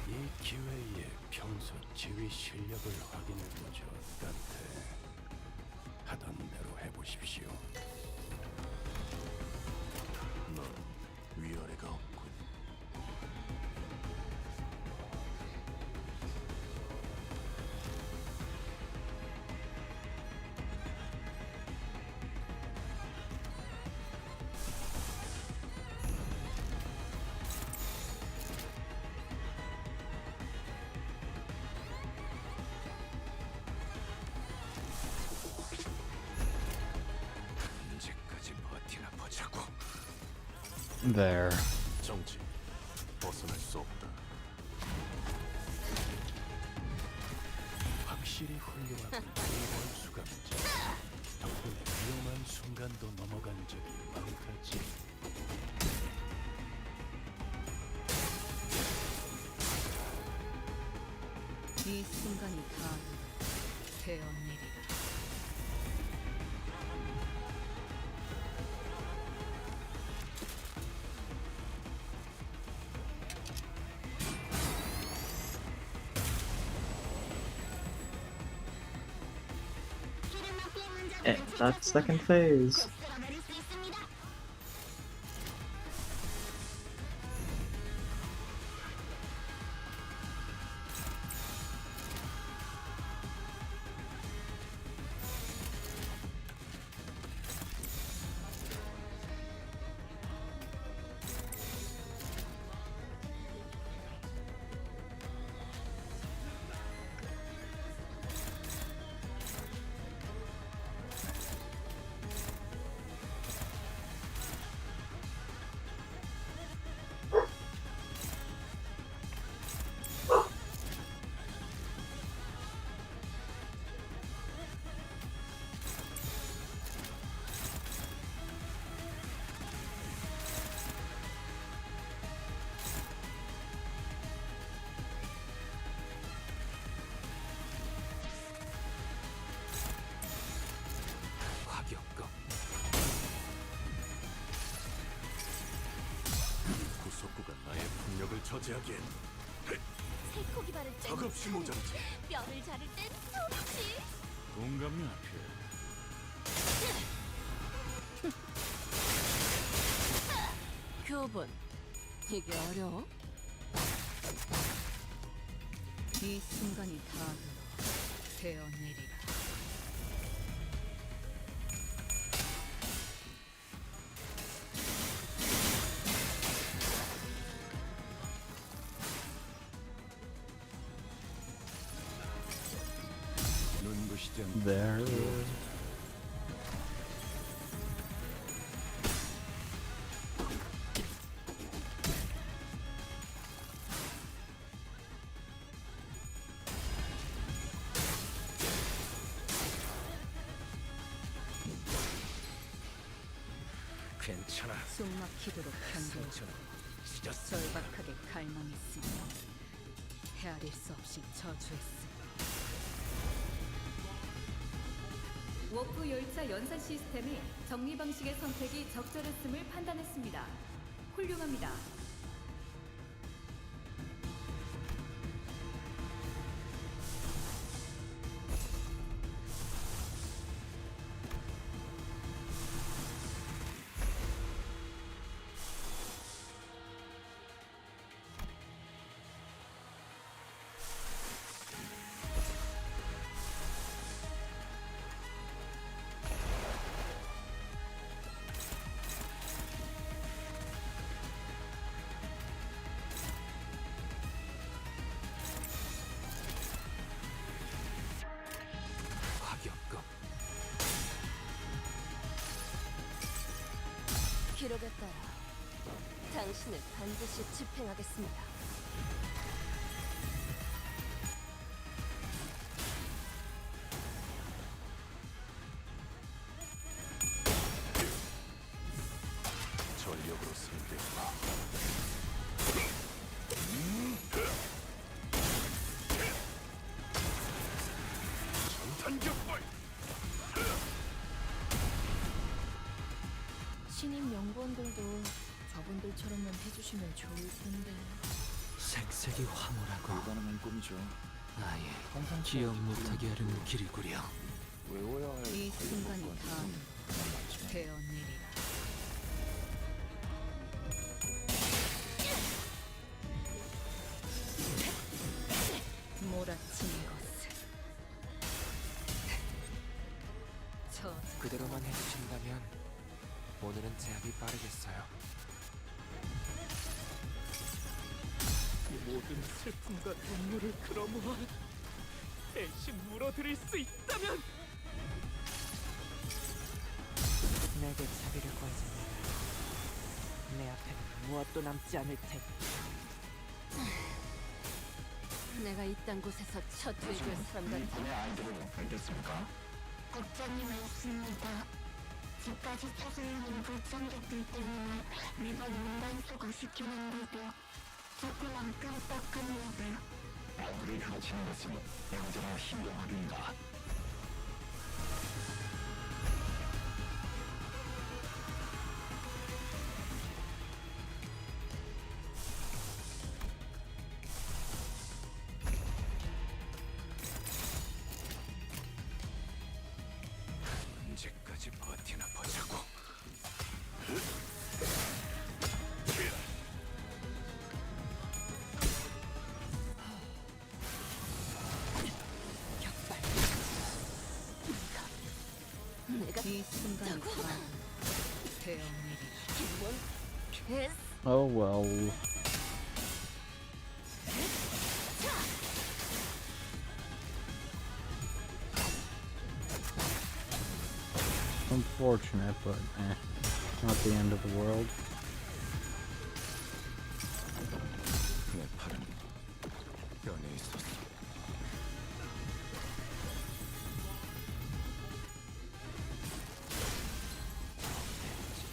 이 기회에 평소 지휘 실력을 확인해보죠, 단테. 하던 대로 해보십시오. 넌 위아래가 없군. There. 정치 벗어날 수 없다. 확실히 훌륭하군. 이번 수감자 덕분에 위험한 순간도 넘어간 적이 많다지. 이 순간이 다 되었느리라. That second phase. 파격감. 구속구가 나의 폭력을 저지하기엔 새코기 바를 땐 덕없이 모자르지. 뼈를 자를 땐 톱치. 공감이 필요해. 교본, 이게 어려워? 이 순간이 다 되었느리라. 눈부시지 않는 There. 괜찮아. 숨 막히도록 견뎌. 절박하게 갈망했으며 헤아릴 수 없이 저주했으며. 워프 열차 연산 시스템이 정리 방식의 선택이 적절했음을 판단했습니다. 훌륭합니다. 파격감. 기록에 따라 당신을 반드시 집행하겠습니다. 전력으로 상대해봐. 전탄격발. 신임 연구원들도 저분들처럼만 해주시면 좋을 텐데. 색색이 화물하고 불가능한 꿈이죠. 아예 기억 못하게 하려는 길이구려. 외워야 할 이 순간이 다 많지만 되었느리라. 몰아치는 것을 그대로만 해주신다면 오늘은 제압이 빠르겠어요. 모든 슬픔과 눈물을 끌어모아 대신 물어드릴 수 있다면 내게 차비를 걸지 마라. 내 앞에는 무엇도 남지 않을 테니. 내가 이딴 곳에서 처투해줄 사람 같아. 알겠습니까? 걱정이 많습니다. 집까지 찾아오는 불청객들 때문에 매번 문단속을 시키는데도 조금만 깜빡합니다. 업그레이드 거치는 것은 언제나 힘겨울입니다. 언제까지 버티나 보자고. 내가 이 순간이 다 대형 일이. Oh well. Unfortunate, but not the end of the world. 내 팔은 뼈에 있었어.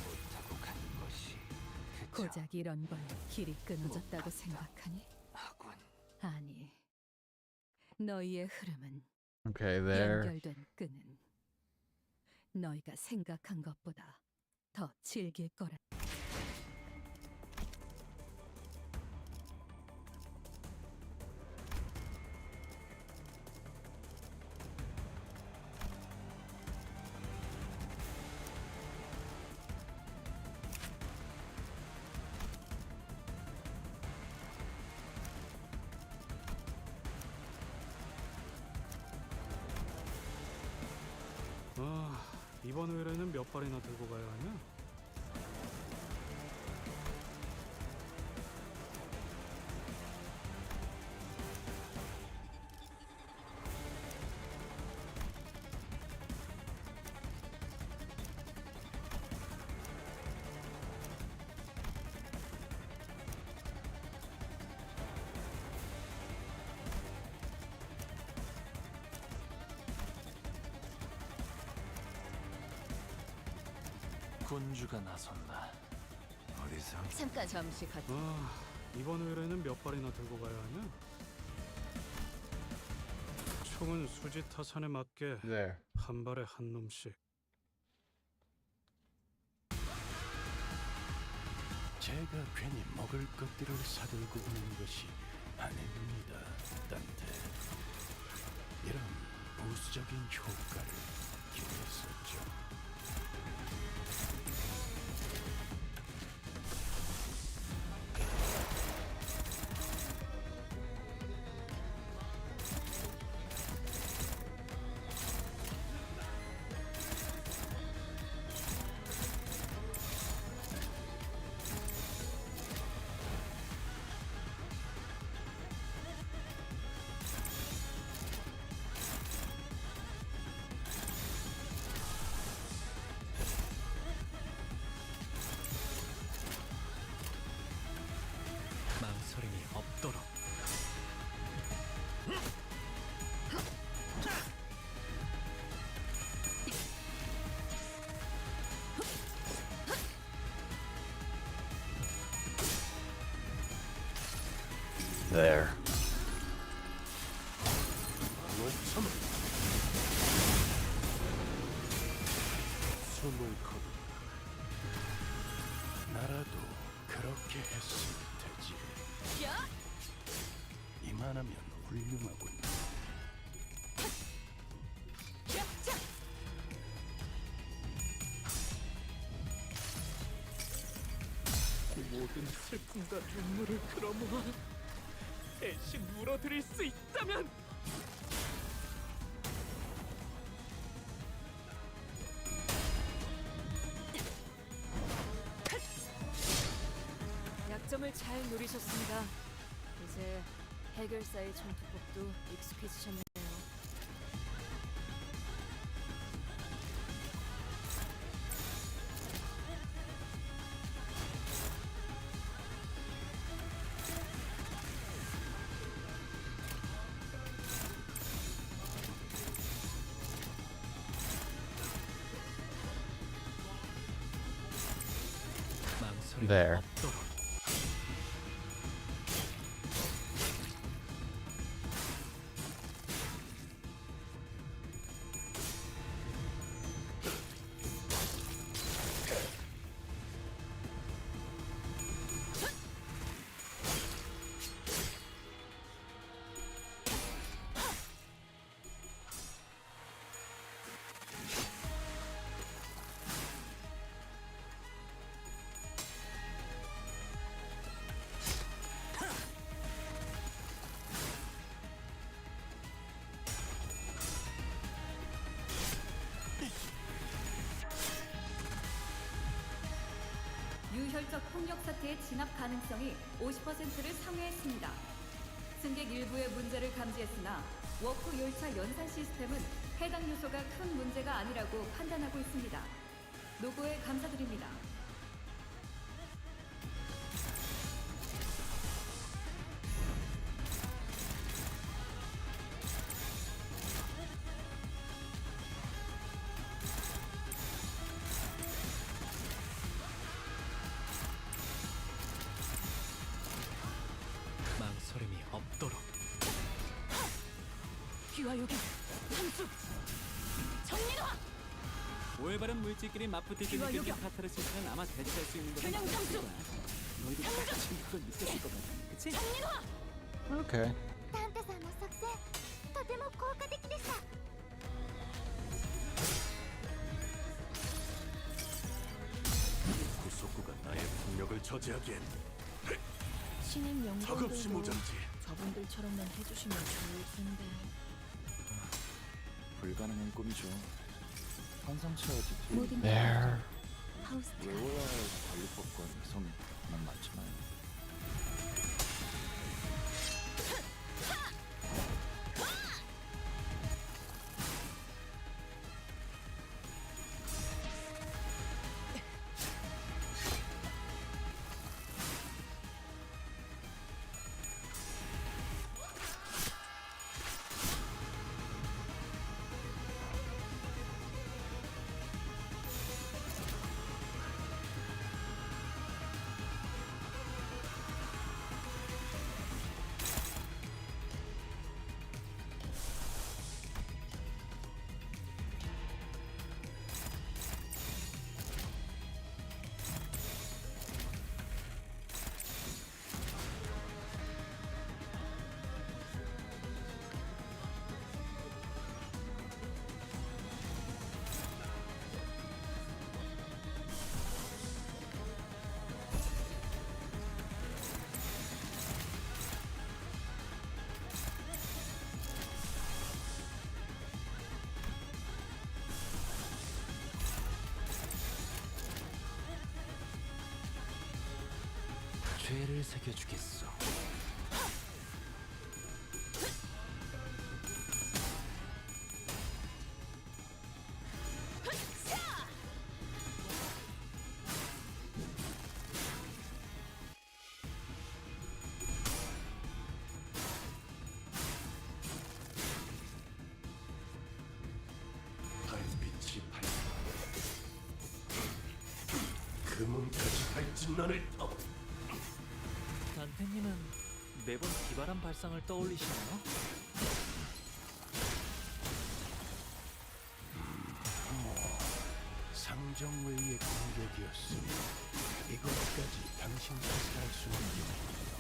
못하고 간 것이 고작 이런 걸로 길이 끊어졌다고 생각하니? 하군. 아니, 너희의 흐름은 Okay, there. 연결된 끈은 너희가 생각한 것보다 더 질길 거라. 이번 의뢰는 몇 발이나 들고 가야 하냐? 군주가 나선다. 어디서? 잠깐 잠시 가. 이번 의뢰는 몇 발이나 들고 가야 하냐? 총은 수지 타산에 맞게 There. 한 발에 한 놈씩. 제가 괜히 먹을 것들을 사들고 오는 것이 아닙니다, 딴테. 이런 부수적인 효과를 기대했었죠. 망설임이 없도록. There. 숨을 거둔 나라도 그렇게 했을 테지. 이만하면 훌륭하군. 모든 슬픔과 눈물을 끌어모아 대신 물어드릴 수 있다면 약점을 잘 노리셨습니다. 이제 해결사의 전투법도 익숙해지셨네요. there. 유혈적 폭력 사태의 진압 가능성이 50%를 상회했습니다. 승객 일부의 문제를 감지했으나 워크 열차 연산 시스템은 해당 요소가 큰 문제가 아니라고 판단하고 있습니다. 노고에 감사드립니다. 망설임이 없도록. 비와요기 함수 정리와 오해바른 물질끼리 맞붙을 때 느껴진 요격. 카타르시스는 아마 대체할 수 있는 거다. 균형 점수. 너희도 똑같이 그걸 느꼈을 거다. 그치? Okay. タンタさんの作戦とても効果的でした。 구속구가 나의 폭력을 저지하기엔 신임 턱없이 연구원들도 모자르지. 저분들처럼만 해주시면 좋을 텐데. 불가능한 꿈이죠. 환상체와 모든 디테일이 There. 파우스트가 외워야 할 관리법과 개성이 난 많지만 죄를 새겨주겠어. 달빛이 밝다. 금은까지 밝힌 너를 더. 단테님은 매번 기발한 발상을 떠올리시나요? 상정외의 공격이었으니 이것까지 당신 탓을 할 수는 없군요.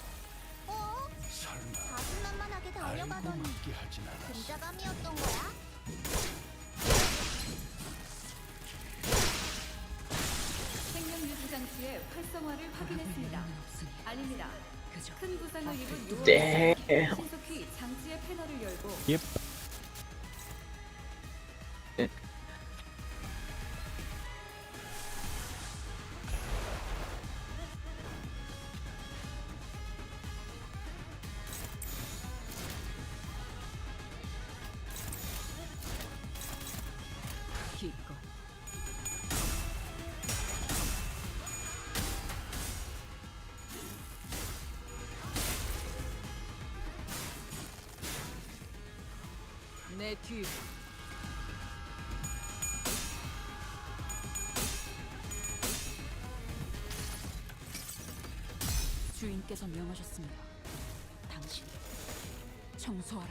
어? 설마 자신만만하게 알고 달려가더니 맞게 하진 않았어. 근자감이었던 거야? 생명 유지 장치의 활성화를 확인했습니다. 아닙니다. 큰 부상을 입은 요원 네. 신속히 장치의 패널을 열고 Yep. 기껏 내 뒤. 주인께서 명하셨습니다. 당신 청소하라.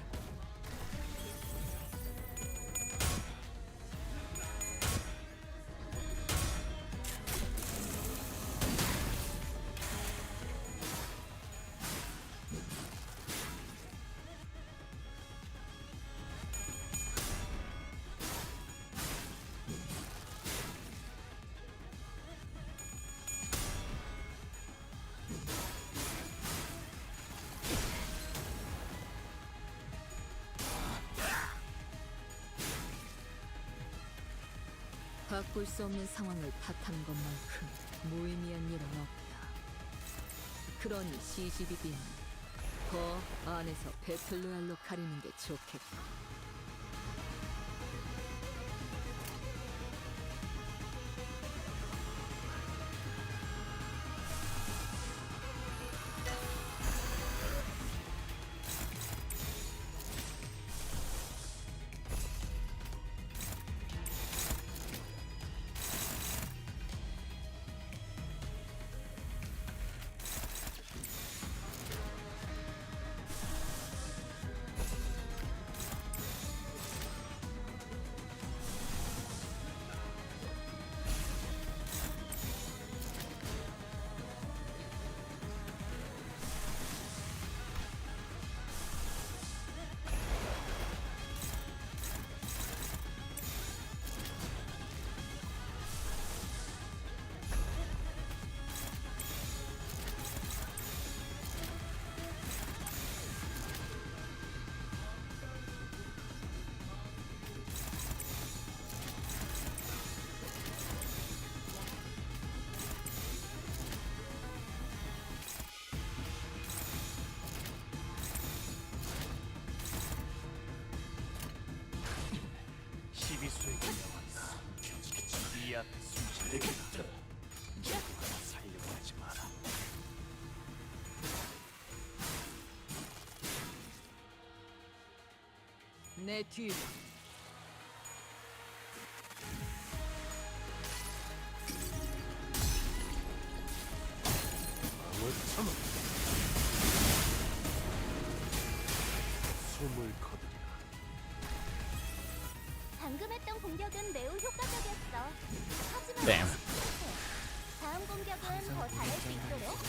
바꿀 수 없는 상황을 탓하는 것만큼 무의미한 일은 없다. 그러니 CGBB는 더 안에서 배틀로얄로 가리는 게 좋겠고. 시비수에게 명한다. 이 앞에 숨지르겠다. 누구나 살려고 하지 마라. 내 뒤로. 숨을 거두리. 방금 했던 공격은 매우 효과적이었어. 하지만 Damn. 다음 공격은 더 잘할 수 있도록.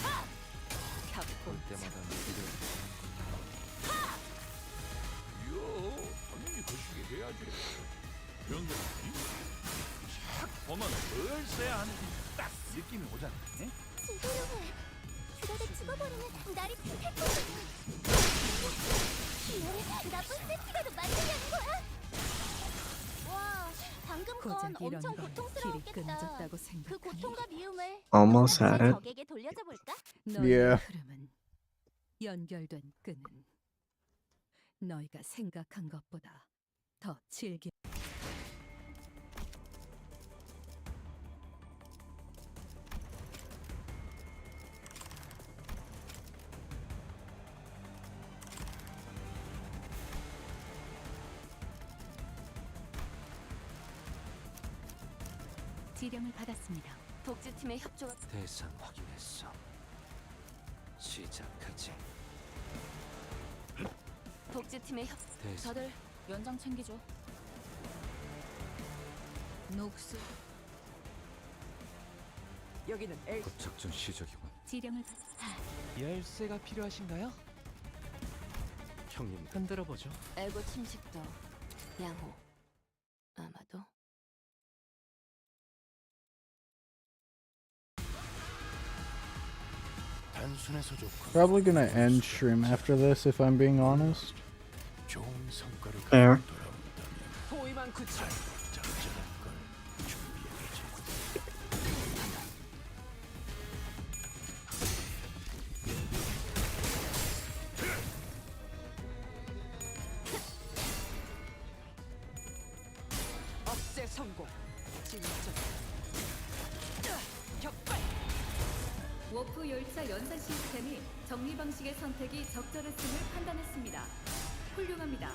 볼 때마다 무기를 당연히 거시게 해야지. 병들이 샥 보면 뭘 써야 하는지 딱 느낌이 오잖아. 에? 제대로 해. 주력에 죽어버리면 날이 픽했거든. 기회를 나쁜 세트가로 만들려는 거야? 와, 방금 건 고작 이런 엄청 건 길이 고통스러웠겠다. 끊어졌다고 그 생각하니 고통과 미움을 Almost had it. 적에게 돌려줘 볼까? 너희의 Yeah. 흐름은 연결된 끈은 너희가 생각한 것보다 더 질겨. 지령을 받았습니다. 복지팀의 협조가 대상 확인했어. 시작하지. 복지팀의 대상 다들 연장 챙기죠. 녹스. 여기는 엘. 작전 시작이군. 지령을 받. 열쇠가 필요하신가요? 형님 흔들어 보죠. 에고 침식도 양호. 아마도 단순해서 좋고 Probably gonna end stream after this if I'm being honest. 좋은 성과를 Fair. 가지고 돌아온다면 포위만 구출. 짭짤한 걸 준비해야지. 억제 성공. 진짜. 격발. 워프 열차 연산 시스템이 정리 방식의 선택이 적절했음을 판단했습니다. 훌륭합니다.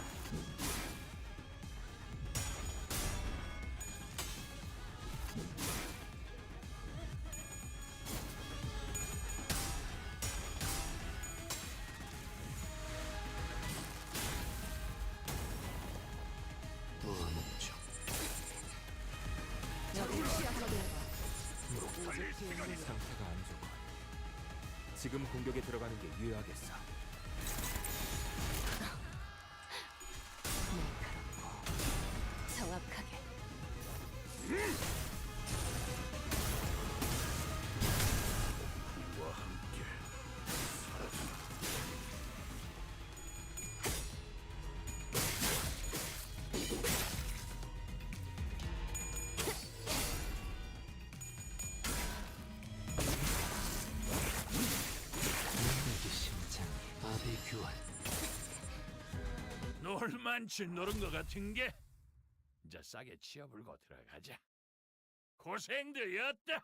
상태가 안 좋군. 지금 공격에 들어가는 게 유효하겠어. 날카롭고 정확하게. 와 함께 내 심장이 아비 교환. 놀만치 노른 것 같은 게 이제 싸게 치워불고 들어가자. 고생들이었다.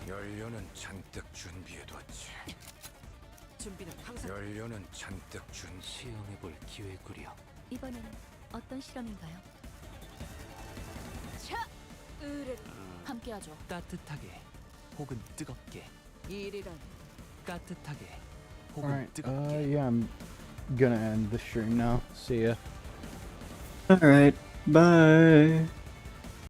연료는 잔뜩 준비해뒀지. 준비는 항상 연료는 잔뜩 시험해볼 기회구려. 이번엔 어떤 실험인가요? 차! 으르 함께하죠. 따뜻하게 혹은 뜨겁게. 일이란 따뜻하게 혹은 Alright, 뜨겁게. yeah, I'm gonna end the stream now. See ya. Alright, bye.